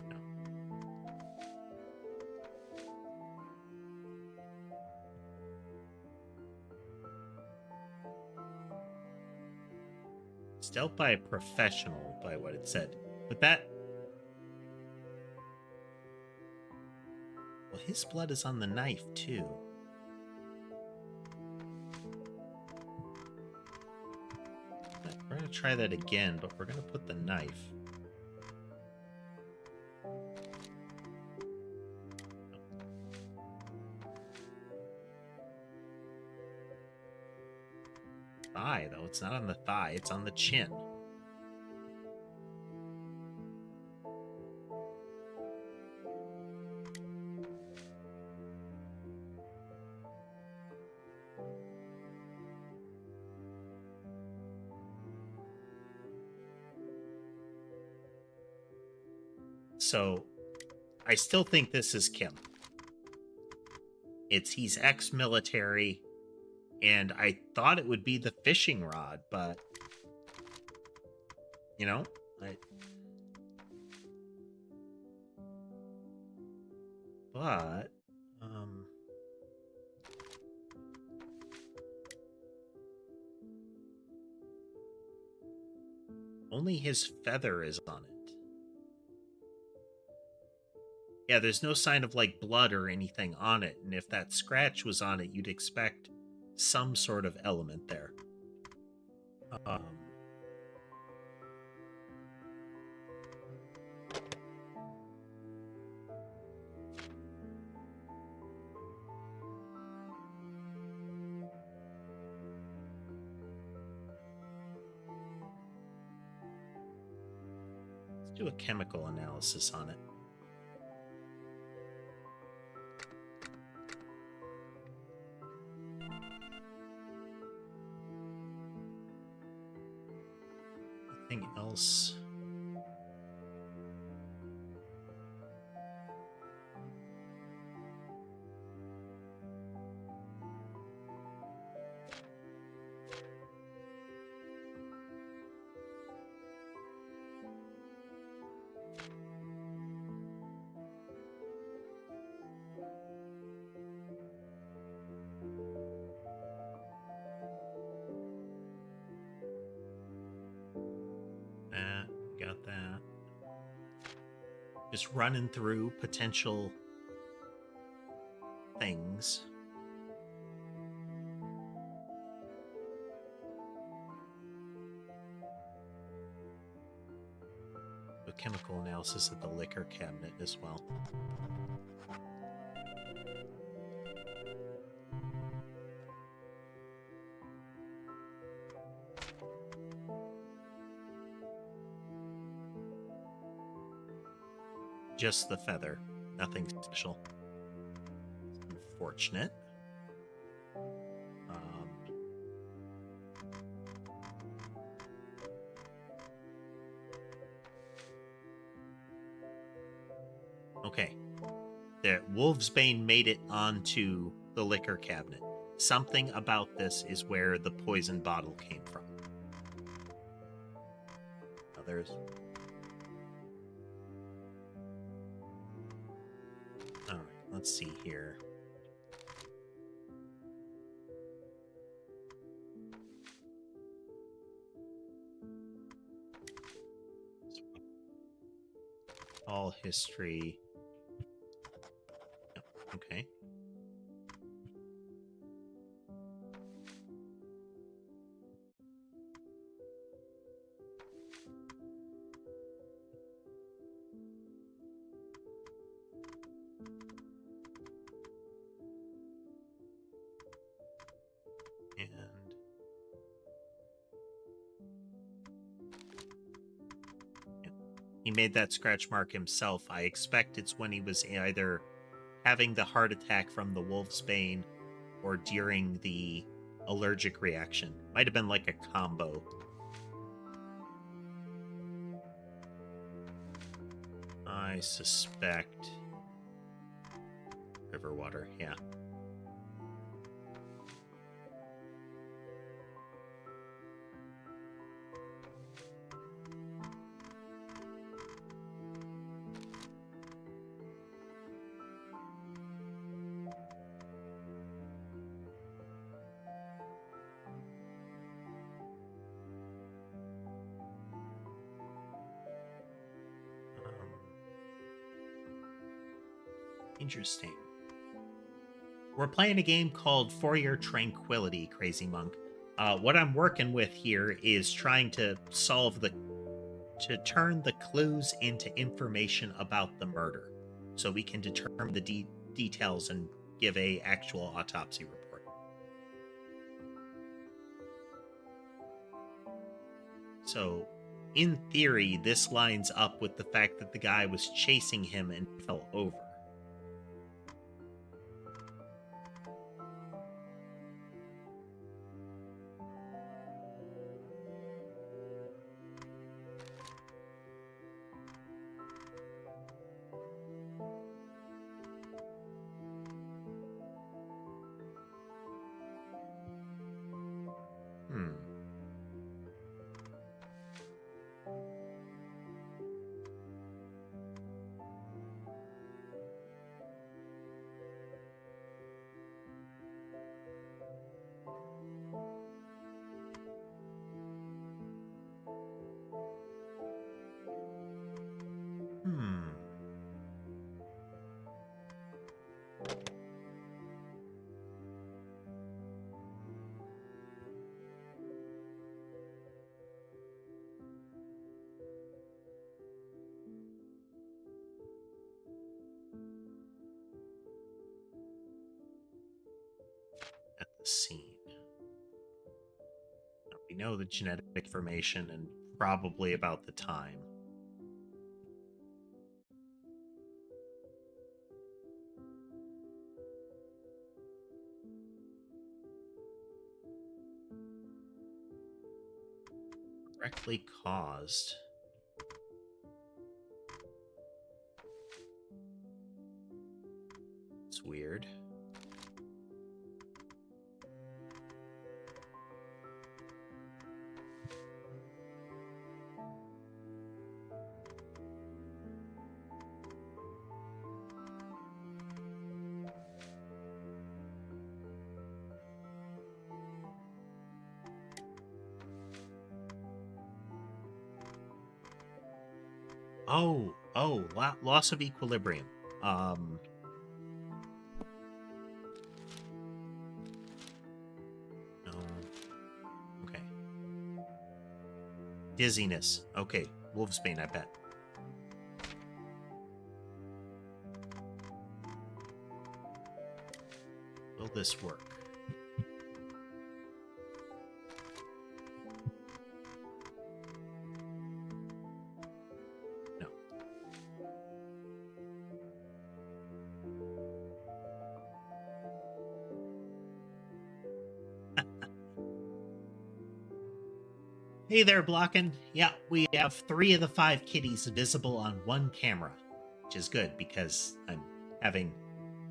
No. Stealth by a professional, by what it said. But that... Well, his blood is on the knife, too. We're going to try that again, but we're going to put the knife. Thigh, though. It's not on the thigh. It's on the chin. So, I still think this is Kim. He's ex-military, and I thought it would be the fishing rod, but you know, only his feather is on it. Yeah, there's no sign of like blood or anything on it, and if that scratch was on it, you'd expect some sort of element there. Let's do a chemical analysis on it. Anything else? Got that. Just running through potential things. A chemical analysis of the liquor cabinet as well. Just the feather. Nothing special. Unfortunate. Okay. that Wolfsbane made it onto the liquor cabinet. Something about this is where the poison bottle came from. Others. All right, let's see here. All history. Yep, okay. And yep, he made that scratch mark himself. I expect it's when he was either having the heart attack from the Wolfsbane or during the allergic reaction. Might have been like a combo. I suspect river water, yeah. Interesting. We're playing a game called For Your Tranquility, Crazy Monk. What I'm working with here is trying to turn the clues into information about the murder, so we can determine the details and give a actual autopsy report. So, in theory, this lines up with the fact that the guy was chasing him and fell over. Hmm. Hmm. At the scene. We know the genetic information and probably about the time. Directly caused. It's weird. Loss of equilibrium. No. Okay. Dizziness. Okay. Wolfsbane, I bet. Will this work? No. Hey there, Blockin'. Yeah, we have 3 of the 5 kitties visible on one camera, which is good because I'm having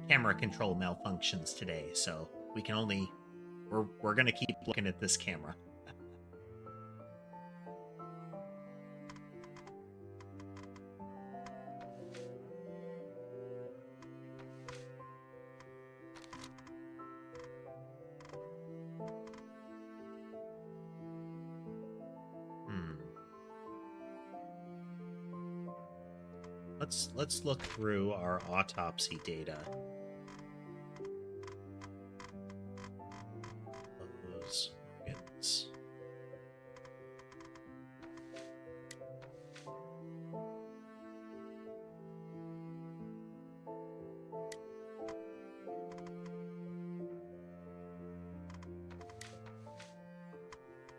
camera control malfunctions today, so we can only we're gonna keep looking at this camera. Let's look through our autopsy data. Those organs.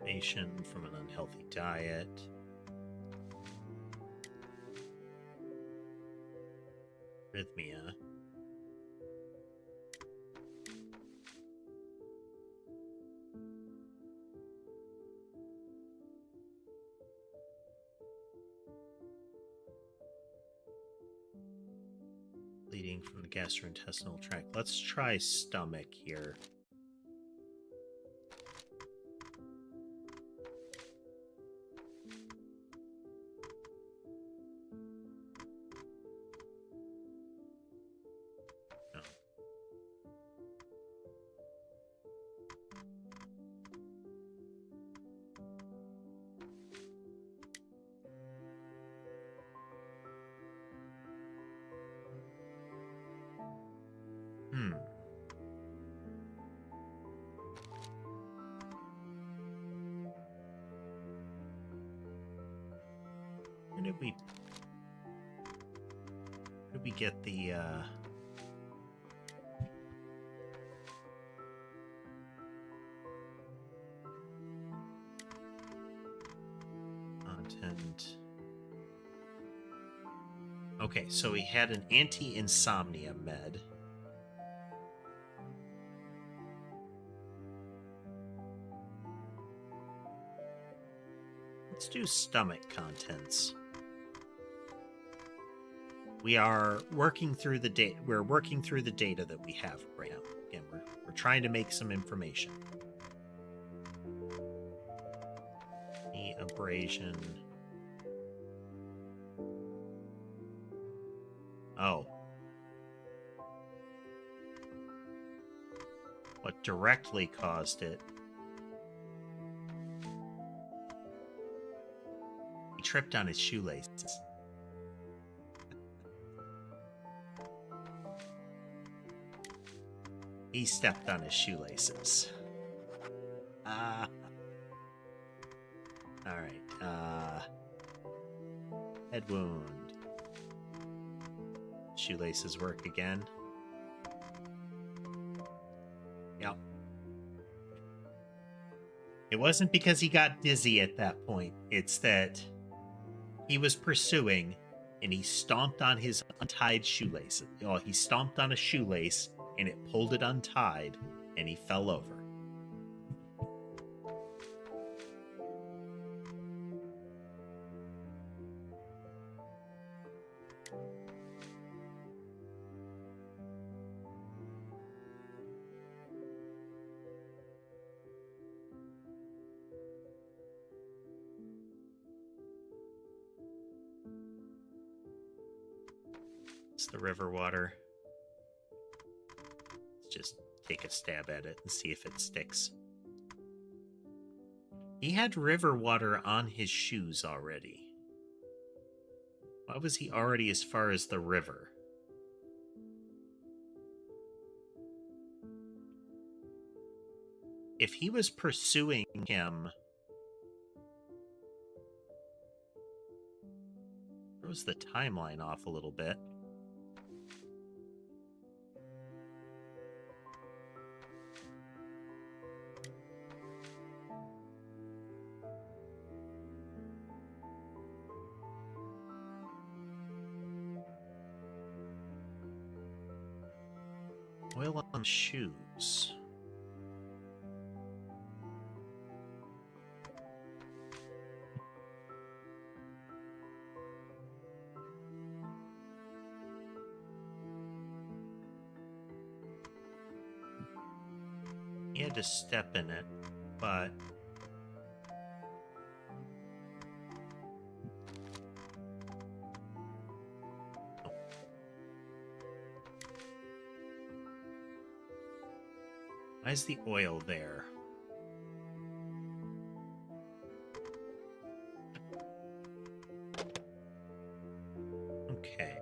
Information from an unhealthy diet. Arrhythmia. Bleeding from the gastrointestinal tract. Let's try stomach here. Where did we get the content? Okay, so we had an anti-insomnia med. Let's do stomach contents. We are working through the data. We're working through the data that we have right now. Again, we're trying to make some information. The abrasion. Oh. What directly caused it? He tripped on his shoelaces. He stepped on his shoelaces. Alright, head wound. Shoelaces work again. Yep. It wasn't because he got dizzy at that point. It's that he was pursuing and he stomped on his untied shoelaces. Oh, he stomped on a shoelace and it pulled it untied and he fell over. It's the river water. Let's just take a stab at it and see if it sticks. He had river water on his shoes already. Why was he already as far as the river? If he was pursuing him... throws the timeline off a little bit. Oil on shoes. He had to step in it, but... Why is the oil there? Okay.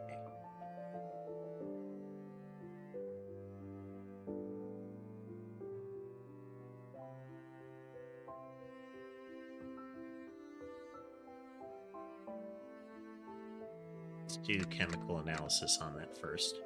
Let's do chemical analysis on that first.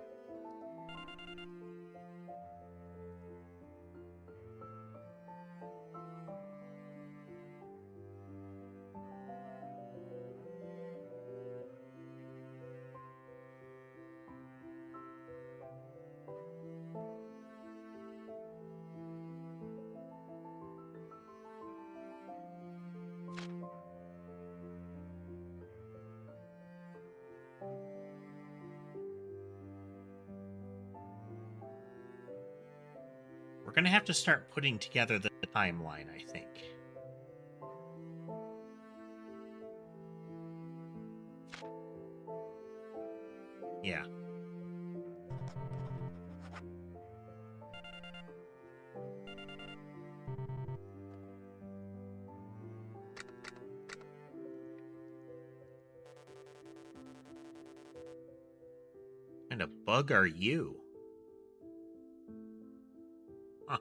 We're going to have to start putting together the timeline, I think. Yeah. What kind of bug are you? Huh.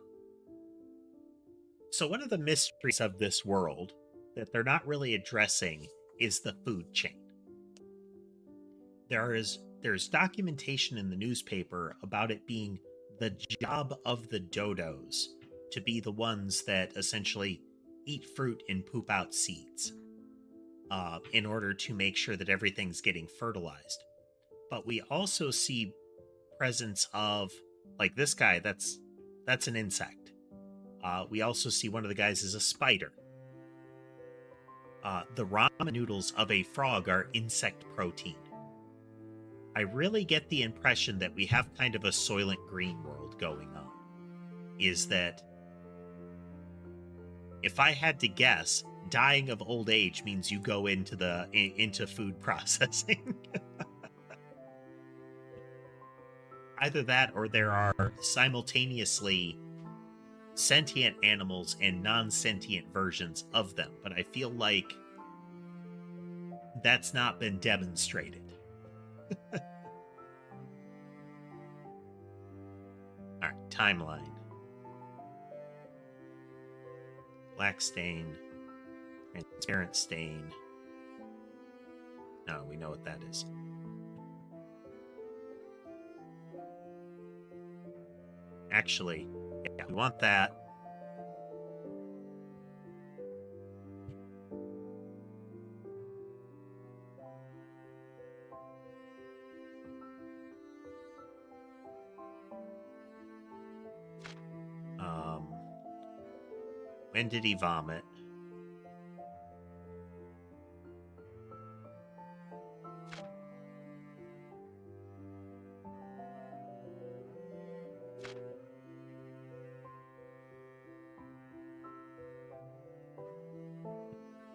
So one of the mysteries of this world that they're not really addressing is the food chain. There's documentation in the newspaper about it being the job of the dodos to be the ones that essentially eat fruit and poop out seeds in order to make sure that everything's getting fertilized. But we also see presence of, like, this guy, that's an insect. We also see one of the guys is a spider. The ramen noodles of a frog are insect protein. I really get the impression that we have kind of a Soylent Green world going on. Is that, if I had to guess, dying of old age means you go into food processing. Either that, or there are simultaneously sentient animals and non-sentient versions of them, but I feel like that's not been demonstrated. Alright, timeline. Black stain. Transparent stain. No, we know what that is. Actually, yeah, we want that. When did he vomit?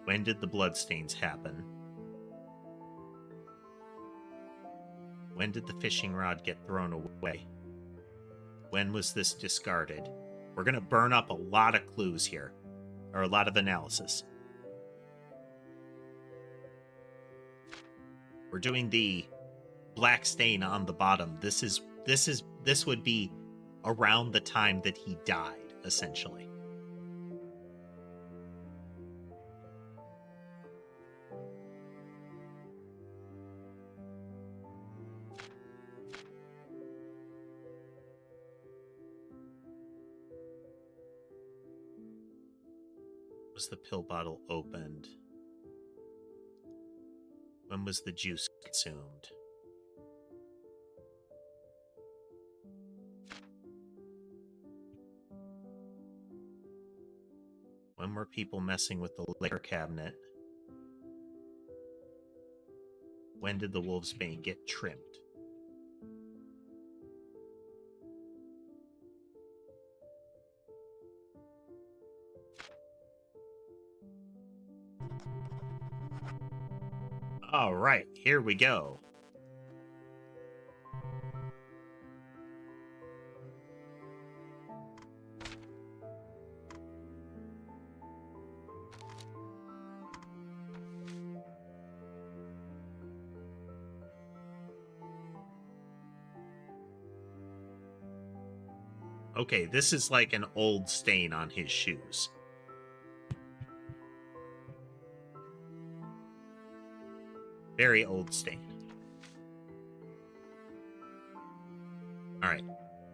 When did the bloodstains happen? When did the fishing rod get thrown away? When was this discarded? We're going to burn up a lot of clues here, or a lot of analysis. We're doing the black stain on the bottom. This would be around the time that he died, essentially. Was the pill bottle opened? When was the juice consumed? When were people messing with the liquor cabinet? When did the wolf's bane get trimmed? All right, here we go. Okay, this is like an old stain on his shoes. Very old stain. All right.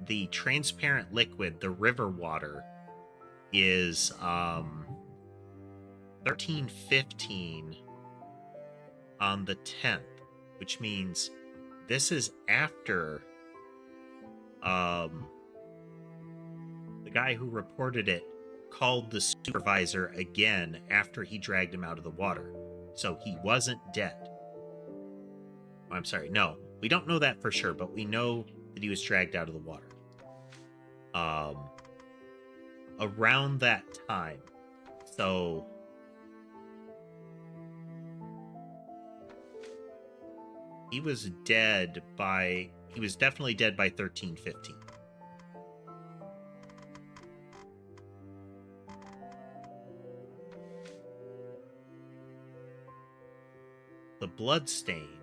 The transparent liquid, the river water, is 1315 on the 10th, which means this is after the guy who reported it called the supervisor again after he dragged him out of the water. So he wasn't dead. I'm sorry, no. We don't know that for sure, but we know that he was dragged out of the water. Around that time. So he was definitely dead by 1315. The blood stain.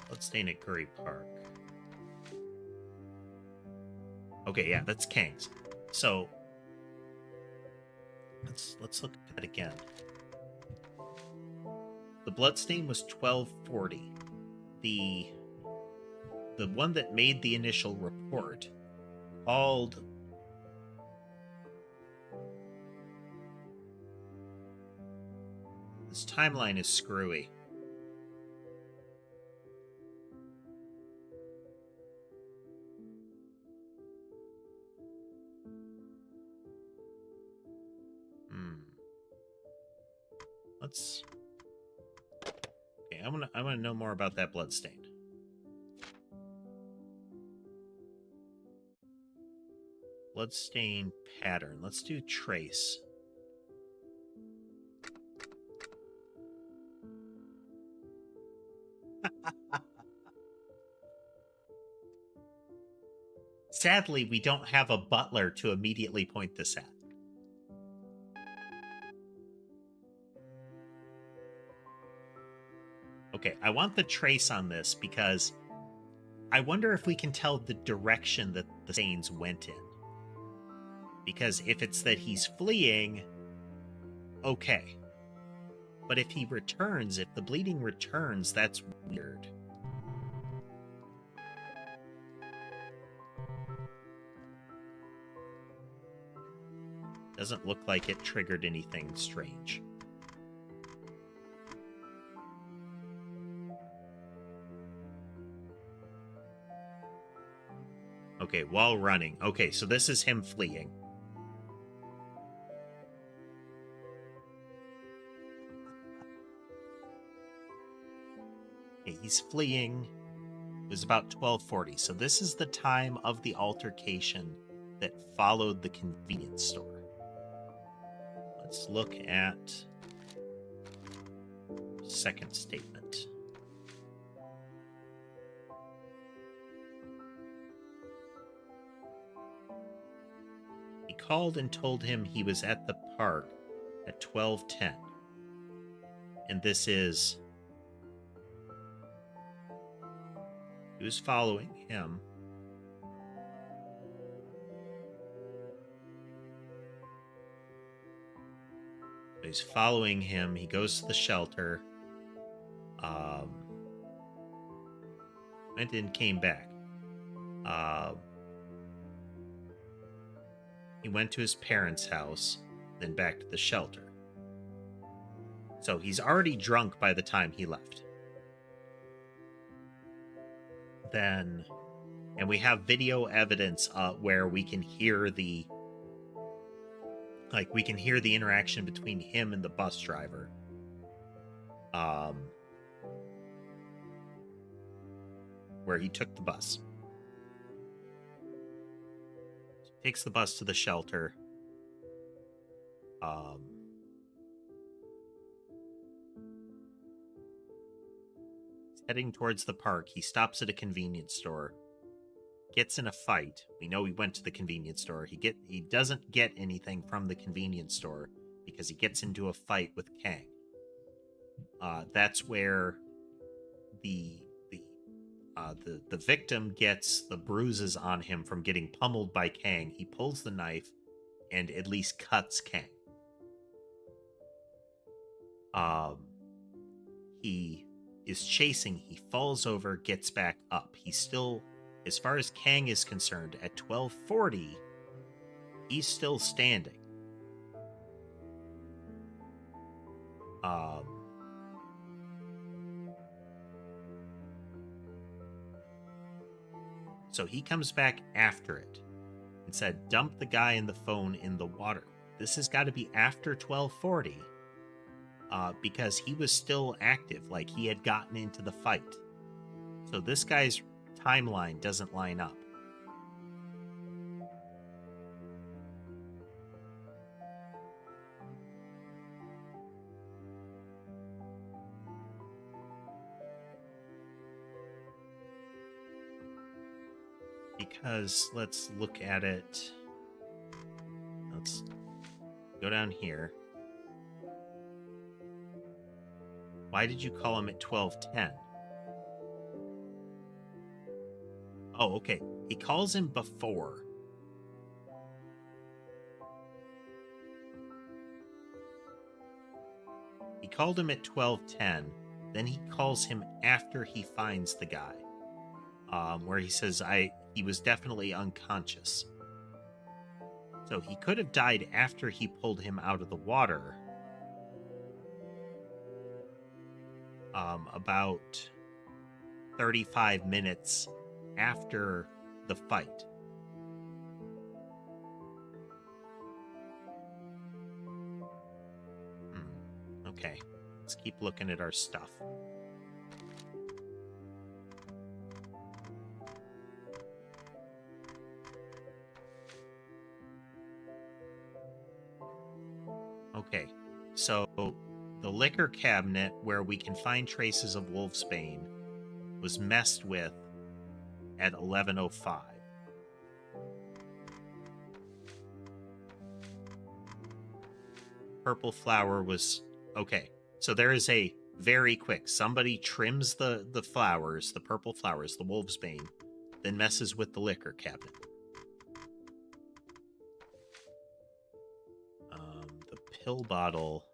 Blood stain at Curry Park. Okay, yeah, that's Kang's. So let's look at it again. The bloodstain was 1240. The one that made the initial report called this timeline is screwy. Okay, I want to know more about that bloodstain. Bloodstain pattern. Let's do trace. Sadly, we don't have a butler to immediately point this at. Okay, I want the trace on this because I wonder if we can tell the direction that the stains went in. Because if it's that he's fleeing, okay. But if he returns, if the bleeding returns, that's weird. Doesn't look like it triggered anything strange. Okay, while running. Okay, so this is him fleeing. Okay, he's fleeing. It was about 1240. So this is the time of the altercation that followed the convenience store. Let's look at second statement. He called and told him he was at the park at 12:10. And this is... He was following him. He's following him. He goes to the shelter. Went and came back. He went to his parents' house, then back to the shelter. So he's already drunk by the time he left. Then, and we have video evidence where we can hear the interaction between him and the bus driver. Where he took the bus. takes the bus to the shelter. Um, he's heading towards the park. He stops at a convenience store, gets in a fight. We know he went to the convenience store. He doesn't get anything from the convenience store because he gets into a fight with Kang. That's where the the victim gets the bruises on him from getting pummeled by Kang. He pulls the knife and at least cuts Kang. He is chasing. He falls over, gets back up. He's still, as far as Kang is concerned, at 12:40, he's still standing. So he comes back after it and said, dump the guy in the phone in the water. This has got to be after 12:40 because he was still active, like he had gotten into the fight. So this guy's timeline doesn't line up. Because let's look at it. Let's go down here. Why did you call him at 12:10? Oh, okay. He calls him before. He called him at 12:10. Then he calls him after he finds the guy. Where he says, he was definitely unconscious. So he could have died after he pulled him out of the water. About 35 minutes after the fight. Okay, let's keep looking at our stuff. Okay, so the liquor cabinet where we can find traces of wolfsbane was messed with at 11:05. Purple flower was okay. So there is a very quick. Somebody trims the flowers, the purple flowers, the wolfsbane, then messes with the liquor cabinet. The pill bottle.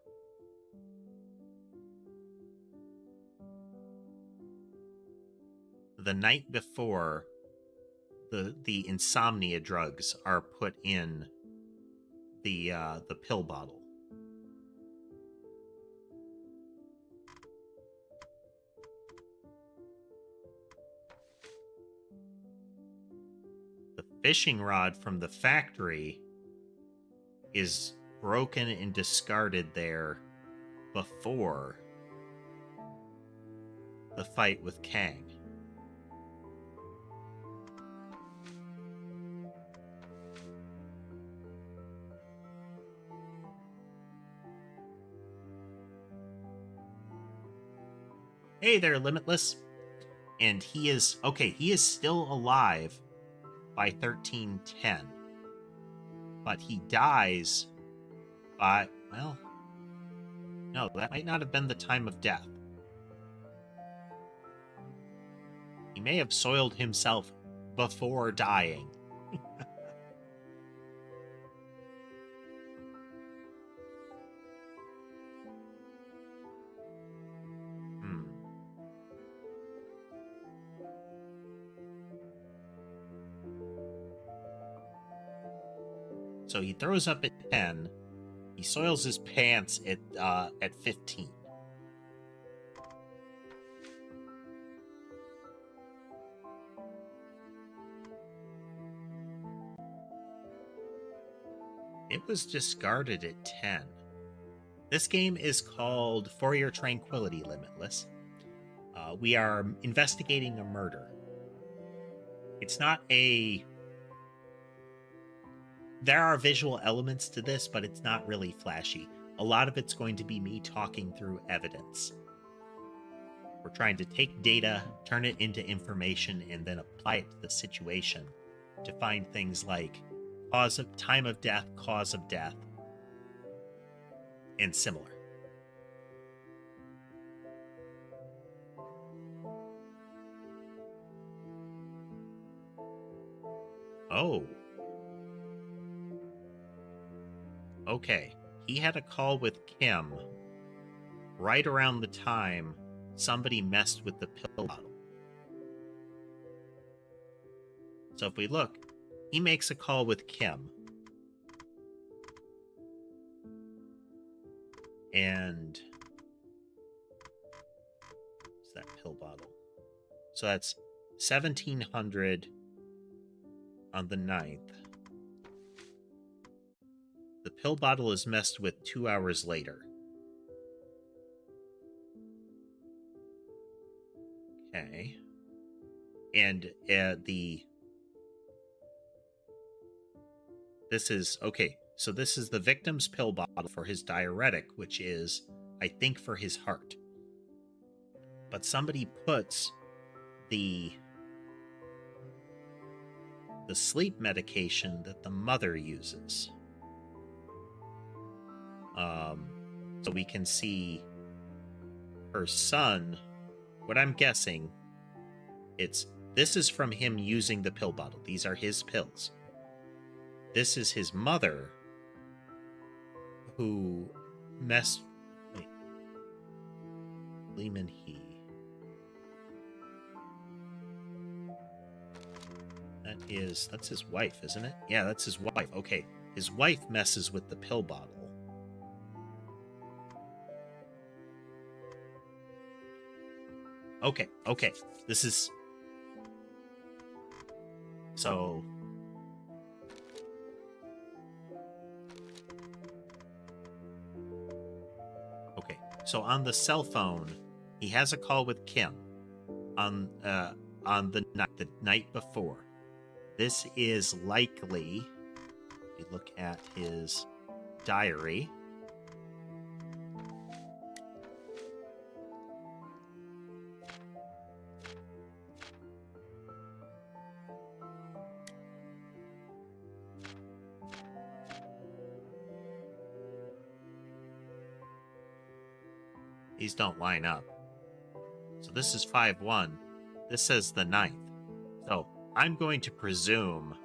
The night before, the insomnia drugs are put in the pill bottle. The fishing rod from the factory is broken and discarded there before the fight with Kang. Hey there, Limitless. And he is still alive by 13:10. But he dies by, well, no, that might not have been the time of death. He may have soiled himself before dying. So he throws up at 10. He soils his pants at 15. It was discarded at 10. This game is called For Your Tranquility, Limitless. We are investigating a murder. It's not a there are visual elements to this, but it's not really flashy. A lot of it's going to be me talking through evidence. We're trying to take data, turn it into information, and then apply it to the situation to find things like time of death, cause of death, and similar. Oh. Okay. He had a call with Kim right around the time somebody messed with the pill bottle. So if we look, he makes a call with Kim. And what's that pill bottle? So that's 1700 on the 9th. The pill bottle is messed with 2 hours later. Okay. And this is the victim's pill bottle for his diuretic, which is, I think, for his heart. But somebody puts the sleep medication that the mother uses. So we can see her son. What I'm guessing, this is from him using the pill bottle. These are his pills. This is his mother who Lehman he. That's his wife, isn't it? Yeah, that's his wife. Okay. His wife messes with the pill bottle. Okay. This is... So... Okay. So on the cell phone, he has a call with Kim on the night before. This is likely... We look at his diary. These don't line up. So this is 5-1. This says the 9th. So I'm going to presume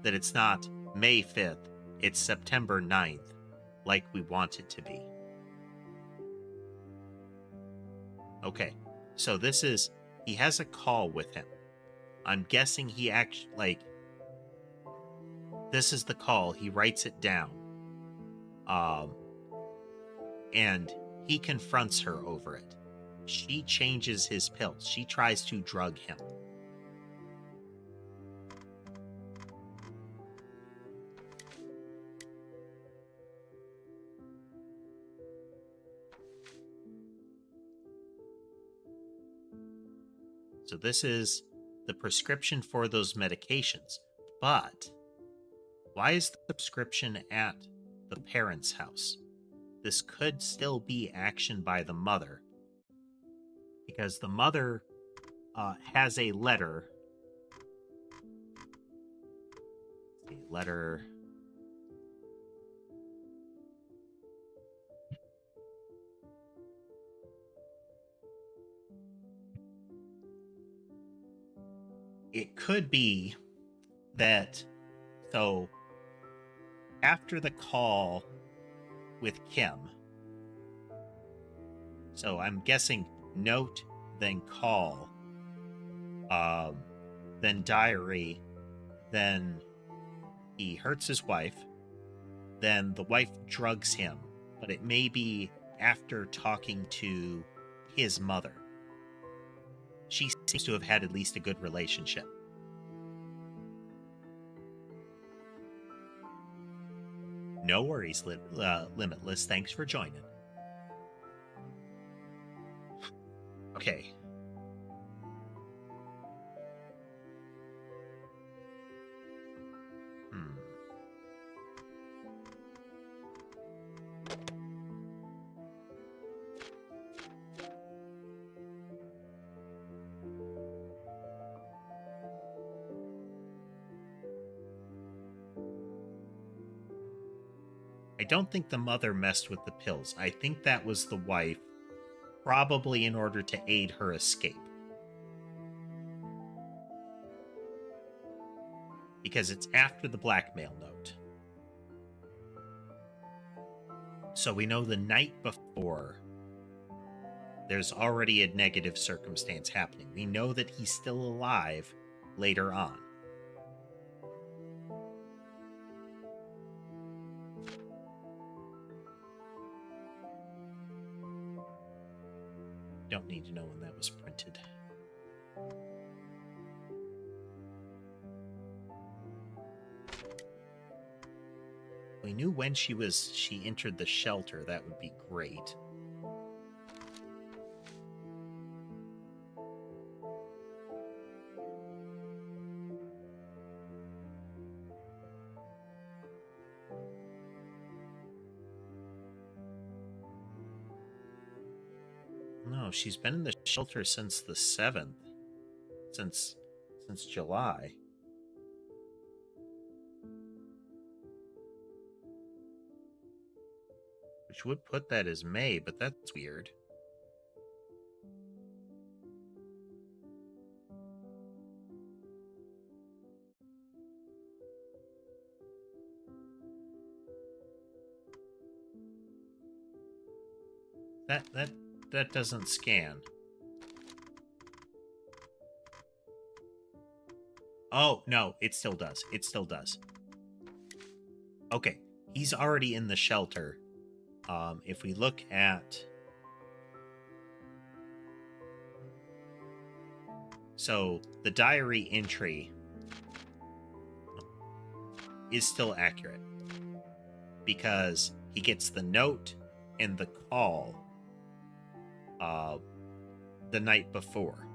that it's not May 5th, it's September 9th, like we want it to be. Okay, so he has a call with him. I'm guessing he actually, this is the call. He writes it down. And he confronts her over it. She changes his pills. She tries to drug him. So this is the prescription for those medications. But why is the prescription at the parents' house? This could still be action by the mother, because the mother has a letter. It could be that, so after the call with Kim, so I'm guessing note, then call, then diary, then he hurts his wife, then the wife drugs him, but it may be after talking to his mother. She seems to have had at least a good relationship. No worries, Limitless. Thanks for joining. Okay. I don't think the mother messed with the pills. I think that was the wife, probably in order to aid her escape. Because it's after the blackmail note. So we know the night before, there's already a negative circumstance happening. We know that he's still alive later on. Don't need to know when that was printed. We knew when she entered the shelter. That would be great. No, she's been in the shelter since the 7th. Since July. Which would put that as May, but that's weird. That doesn't scan. Oh, no, it still does. It still does. Okay, he's already in the shelter. If we look at... So, the diary entry is still accurate. Because he gets the note and the call the night before.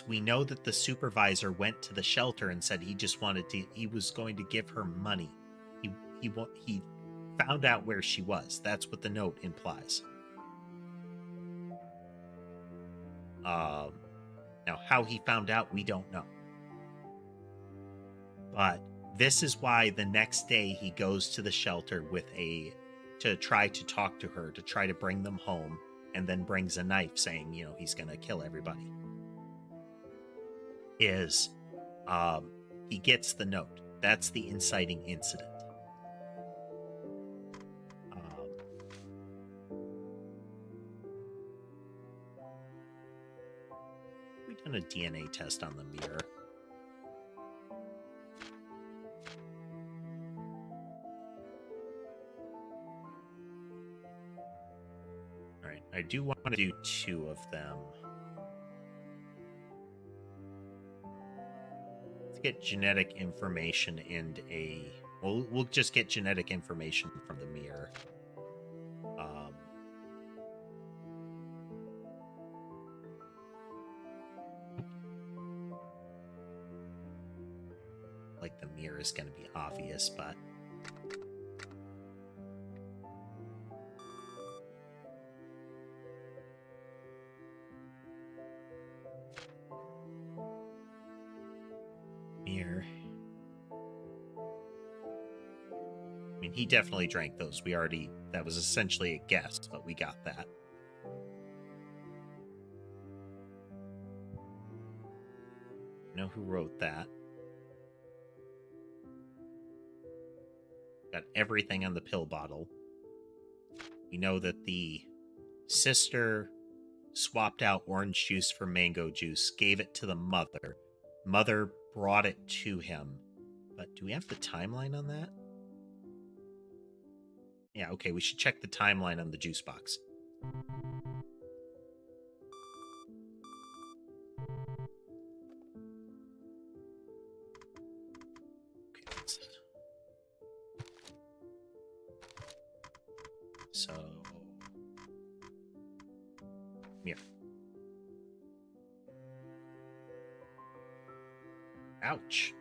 We know that the supervisor went to the shelter and said he was going to give her money. He found out where she was. That's what the note implies. Now, how he found out, we don't know. But this is why the next day he goes to the shelter to try to talk to her, to try to bring them home, and then brings a knife saying, he's going to kill everybody. He gets the note. That's the inciting incident. We've done a DNA test on the mirror. All right, I do want to do 2 of them. Get genetic information and we'll just get genetic information from the mirror. Like the mirror is going to be obvious, but mirror. I mean, he definitely drank those. That was essentially a guess, but we got that. Know who wrote that. Got everything on the pill bottle. We know that the sister swapped out orange juice for mango juice, gave it to the mother. Mother brought it to him. But do we have the timeline on that? Yeah, okay, we should check the timeline on the juice box. Okay, so... Mirror. Ouch.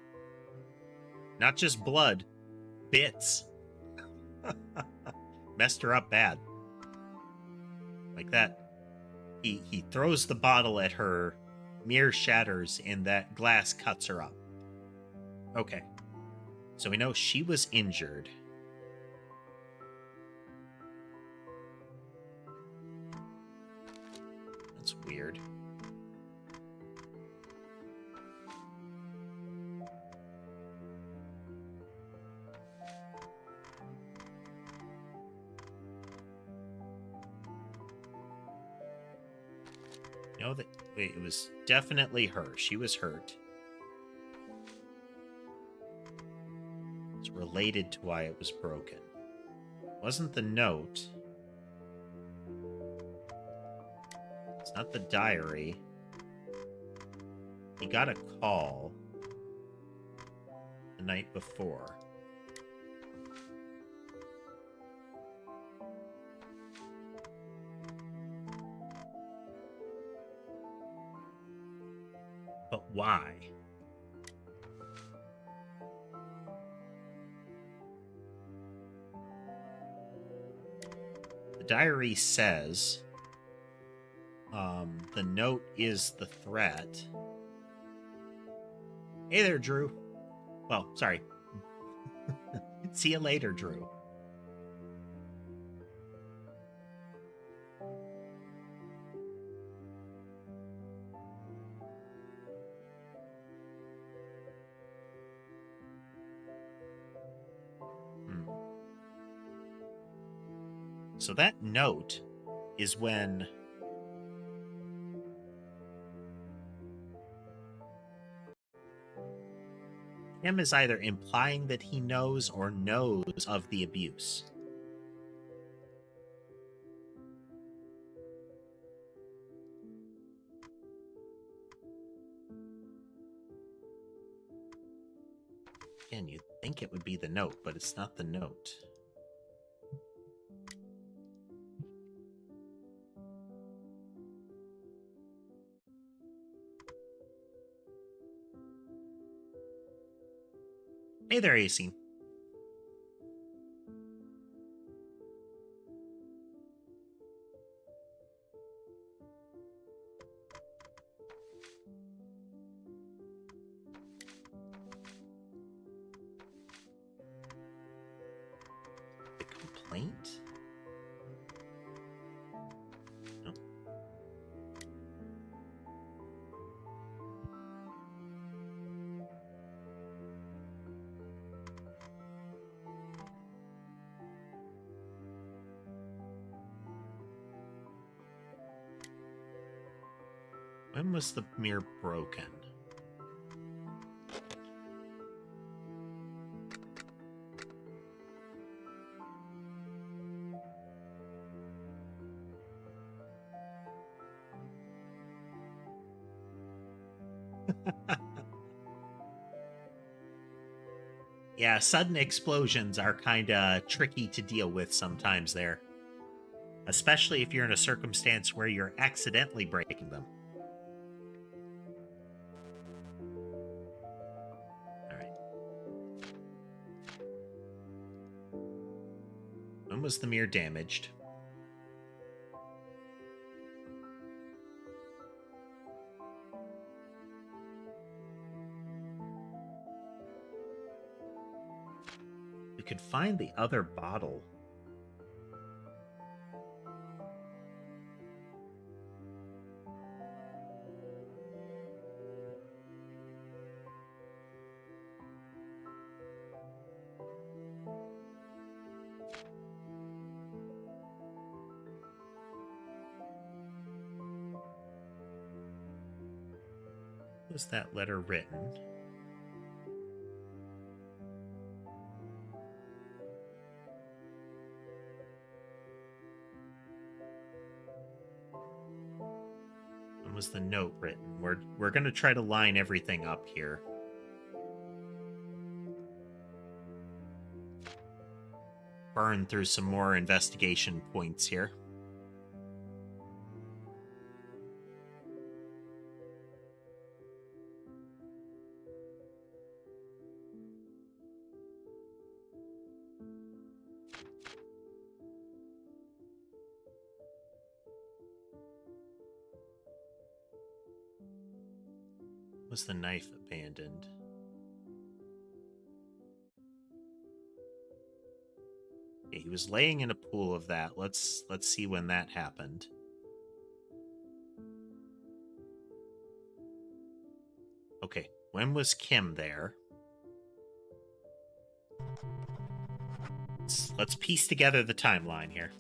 Not just blood, bits. Messed her up bad. Like that. He throws the bottle at her, mirror shatters, and that glass cuts her up. Okay. So we know she was injured. weird. No, that wait, it was definitely her. She was hurt. It's related to why it was broken. It wasn't the note. It's not the diary. He got a call the night before. But why? The diary says the note is the threat. Hey there, Drew. Well, sorry. See you later, Drew. So that note is when Tim is either implying that he knows or knows of the abuse. Again, you'd think it would be the note, but it's not the note. Hey there, AC. The complaint? No. When was the mirror broken? Yeah, sudden explosions are kind of tricky to deal with sometimes there. Especially if you're in a circumstance where you're accidentally breaking them. Alright. When was the mirror damaged? We could find the other bottle. Was that letter written? When was the note written? We're going to try to line everything up here. Burn through some more investigation points here. Was the knife abandoned? Yeah, he was laying in a pool of that. Let's see when that happened. Okay, when was Kim there? Let's piece together the timeline here.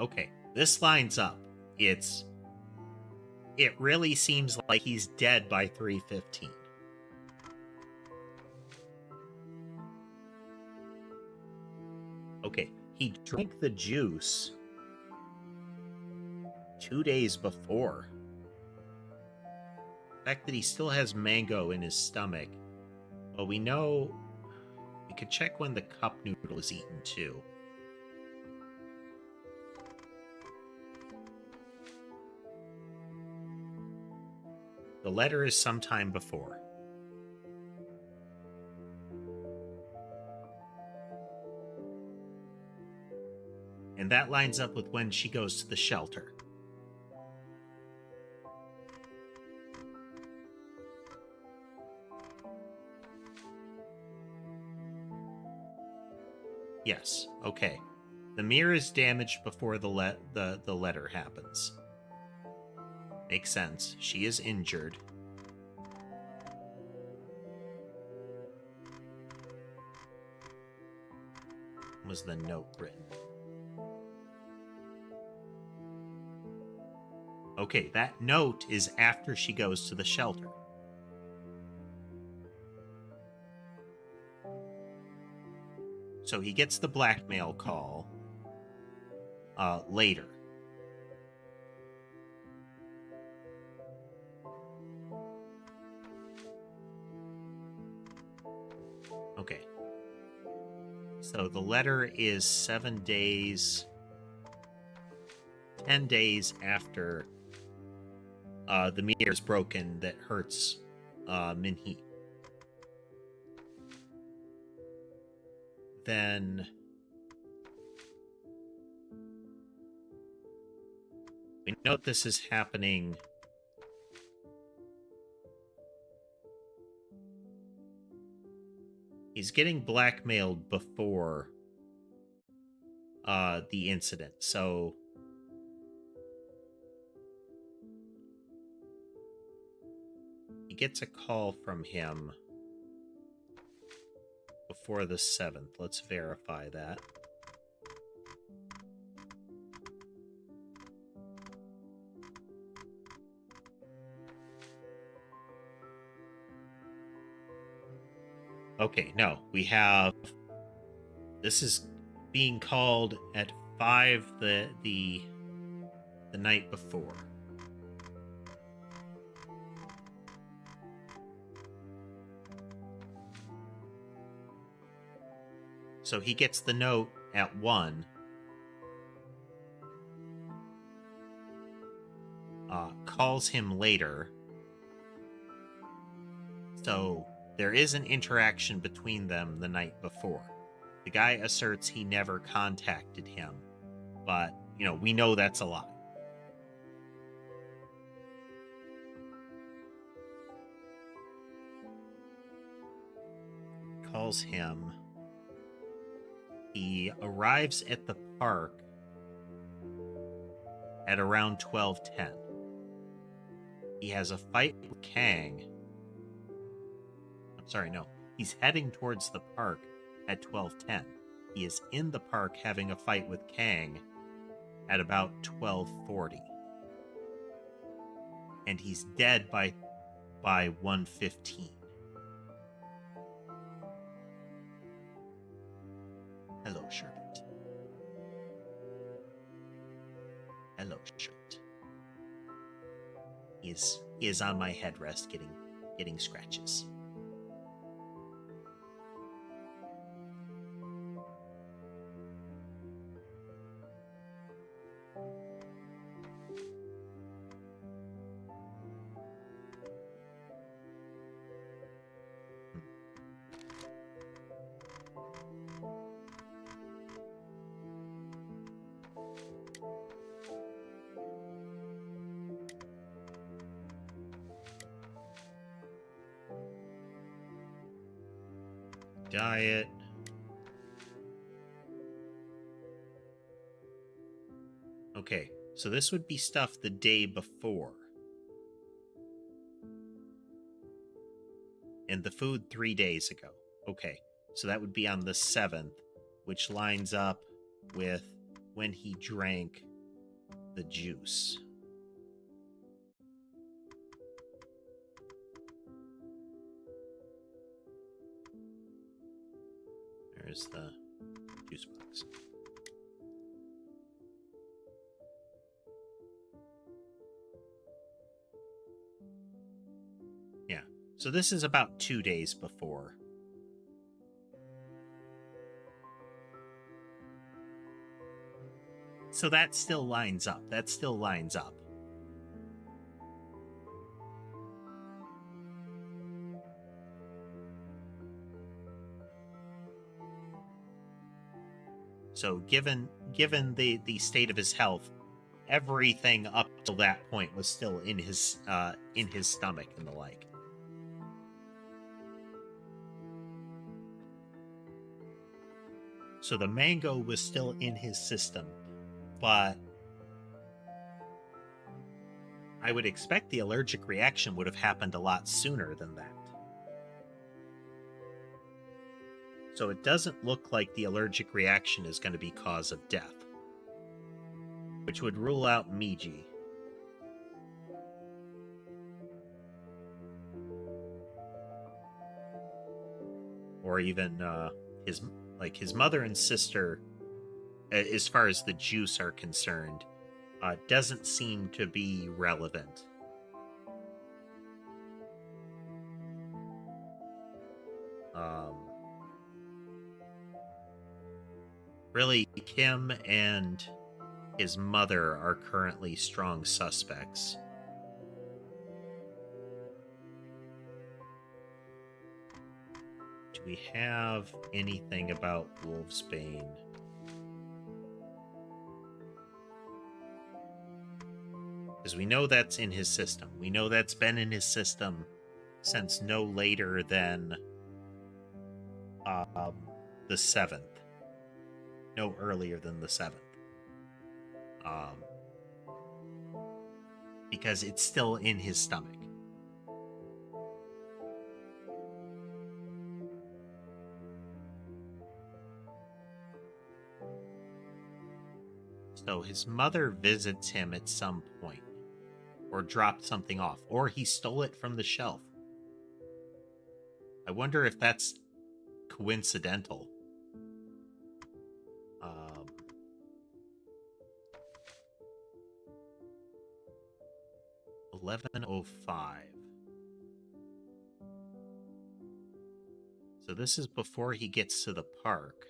Okay, this lines up. It really seems like he's dead by 3:15. Okay, he drank the juice 2 days before. The fact that he still has mango in his stomach. Well, we know we could check when the cup noodle is eaten too. The letter is sometime before. And that lines up with when she goes to the shelter. Yes, okay. The mirror is damaged before the letter happens. Makes sense. She is injured. When was the note written? Okay, that note is after she goes to the shelter. So he gets the blackmail call later. Okay. So the letter is 7 days, 10 days after the mirror is broken that hurts Minhee. Then we note this is happening. He's getting blackmailed before the incident, so he gets a call from him before the 7th. Let's verify that. Okay, no, we have. This is being called at 5 the night before. So he gets the note at 1. Calls him later. So there is an interaction between them the night before. The guy asserts he never contacted him, but, we know that's a lie. Calls him. He arrives at the park at around 12:10. He has a fight with Kang. I'm sorry, no. He's heading towards the park at 12:10. He is in the park having a fight with Kang at about 12:40. And he's dead by 1:15. Hello, Sherbet. Hello, Sherbet. He is on my headrest getting scratches. diet. Okay, so this would be stuff the day before. And the food 3 days ago. Okay, so that would be on the 7th, which lines up with when he drank the juice. There's the juice box. Yeah, so this is about 2 days before. So that still lines up. That still lines up. So given the state of his health, everything up till that point was still in his stomach and the like. So the mango was still in his system, but I would expect the allergic reaction would have happened a lot sooner than that. So it doesn't look like the allergic reaction is going to be cause of death, which would rule out Miji. Or even his mother and sister, as far as the juice are concerned, doesn't seem to be relevant. Really, Kim and his mother are currently strong suspects. Do we have anything about Wolfsbane? Because we know that's in his system. We know that's been in his system since no later than the 7th. No earlier than the 7th. Because it's still in his stomach. So his mother visits him at some point, or dropped something off, or he stole it from the shelf. I wonder if that's coincidental. 11:05. So this is before he gets to the park.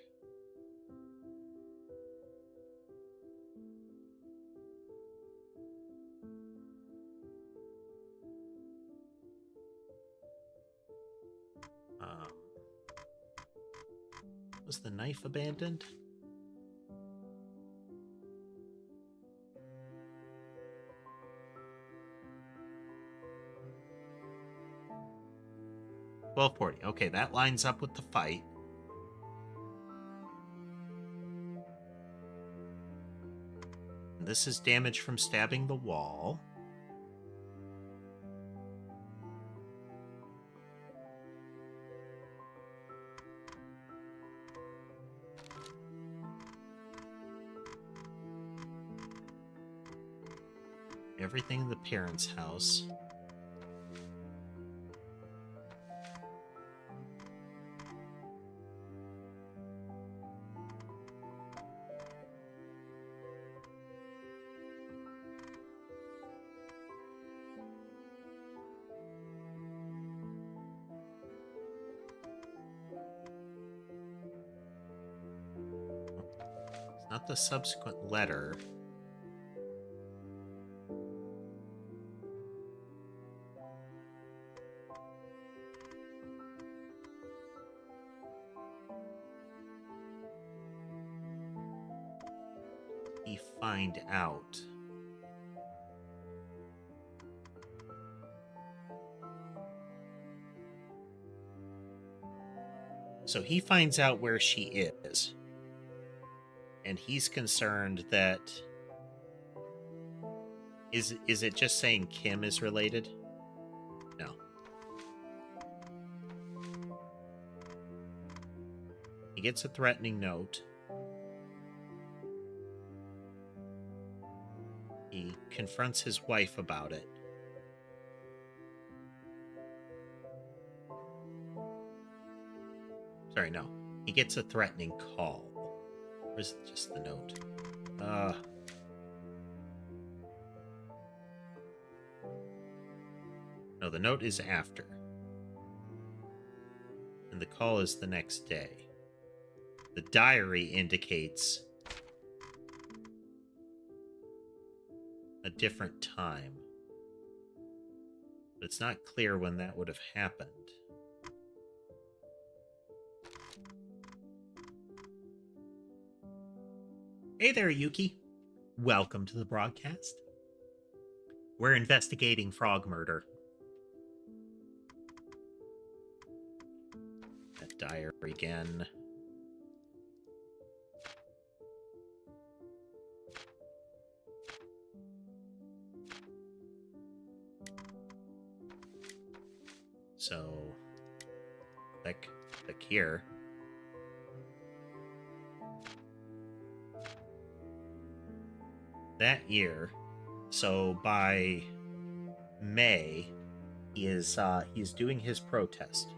Was the knife abandoned? $12.40. Okay, that lines up with the fight. And this is damage from stabbing the wall. Everything in the parents' house. It's not the subsequent letter. Find out. So he finds out where she is, and he's concerned that is it just saying Kim is related? No. He gets a threatening note. He confronts his wife about it. Sorry, no. He gets a threatening call. Or is it just the note? No, the note is after. And the call is the next day. The diary indicates a different time. But it's not clear when that would have happened. Hey there, Yuki. Welcome to the broadcast. We're investigating frog murder. That diary again. So, click here. That year, so by May, he's doing his protest.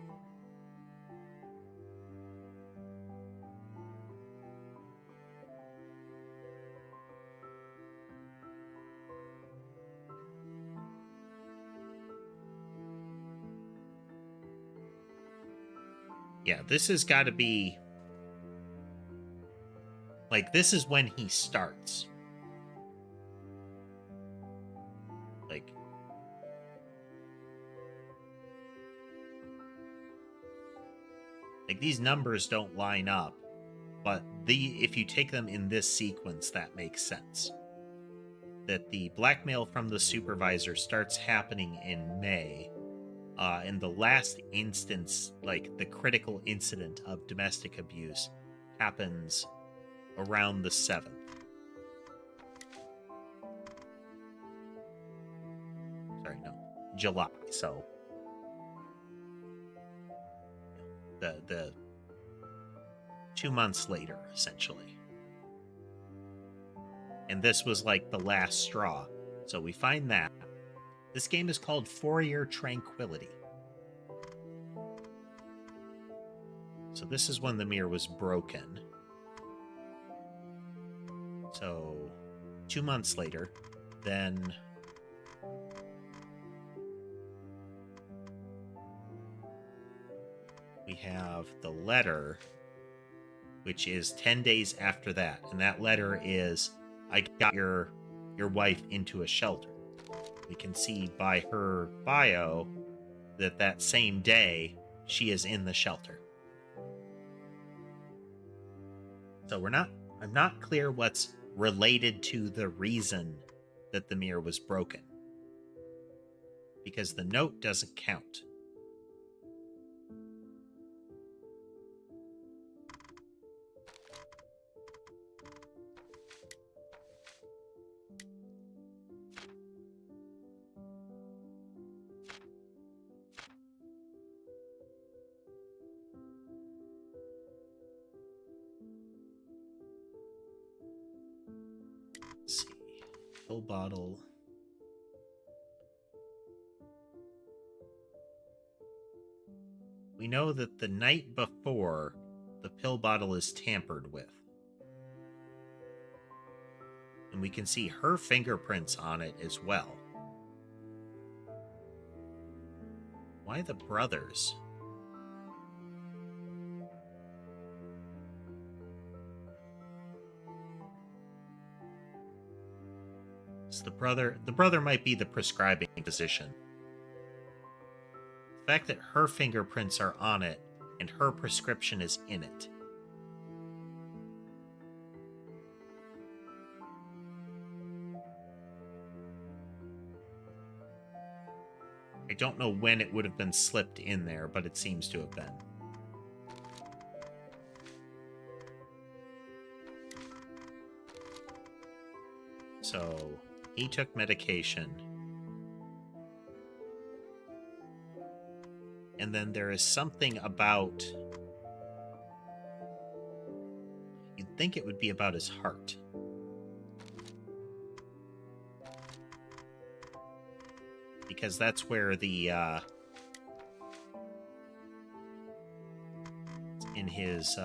Yeah, this has got to be like, this is when he starts. Like these numbers don't line up, but if you take them in this sequence, that makes sense. That the blackmail from the supervisor starts happening in May, and the last instance, like the critical incident of domestic abuse, happens around the 7th. Sorry, no, July. So the 2 months later, essentially. And this was like the last straw. So we find that. This game is called For Your Tranquility. So this is when the mirror was broken. So 2 months later, then we have the letter, which is 10 days after that. And that letter is, I got your wife into a shelter. We can see by her bio that same day she is in the shelter. So I'm not clear what's related to the reason that the mirror was broken, because the note doesn't count. Let's see. Pill bottle. We know that the night before, the pill bottle is tampered with. And we can see her fingerprints on it as well. Why the brothers? It's the brother might be the prescribing physician. The fact that her fingerprints are on it and her prescription is in it. I don't know when it would have been slipped in there, but it seems to have been. So he took medication. And then there is something about... You'd think it would be about his heart. Because that's where the, in his,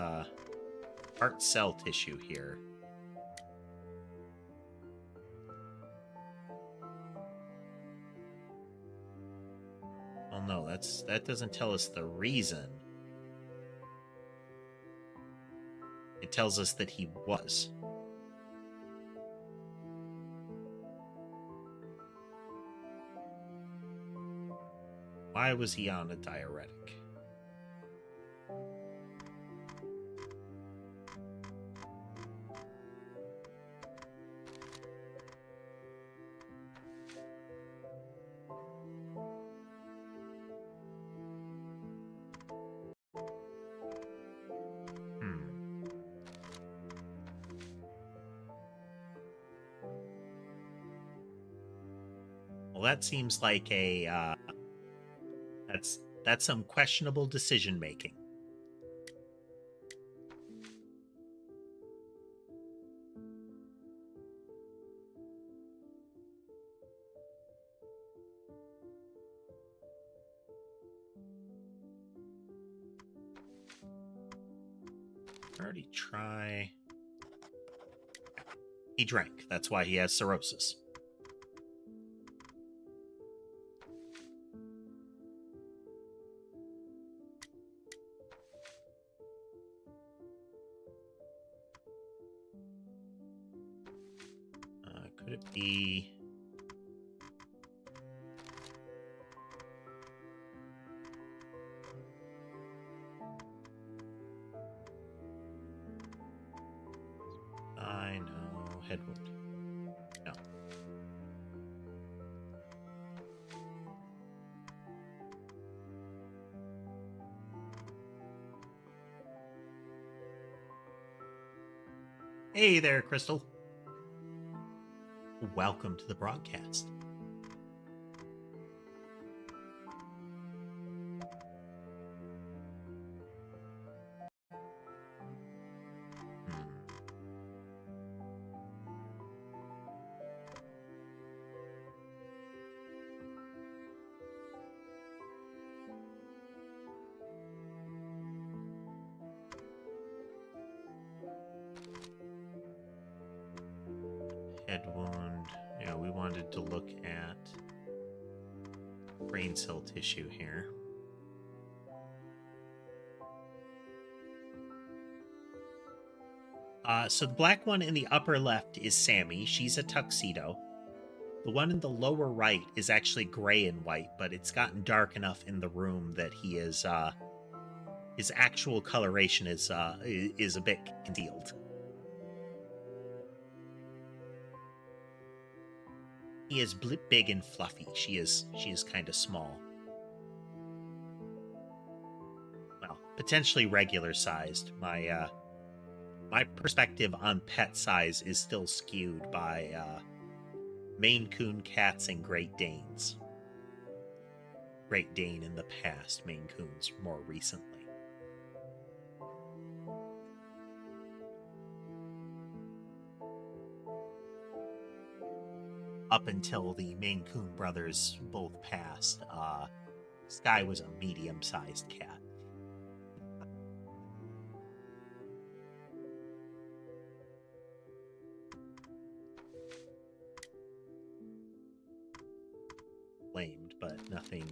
heart cell tissue here. Well, no, that doesn't tell us the reason. It tells us that he was. Why was he on a diuretic? Well, that seems like a, that's some questionable decision making. Already try. He drank. That's why he has cirrhosis. Could it be... I know. Head wound. No. Hey there, Crystal. Welcome to the broadcast. Head wound. Yeah, we wanted to look at brain cell tissue here. So the black one in the upper left is Sammy. She's a tuxedo. The one in the lower right is actually gray and white, but it's gotten dark enough in the room that he is, his actual coloration is a bit concealed. He is big and fluffy. She is kind of small. Well, potentially regular sized. My perspective on pet size is still skewed by Maine Coon cats and Great Danes. Great Dane in the past, Maine Coons more recently. Up until the Maine Coon brothers both passed, Sky was a medium-sized cat. Blamed, but nothing.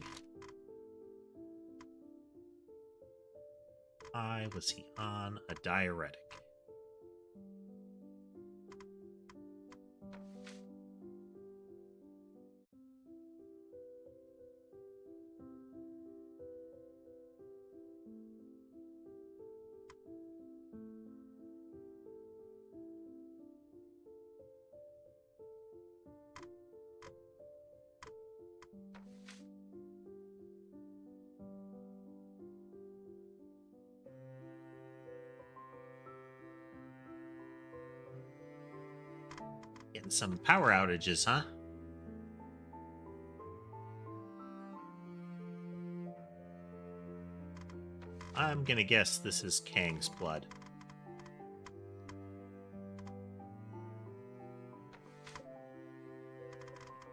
Why was he on a diuretic? Some power outages, huh? I'm gonna guess this is Kang's blood.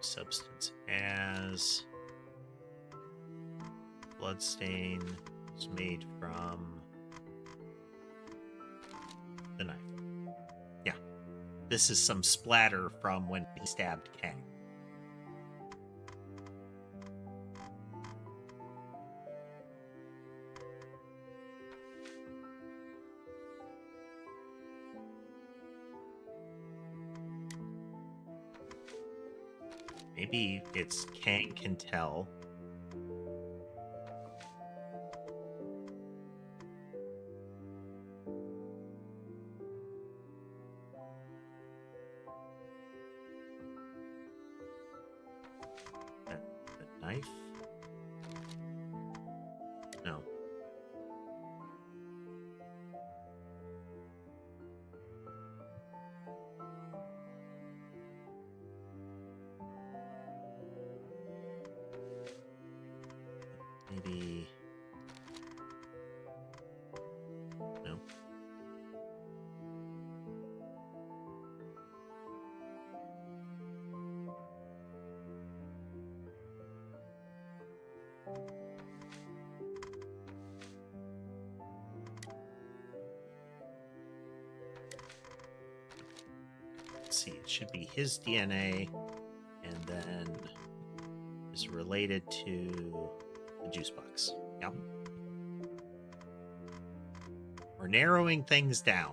Substance as bloodstain is made from the knife. Yeah, this is some splatter from when he stabbed Kang. Maybe it's Kang can tell. The knife? No. Maybe... No. Let's see, it should be his DNA, and then is related to the juice box. Yep. We're narrowing things down.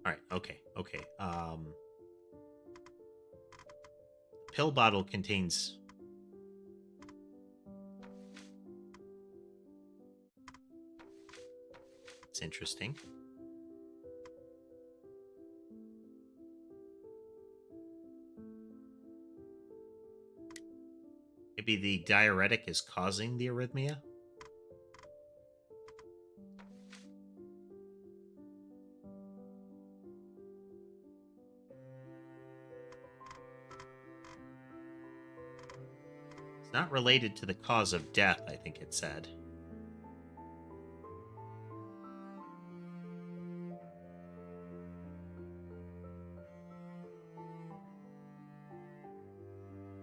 All right, okay. Pill bottle contains... It's interesting. Maybe the diuretic is causing the arrhythmia? It's not related to the cause of death, I think it said.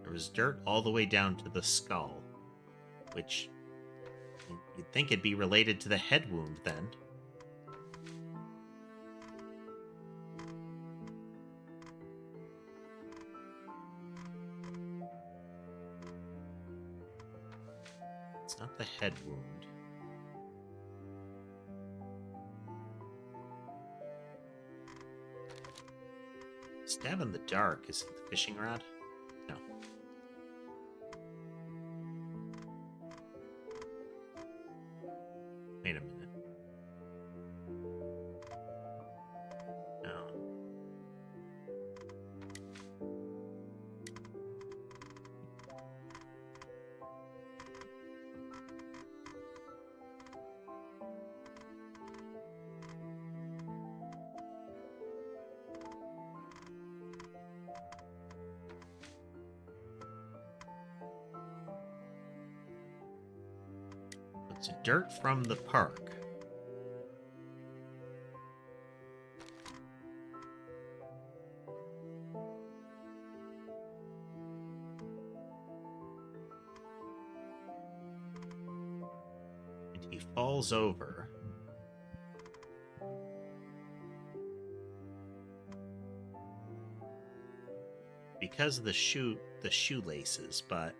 There was dirt all the way down to the skull, which you'd think it'd be related to the head wound then. It's not the head wound. Stab in the dark. Is it the fishing rod? No. Wait a minute. No. It's dirt from the park. And he falls over. Because of the shoelaces, but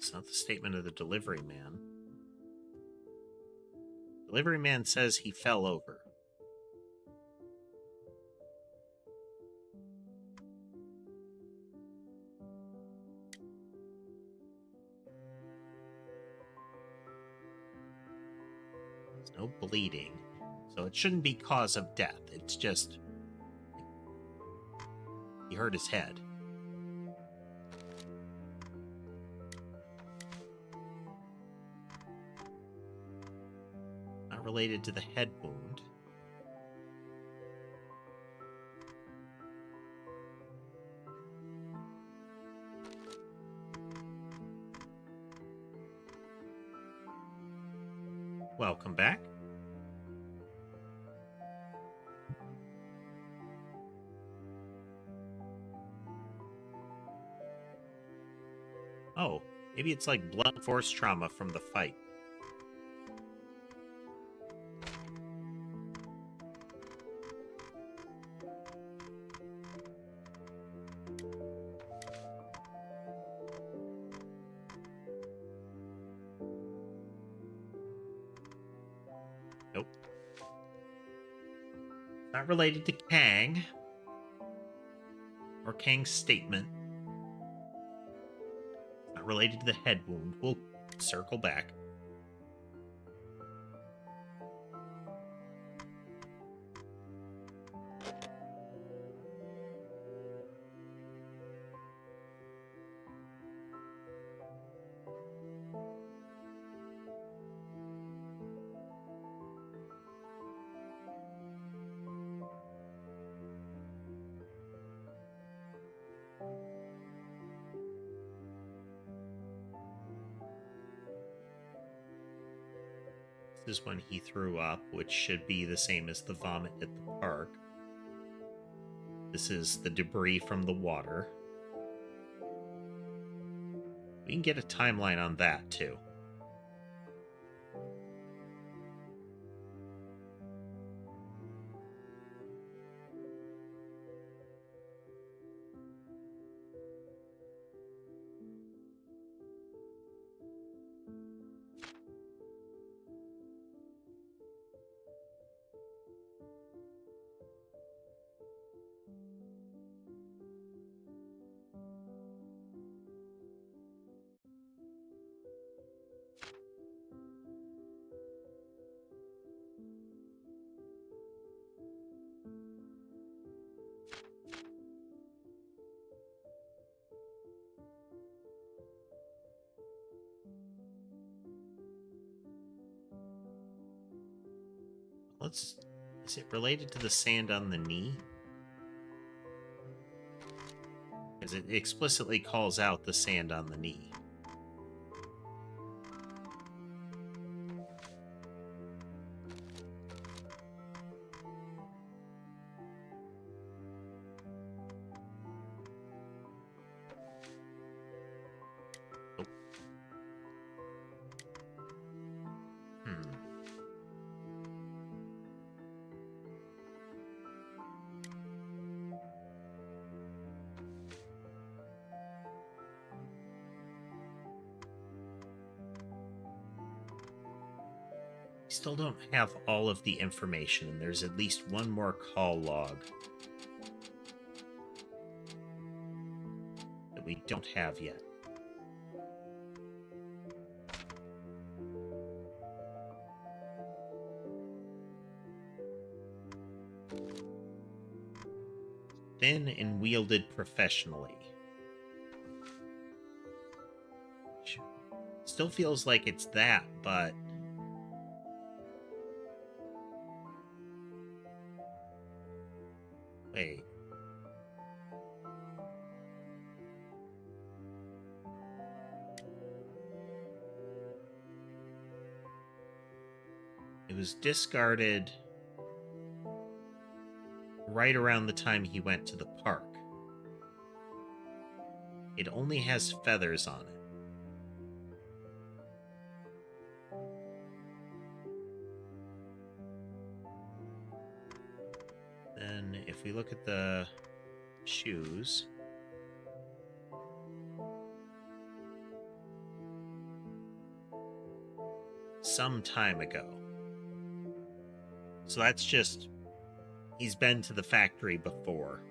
It's not the statement of the delivery man. Delivery man says he fell over. There's no bleeding, so it shouldn't be cause of death. It's just he hurt his head. Not related to the head wound. Welcome back. Oh, maybe it's like blunt force trauma from the fight. Nope. Not related to Kang or Kang's statement. Not related to the head wound. We'll circle back. This is when he threw up, which should be the same as the vomit at the park. This is the debris from the water. We can get a timeline on that, too. Is it related to the sand on the knee? Because it explicitly calls out the sand on the knee. Oh. Still don't have all of the information, and there's at least one more call log that we don't have yet. Thin and wielded professionally. Still feels like it's that, but wait. It was discarded right around the time he went to the park. It only has feathers on it. Then if we look at the shoes, some time ago. So that's just, he's been to the factory before.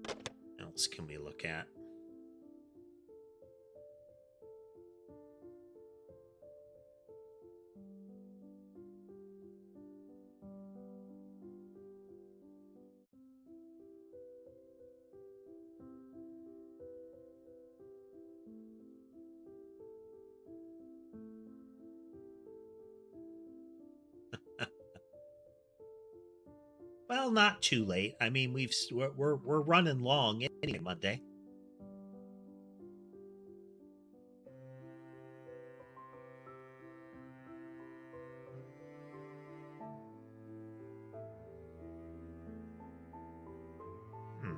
What else can we look at? Well, not too late. I mean, we're running long anyway Monday. Hmm.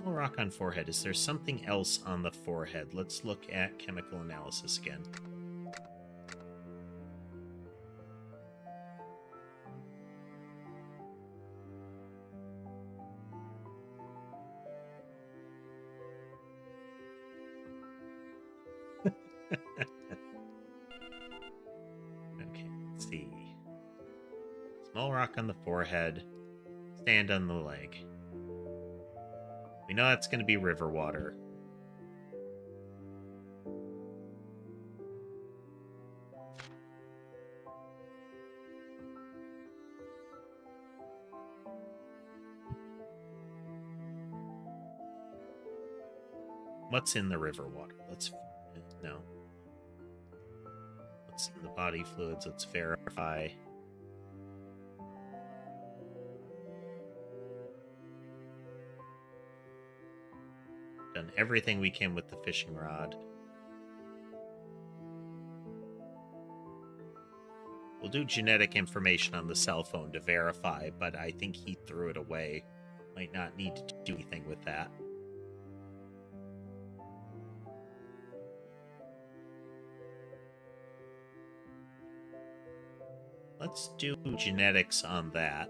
Small rock on forehead. Is there something else on the forehead? Let's look at chemical analysis again. Okay, let's see. Small rock on the forehead. Sand on the leg. We know that's going to be river water. What's in the river water? No. What's in the body fluids? Let's verify. Done everything we can with the fishing rod. We'll do genetic information on the cell phone to verify, but I think he threw it away. Might not need to do anything with that. Let's do genetics on that.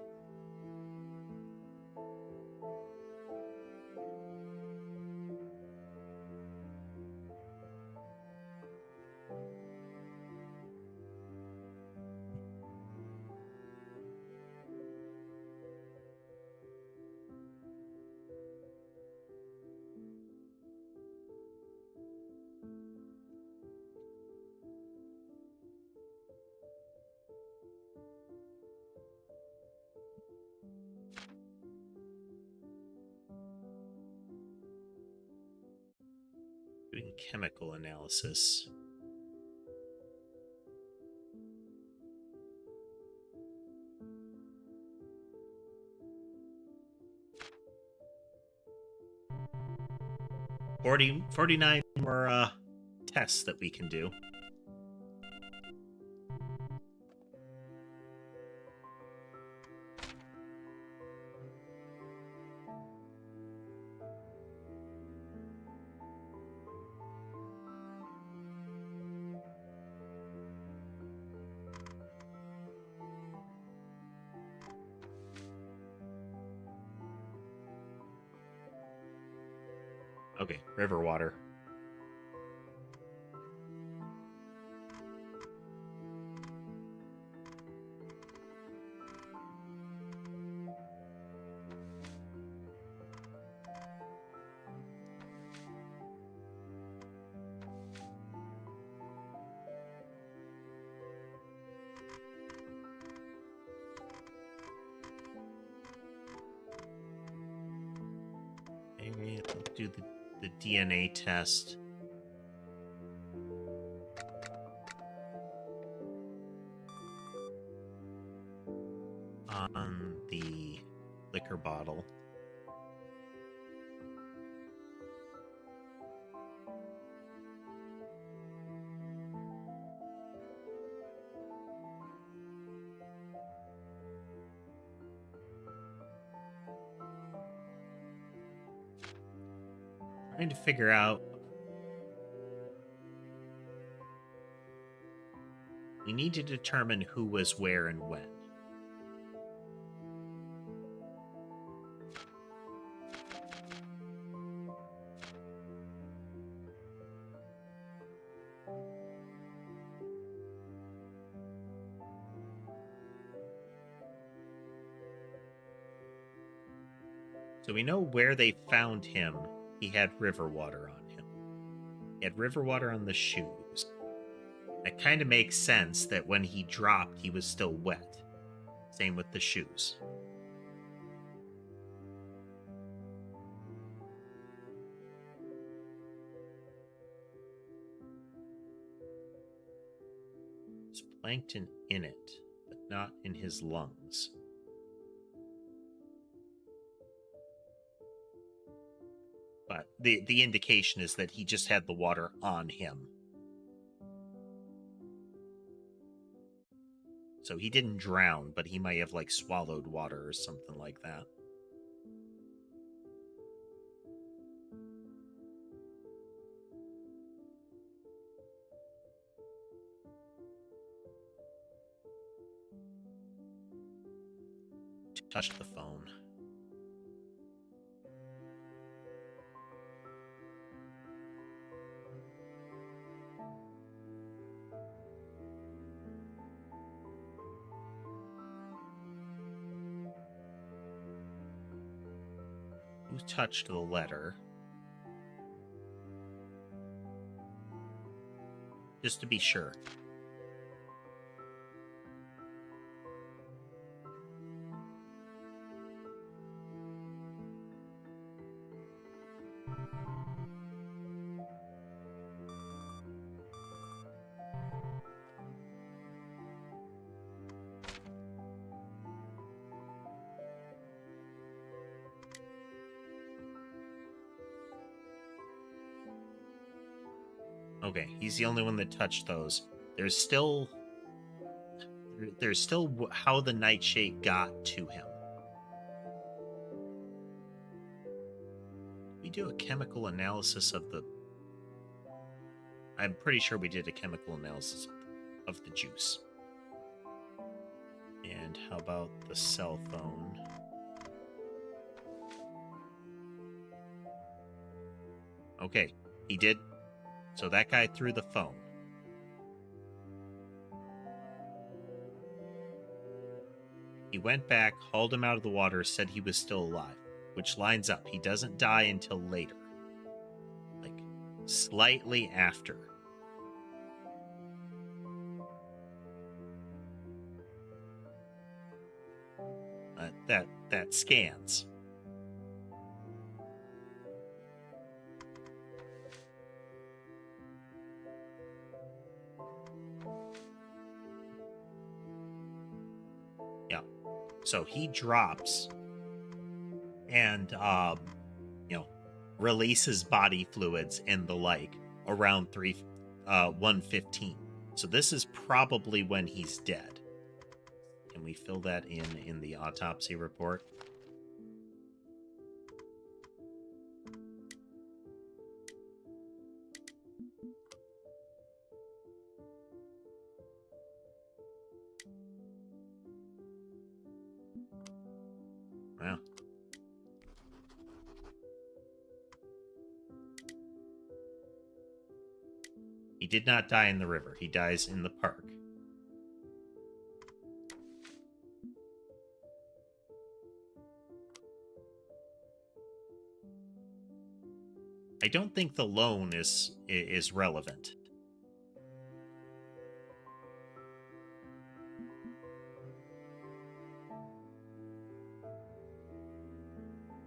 Doing chemical analysis. – 49 more tests that we can do. Okay, river water. Okay, let's do the DNA test. On the liquor bottle. Trying to figure out. We need to determine who was where and when. So we know where they found him. He had river water on him. He had river water on the shoes. It kind of makes sense that when he dropped, he was still wet. Same with the shoes. There's plankton in it, but not in his lungs. But the indication is that he just had the water on him. So he didn't drown, but he might have like swallowed water or something like that. Touch the phone. Who touched the letter? Just to be sure. Okay, he's the only one that touched those. There's still how the nightshade got to him. We do a chemical analysis of the... I'm pretty sure we did a chemical analysis of the juice. And how about the cell phone? Okay, he did. So that guy threw the phone. He went back, hauled him out of the water, said he was still alive, which lines up. He doesn't die until later. Like, slightly after. That scans. Yeah. So he drops and releases body fluids and the like around 1:15. So this is probably when he's dead. Can we fill that in the autopsy report? Well, he did not die in the river. He dies in the park. I don't think the loan is relevant.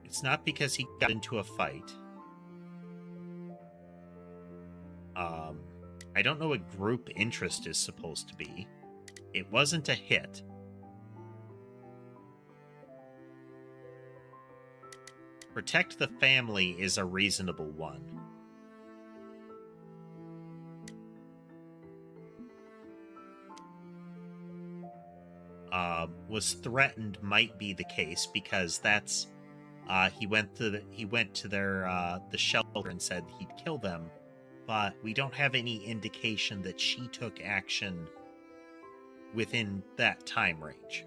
It's not because he got into a fight. I don't know what group interest is supposed to be. It wasn't a hit. Protect the family is a reasonable one. Was threatened might be the case because that's He went to their the shelter and said he'd kill them, but we don't have any indication that she took action within that time range.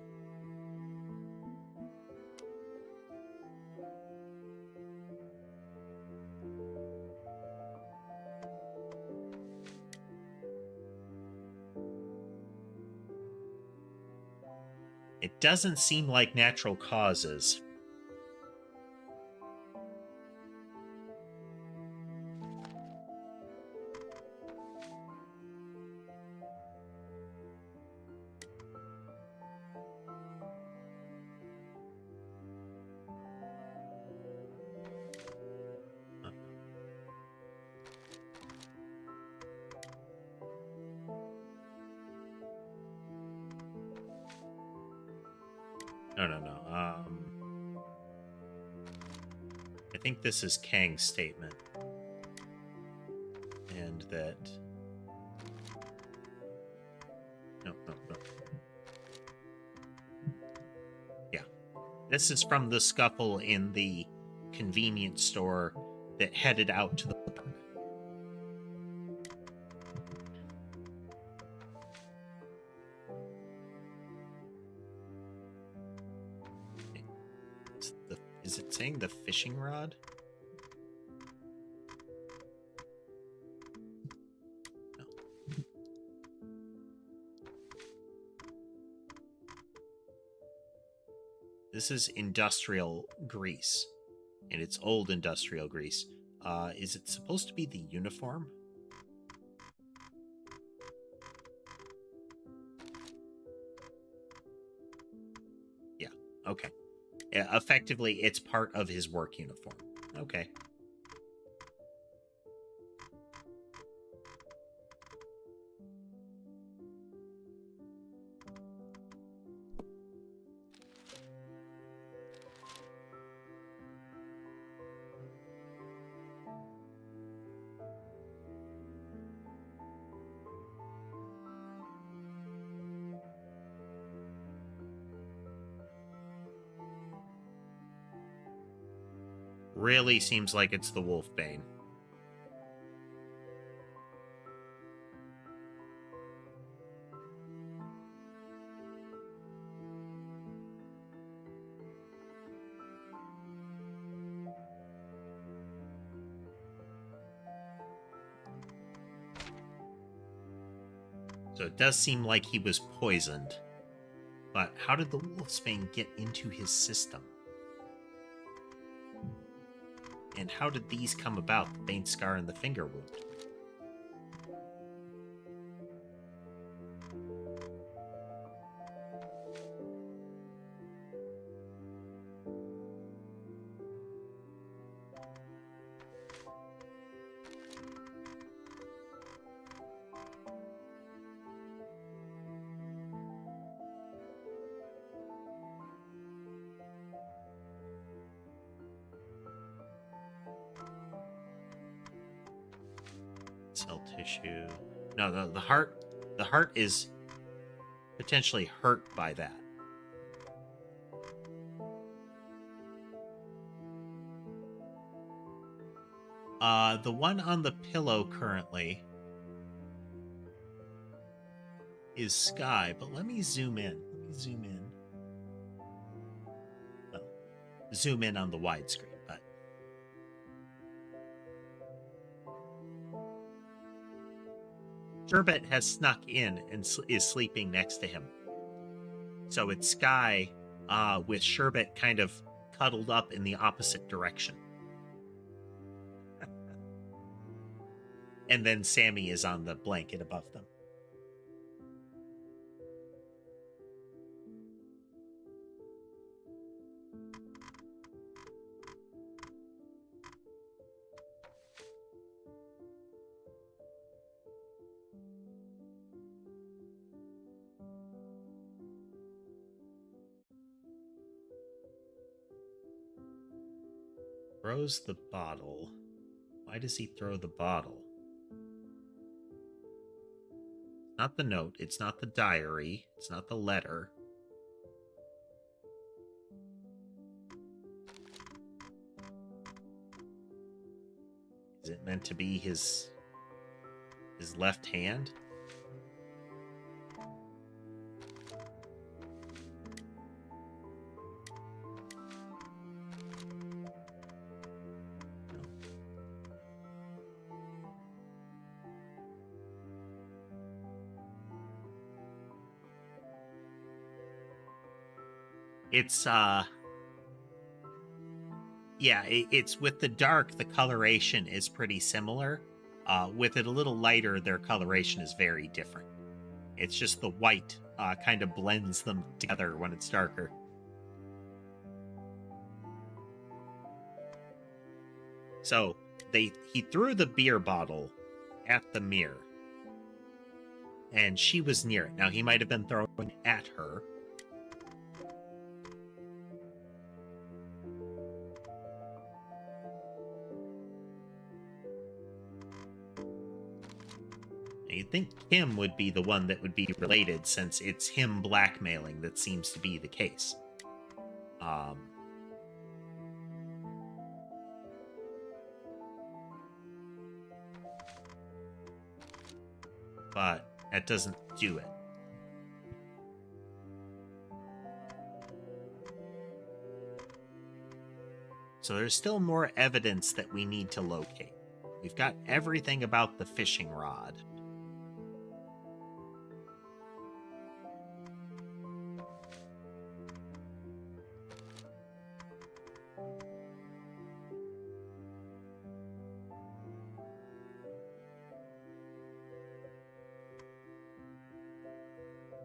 It doesn't seem like natural causes. No. I think this is Kang's statement. And that... No. Yeah. This is from the scuffle in the convenience store that headed out to the park. Is it saying the fishing rod? No. This is industrial grease, and it's old industrial grease. Is it supposed to be the uniform? Yeah, okay. Effectively, it's part of his work uniform. Okay. Really seems like it's the Wolfbane. So it does seem like he was poisoned. But how did the Wolfsbane get into his system? And how did these come about, the Bane Scar and the finger wound? Cell tissue. No, the heart is potentially hurt by that. The one on the pillow currently is Sky, but let me zoom in. Well, zoom in on the widescreen, but Sherbet has snuck in and is sleeping next to him. So it's Sky with Sherbet kind of cuddled up in the opposite direction. And then Sammy is on the blanket above them. Throws the bottle. Why does he throw the bottle? Not the note. It's not the diary. It's not the letter. Is it meant to be his left hand? It's yeah, it's with the dark, the coloration is pretty similar. With it a little lighter, their coloration is very different. It's just the white kind of blends them together when it's darker. So he threw the beer bottle at the mirror, and she was near it. Now he might have been throwing at her. You'd think Kim would be the one that would be related, since it's him blackmailing that seems to be the case. But that doesn't do it. So there's still more evidence that we need to locate. We've got everything about the fishing rod.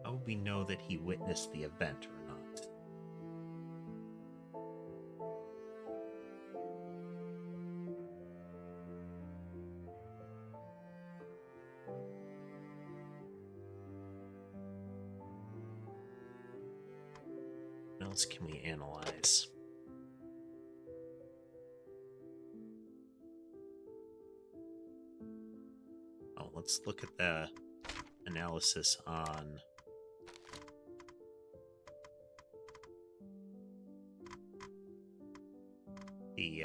How would we know that he witnessed the event or not? What else can we analyze? Oh, let's look at the analysis on the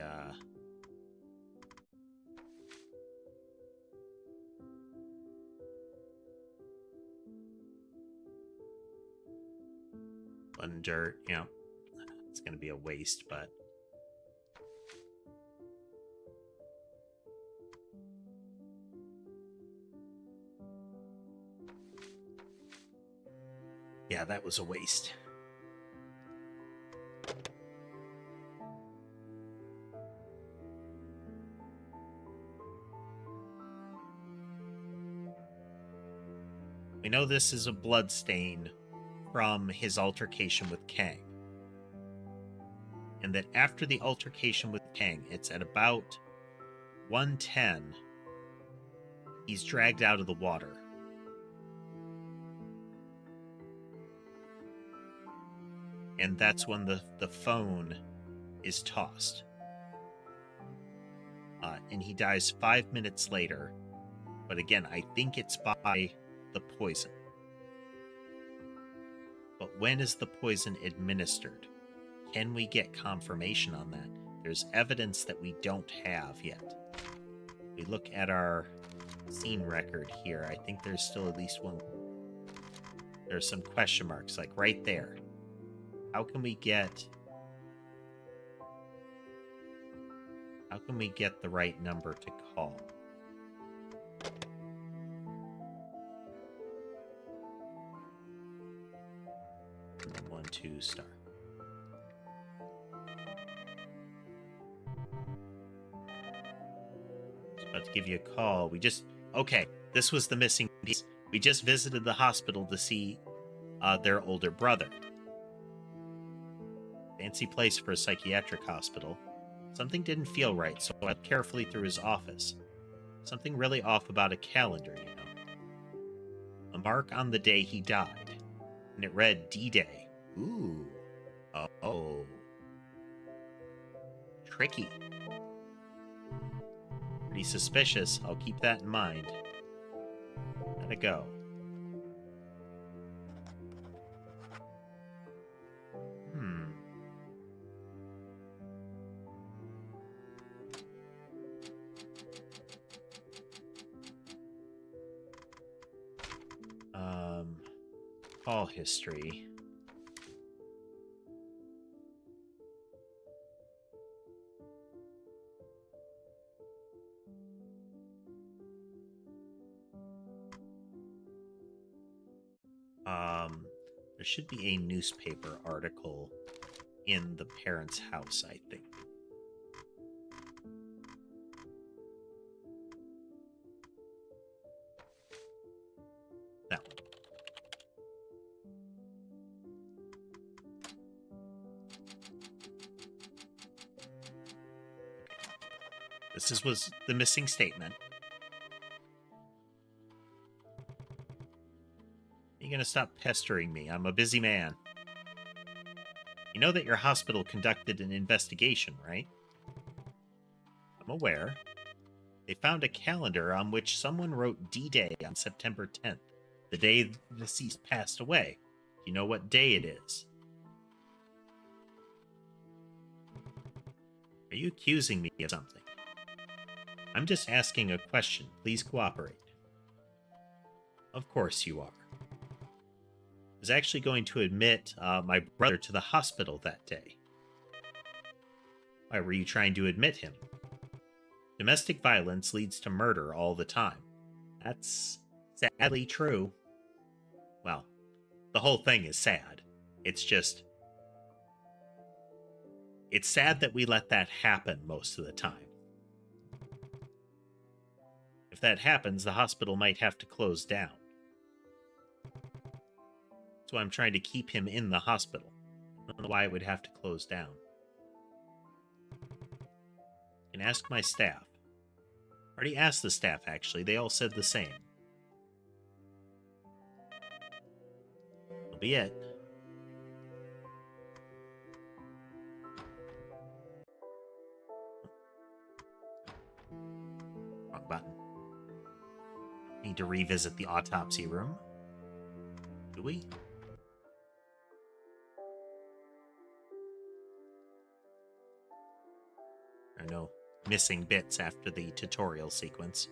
blood and dirt. Yeah, it's going to be a waste, but yeah, that was a waste. We know this is a blood stain from his altercation with Kang. And that after the altercation with Kang, it's at about 1:10, he's dragged out of the water. And that's when the phone is tossed. And he dies 5 minutes later. But again, I think it's by the poison. But when is the poison administered? Can we get confirmation on that? There's evidence that we don't have yet. We look at our scene record here. I think there's still at least one. There's some question marks, like right there. How can we get the right number to call? And then 1, 2 star. About to give you a call. Okay, this was the missing piece. We just visited the hospital to see their older brother. Fancy place for a psychiatric hospital. Something didn't feel right, so I looked carefully through his office. Something really off about a calendar, you know. A mark on the day he died. And it read D-Day. Ooh. Oh. Tricky. Pretty suspicious. I'll keep that in mind. Gotta go. call history. There should be a newspaper article in the parents' house, I think. That one. Was the missing statement. You're gonna stop pestering me. I'm a busy man. You know that your hospital conducted an investigation, right? I'm aware. They found a calendar on which someone wrote D-Day on September 10th, the day the deceased passed away. Do you know what day it is? Are you accusing me of something? I'm just asking a question. Please cooperate. Of course you are. I was actually going to admit my brother to the hospital that day. Why were you trying to admit him? Domestic violence leads to murder all the time. That's sadly true. Well, the whole thing is sad. It's sad that we let that happen most of the time. If that happens, the hospital might have to close down. So I'm trying to keep him in the hospital. I don't know why it would have to close down. You can ask my staff. I already asked the staff, actually. They all said the same. That'll be it. Wrong button. Need to revisit the autopsy room. Do we? There are no missing bits after the tutorial sequence.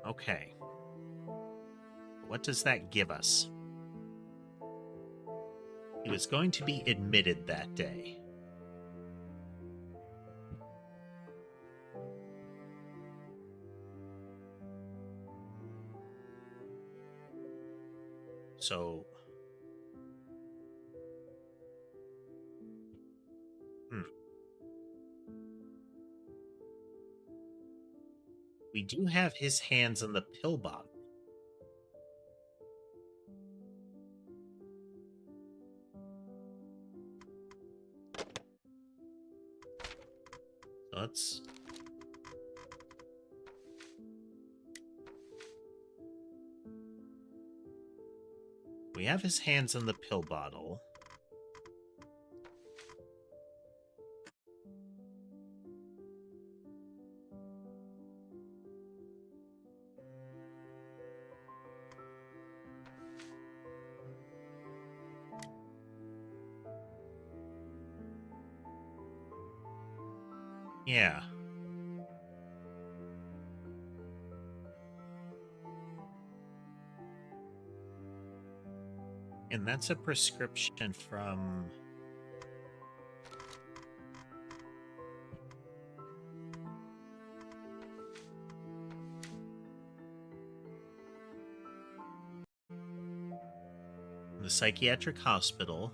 Okay. What does that give us? He was going to be admitted that day. So... We do have his hands on the pill bottle. So let's... We have his hands on the pill bottle. Yeah. And that's a prescription from... the psychiatric hospital.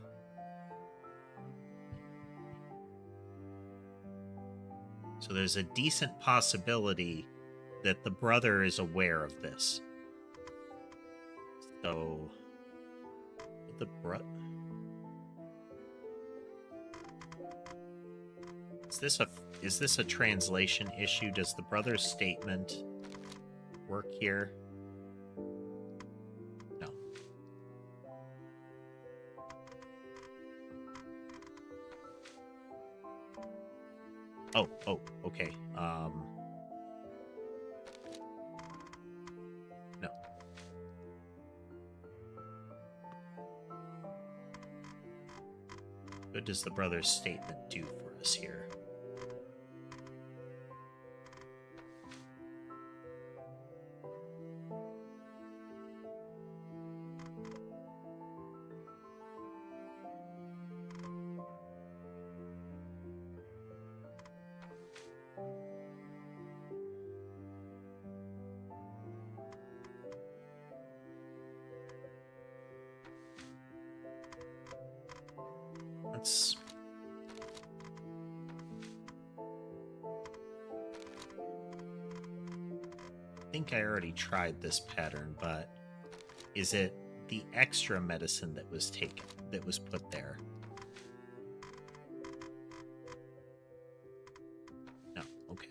So there's a decent possibility that the brother is aware of this. So... the Is this a translation issue? Does the brother's statement work here? No. Oh, okay. No. What does the brother's statement do for us here? think I already tried this pattern, but is it the extra medicine that was taken, that was put there? No, okay.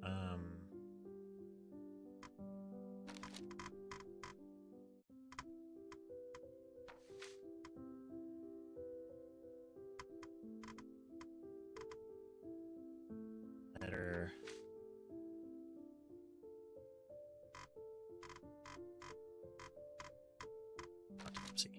Um, better. Autopsy.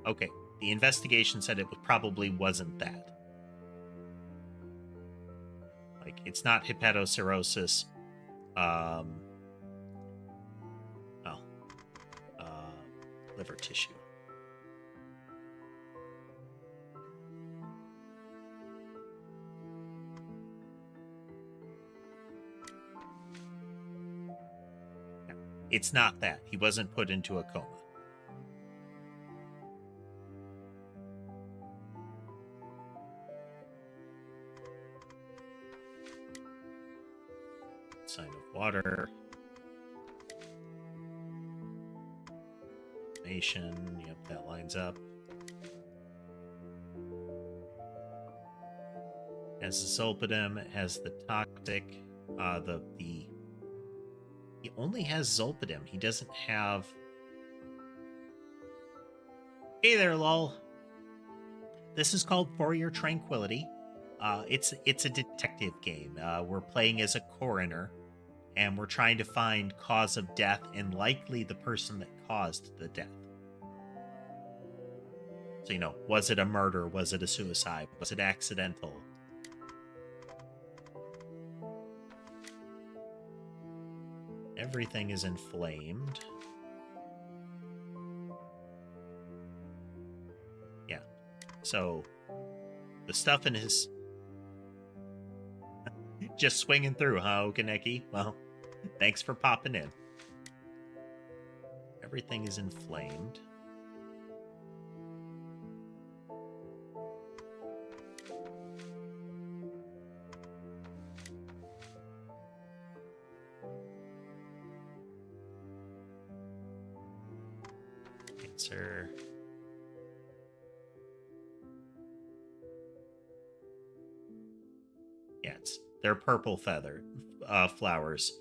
Okay, the investigation said it probably wasn't that. Like, it's not hepatocirrhosis. Um, well, liver tissue. Yeah, it's not that. He wasn't put into a coma. Sign of water. Nation. Yep, that lines up. Has the zolpidem. It has the toxic. He only has zolpidem. He doesn't have. Hey there, lol. This is called For Your Tranquility. It's a detective game. We're playing as a coroner, and we're trying to find cause of death and likely the person that caused the death. So, was it a murder? Was it a suicide? Was it accidental? Everything is inflamed. Yeah. So, the stuff in his... Just swinging through, huh, Okaneki? Well, thanks for popping in. Everything is inflamed. Cancer. Yeah, they're purple feather flowers.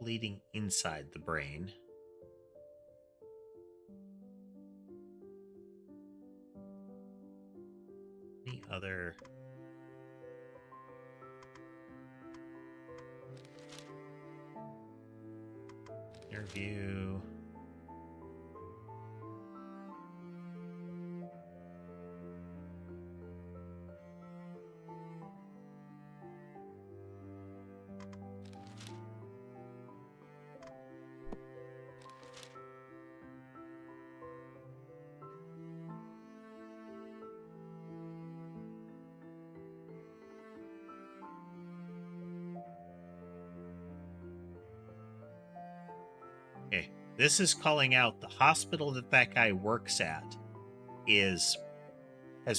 Bleeding inside the brain. Any other... Interview... Okay, this is calling out the hospital that guy works at has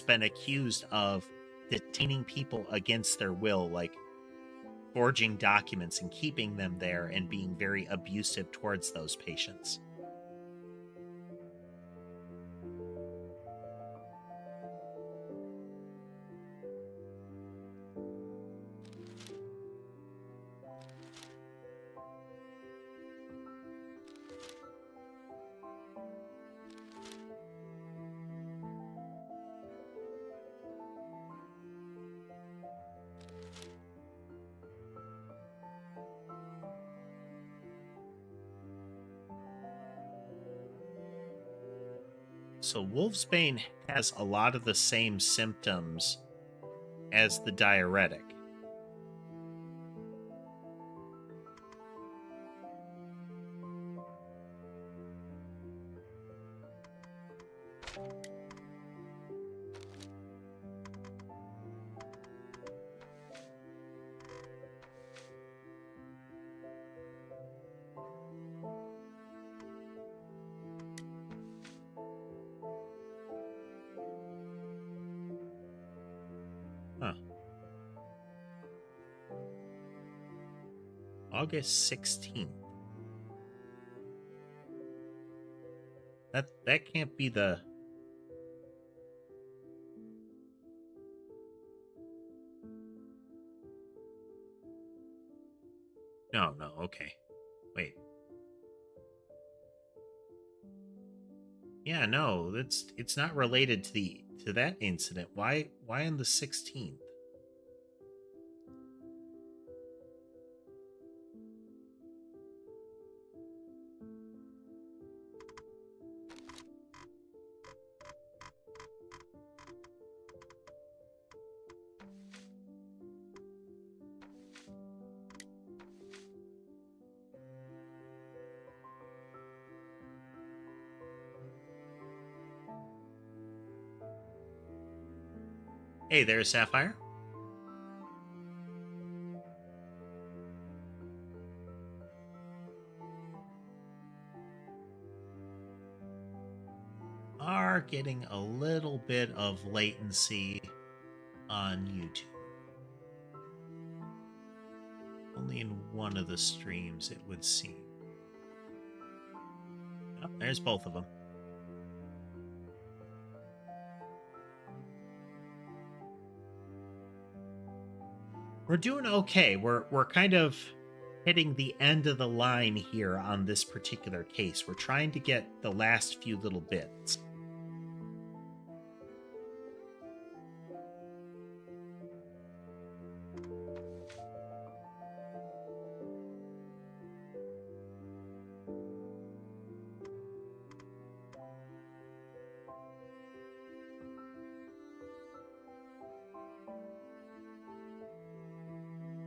been accused of detaining people against their will, like forging documents and keeping them there and being very abusive towards those patients. So Wolfsbane has a lot of the same symptoms as the diuretic. Huh. August 16th. That can't be the... No, no, okay. Wait. Yeah, no, it's not related to that incident. Why on the 16th? Hey there, Sapphire. Are getting a little bit of latency on YouTube. Only in one of the streams, it would seem. Oh, there's both of them. We're doing okay. We're kind of hitting the end of the line here on this particular case. We're trying to get the last few little bits.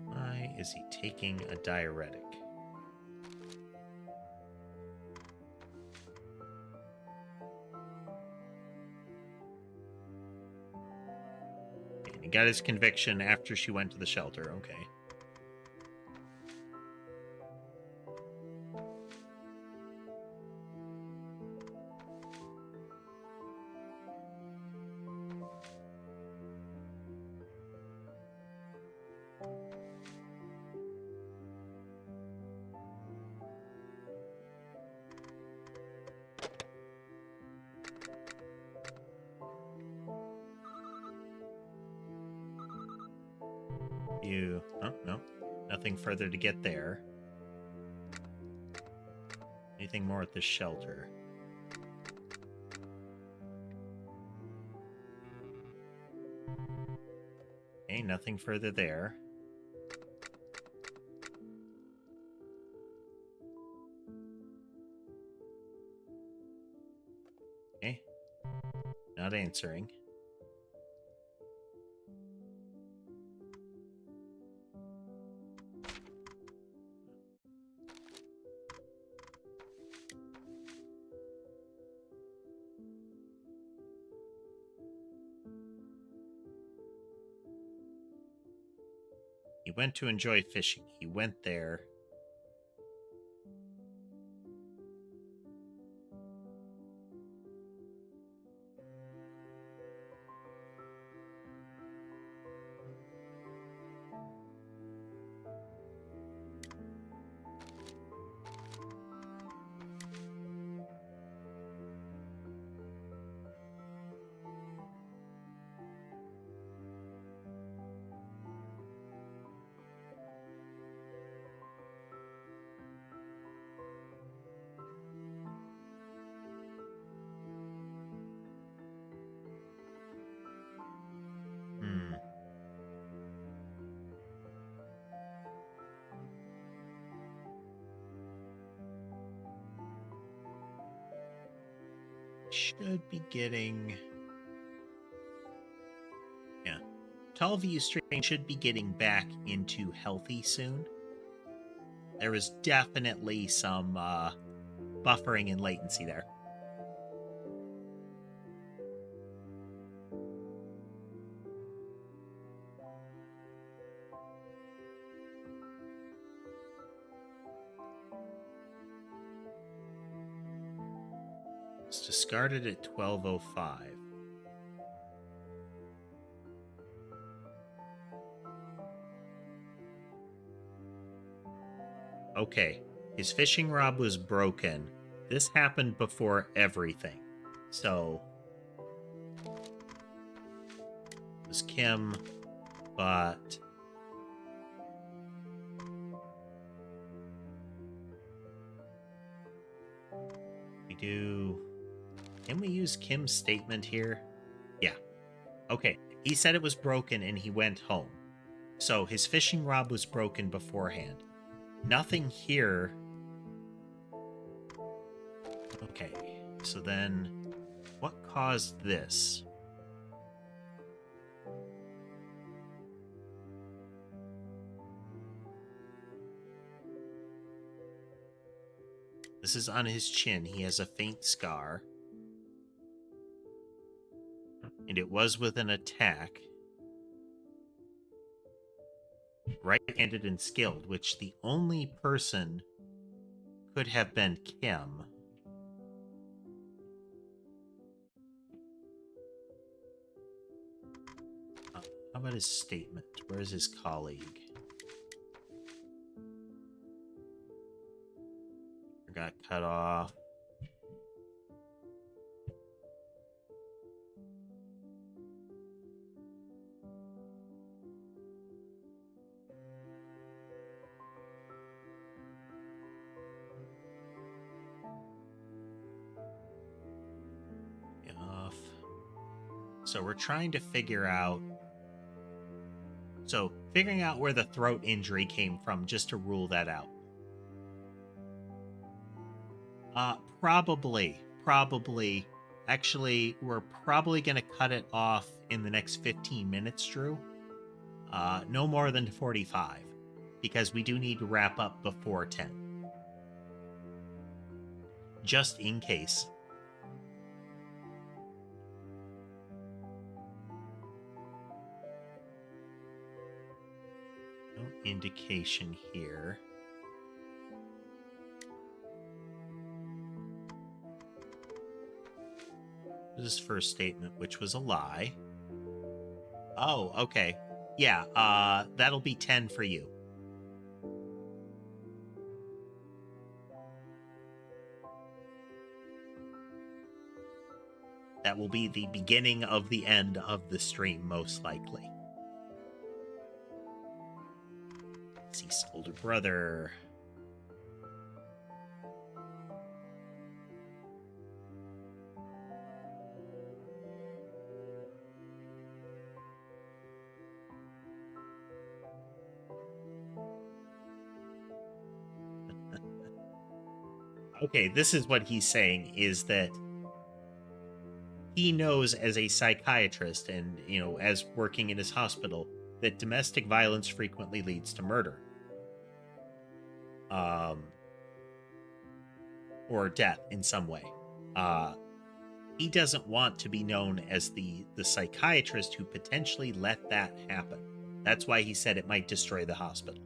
Why is he taking a diuretic? He got his conviction after she went to the shelter. Okay. Oh, no. Nothing further to get there. Anything more at the shelter? Okay, nothing further there. Okay. Not answering. He went to enjoy fishing. He went there. should be getting... Yeah. Tall View Strain should be getting back into healthy soon. There was definitely some buffering and latency there. It's discarded at 12:05. Okay, his fishing rod was broken. This happened before everything. So, it was Kim, but... Can we use Kim's statement here? Yeah. Okay, he said it was broken and he went home. So, his fishing rod was broken beforehand. Nothing here. Okay, so then what caused this? This is on his chin. He has a faint scar. And it was with an attack. Right-handed and skilled, which the only person could have been Kim. How about his statement? Where is his colleague? Got cut off. Off. So we're trying to figure out... So, figuring out where the throat injury came from, just to rule that out. Probably. Actually, we're probably going to cut it off in the next 15 minutes, Drew. No more than 45, because we do need to wrap up before 10. Just in case. No indication here. His first statement, which was a lie. Oh, okay. Yeah, that'll be 10 for you. That will be the beginning of the end of the stream, most likely. Deceased older brother. Okay, this is what he's saying, is that he knows as a psychiatrist and, as working in his hospital, that domestic violence frequently leads to murder. Or death in some way. He doesn't want to be known as the psychiatrist who potentially let that happen. That's why he said it might destroy the hospital.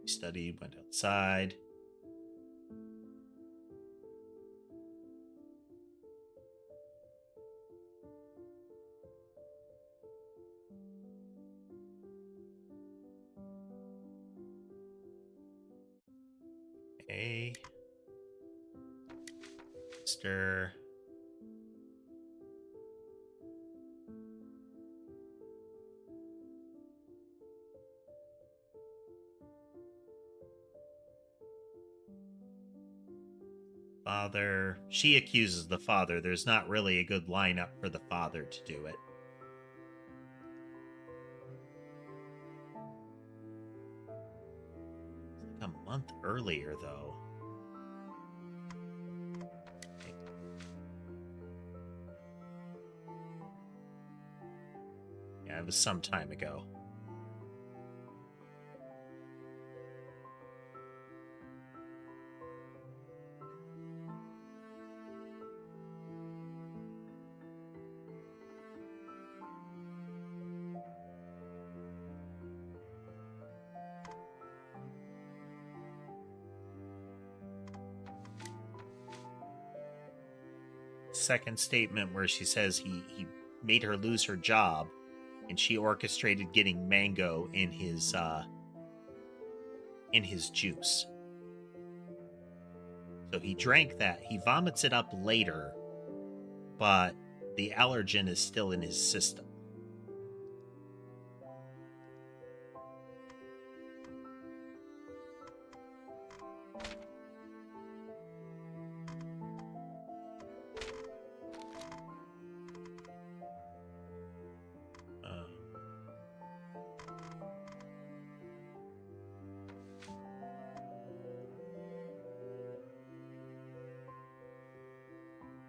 He studied, went outside. Okay. Mr. Father. She accuses the father. There's not really a good lineup for the father to do it. month earlier, though. Yeah, it was some time ago. Second statement where she says he made her lose her job, and she orchestrated getting mango in his juice. So he drank that. He vomits it up later, but the allergen is still in his system.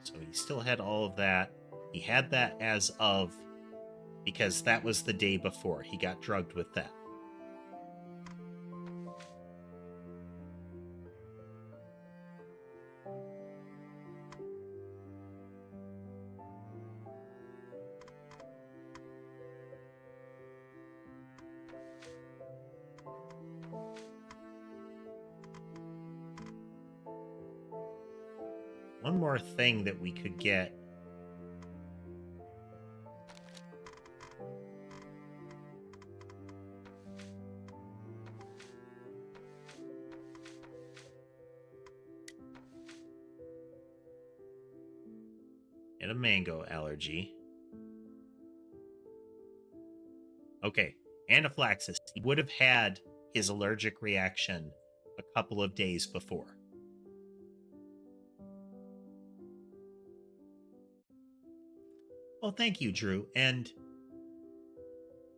So he still had all of that. He had that as of, because that was the day before. He got drugged with that. One more thing that we could get. And a mango allergy. Okay, anaphylaxis. He would have had his allergic reaction a couple of days before. Well, thank you, Drew. And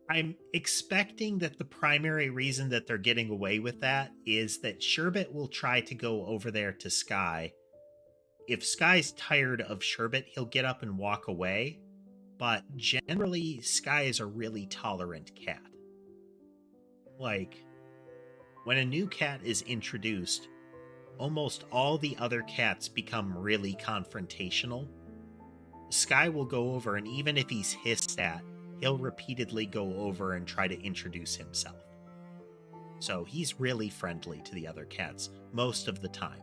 I'm expecting that the primary reason that they're getting away with that is that Sherbet will try to go over there to Sky. If Sky's tired of Sherbet, he'll get up and walk away. But generally, Sky is a really tolerant cat. Like, when a new cat is introduced, almost all the other cats become really confrontational. Sky will go over, and even if he's hissed at, he'll repeatedly go over and try to introduce himself. So he's really friendly to the other cats most of the time.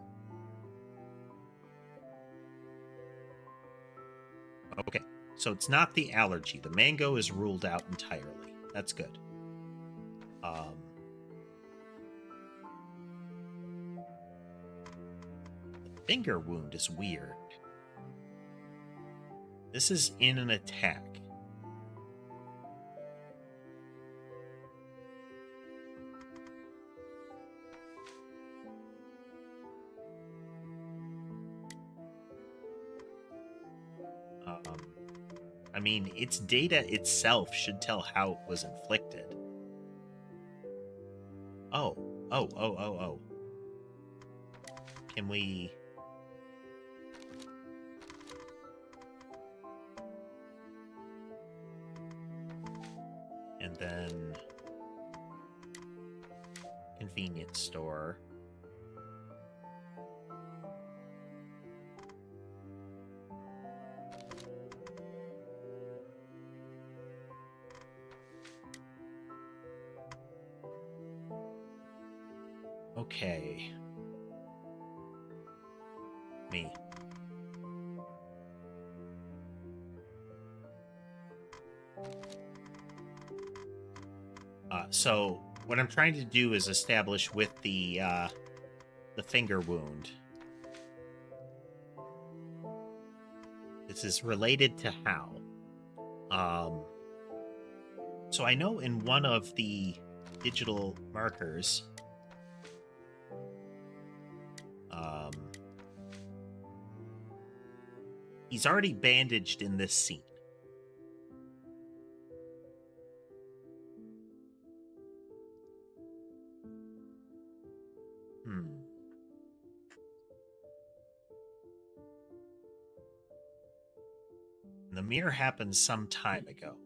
Okay, so it's not the allergy. The mango is ruled out entirely. That's good. The finger wound is weird. This is in an attack. I mean, its data itself should tell how it was inflicted. Oh. Can we... And then... Convenience store. Okay. Me. So what I'm trying to do is establish with the finger wound. This is related to how. So I know in one of the digital markers, he's already bandaged in this scene. The mirror happened some time ago.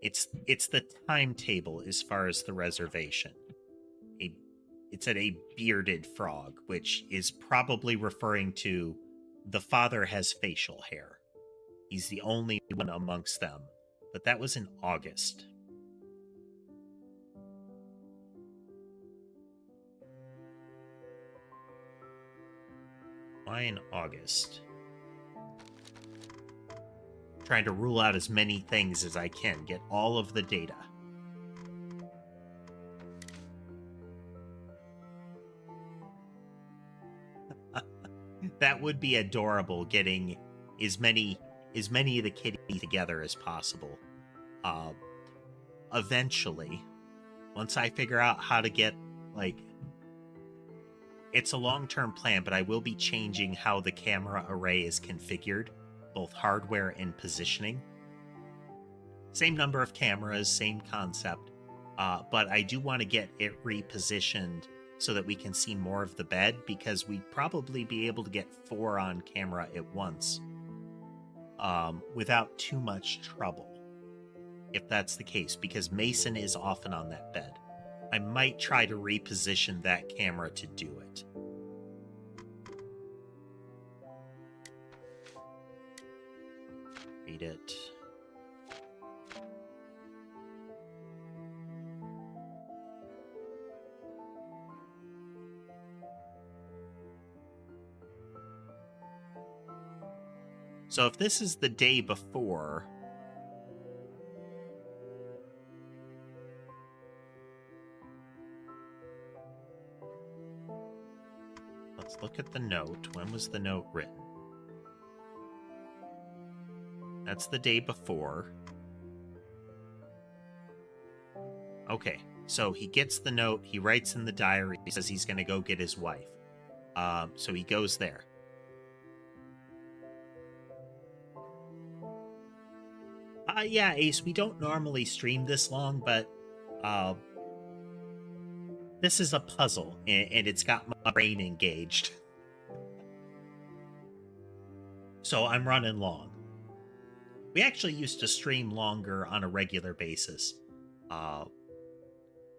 It's the timetable as far as the reservation. It's at a bearded frog, which is probably referring to the father has facial hair. He's the only one amongst them. But that was in August. Why in August? Trying to rule out as many things as I can, get all of the data. That would be adorable, getting as many of the kitties together as possible. Eventually, once I figure out how to get, like, it's a long-term plan, but I will be changing how the camera array is configured, both hardware and positioning. Same number of cameras, same concept, but I do want to get it repositioned so that we can see more of the bed, because we'd probably be able to get 4 on camera at once without too much trouble, if that's the case, because Mason is often on that bed. I might try to reposition that camera to do it. Read it. So if this is the day before, let's look at the note. When was the note written? That's the day before. Okay, so he gets the note, he writes in the diary, he says he's going to go get his wife. So he goes there. Yeah, Ace, we don't normally stream this long, but this is a puzzle, and it's got my brain engaged. So I'm running long. We actually used to stream longer on a regular basis.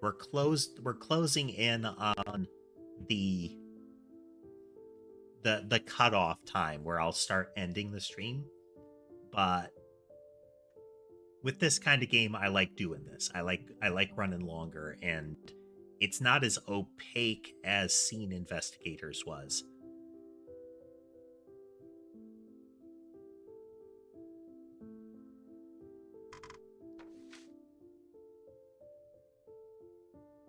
We're closing in on the cutoff time where I'll start ending the stream. But with this kind of game, I like doing this. I like running longer, and it's not as opaque as Scene Investigators was.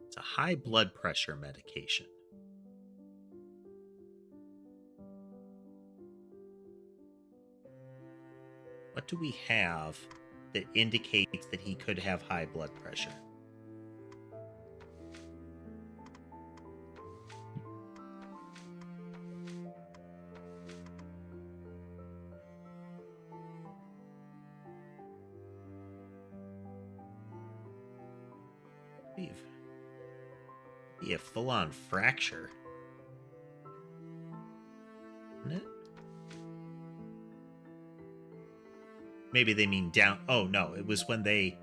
It's a high blood pressure medication. What do we have that indicates that he could have high blood pressure? Be a full-on fracture. Isn't it? Maybe they mean down. Oh no, it was when it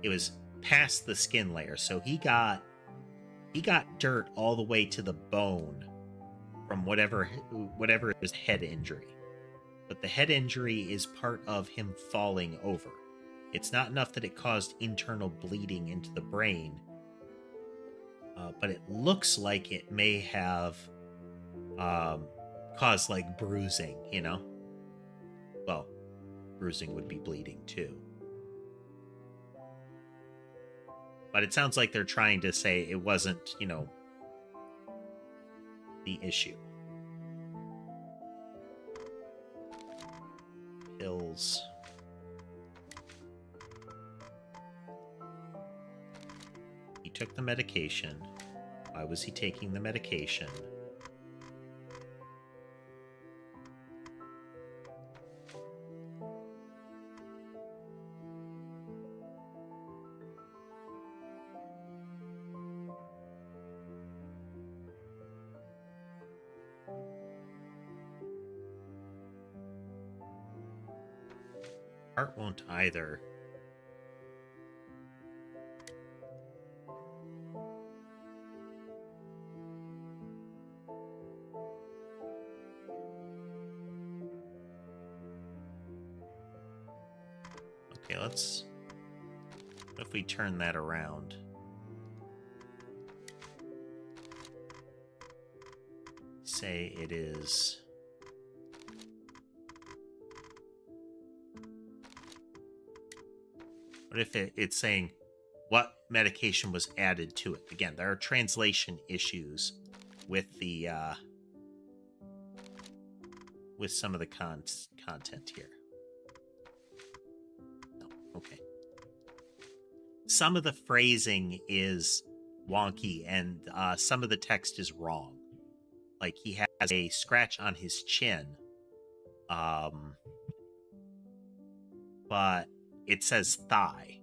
was past the skin layer. So he got dirt all the way to the bone from whatever his head injury. But the head injury is part of him falling over. It's not enough that it caused internal bleeding into the brain, but it looks like it may have caused, like, bruising, you know? Well, bruising would be bleeding too. But it sounds like they're trying to say it wasn't, the issue. Pills. He took the medication. Why was he taking the medication? Heart won't either. Okay, let's... What if we turn that around? Say it is... What if it's saying what medication was added to it? Again, there are translation issues with the with some of the content here. No, okay. Some of the phrasing is wonky, and some of the text is wrong. Like he has a scratch on his chin, but it says thigh,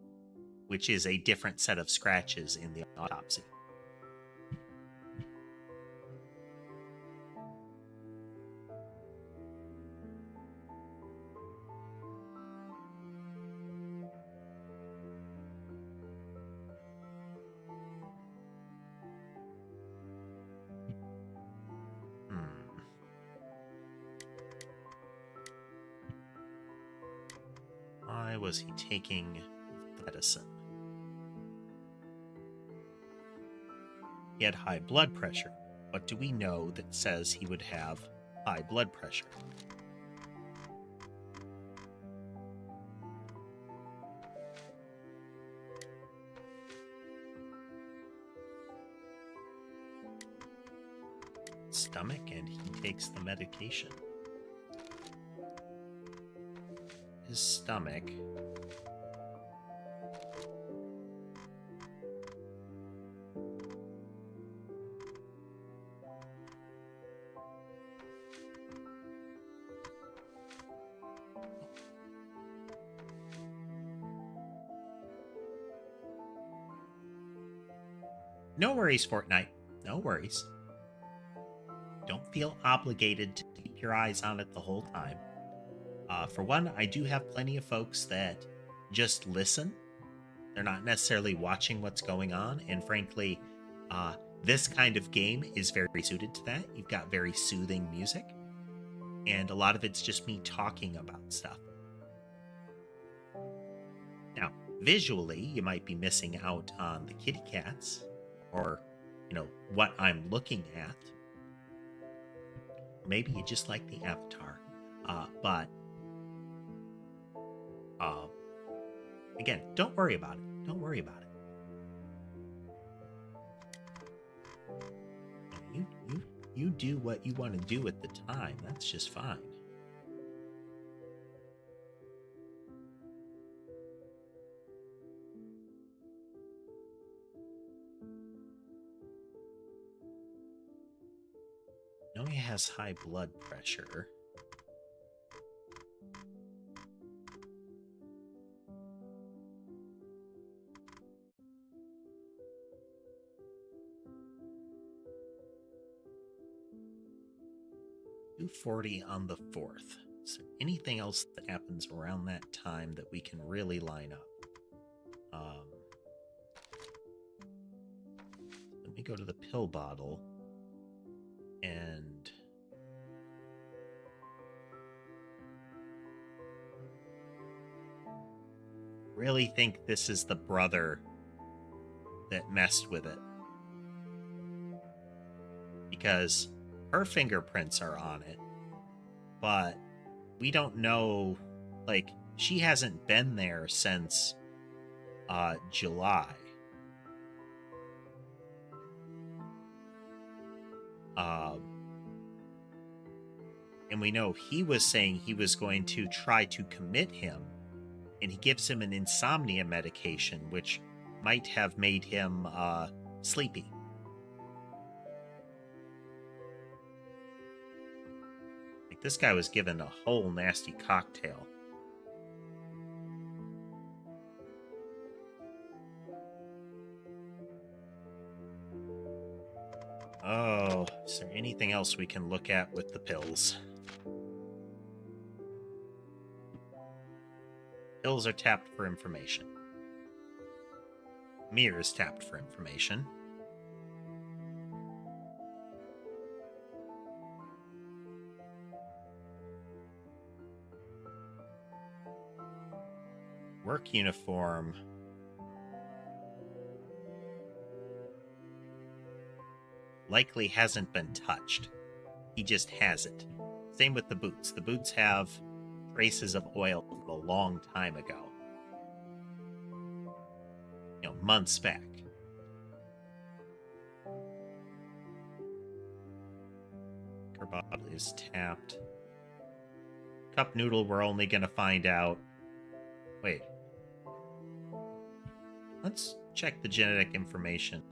which is a different set of scratches in the autopsy. Why was he taking medicine? He had high blood pressure. What do we know that says he would have high blood pressure? Stomach, and he takes the medication. His stomach. No worries, Fortnite. No worries. Don't feel obligated to keep your eyes on it the whole time. For one, I do have plenty of folks that just listen. They're not necessarily watching what's going on. And frankly, this kind of game is very suited to that. You've got very soothing music. And a lot of it's just me talking about stuff. Now, visually, you might be missing out on the kitty cats or, what I'm looking at. Maybe you just like the avatar. But again, don't worry about it. Don't worry about it. You do what you want to do at the time. That's just fine. I know he has high blood pressure. .240 on the 4th. Is there anything else that happens around that time that we can really line up? Let me go to the pill bottle and really think this is the brother that messed with it, because her fingerprints are on it, but we don't know, like, she hasn't been there since July. And we know he was saying he was going to try to commit him, and he gives him an insomnia medication, which might have made him sleepy. Like, this guy was given a whole nasty cocktail. Oh, is there anything else we can look at with the pills? Hills are tapped for information. Mirrors tapped for information. Work uniform. Likely hasn't been touched. He just has it. Same with the boots. The boots have traces of oil from a long time ago. Months back. Bottle is tapped. Cup noodle, we're only going to find out. Wait. Let's check the genetic information.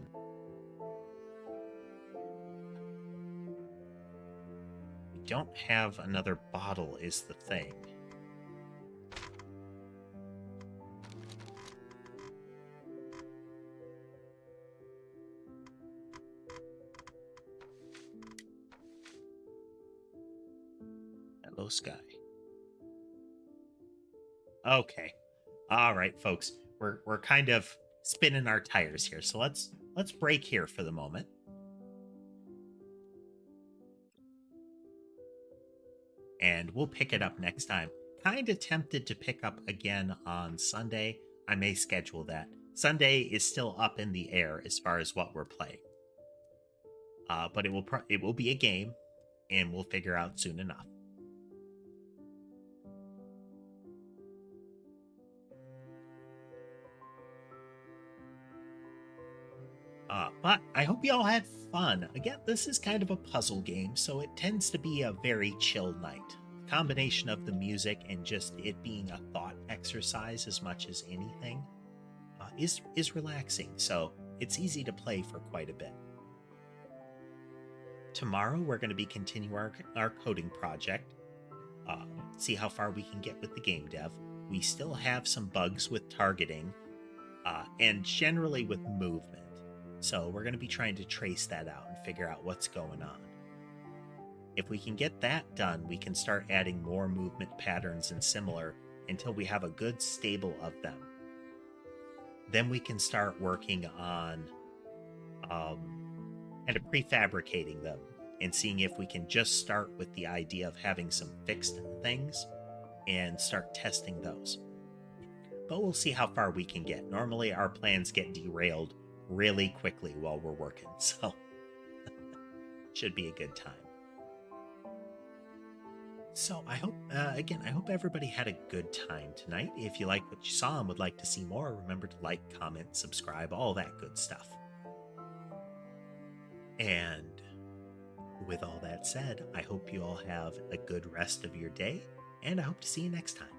We don't have another bottle, is the thing. Hello, Sky. Okay. All right, folks. We're kind of spinning our tires here. So let's break here for the moment. And we'll pick it up next time. Kind of tempted to pick up again on Sunday. I may schedule that. Sunday is still up in the air as far as what we're playing. But it will be a game, and we'll figure out soon enough. But I hope you all had fun. Again, this is kind of a puzzle game, so it tends to be a very chill night. The combination of the music and just it being a thought exercise as much as anything is relaxing, so it's easy to play for quite a bit. Tomorrow, we're going to be continuing our coding project, see how far we can get with the game dev. We still have some bugs with targeting and generally with movement. So we're going to be trying to trace that out and figure out what's going on. If we can get that done, we can start adding more movement patterns and similar until we have a good stable of them. Then we can start working on kind of prefabricating them and seeing if we can just start with the idea of having some fixed things and start testing those. But we'll see how far we can get. Normally our plans get derailed really quickly while we're working, so should be a good time. So I hope everybody had a good time tonight. If you like what you saw and would like to see more, remember to like, comment, subscribe, all that good stuff. And with all that said, I hope you all have a good rest of your day, and I hope to see you next time.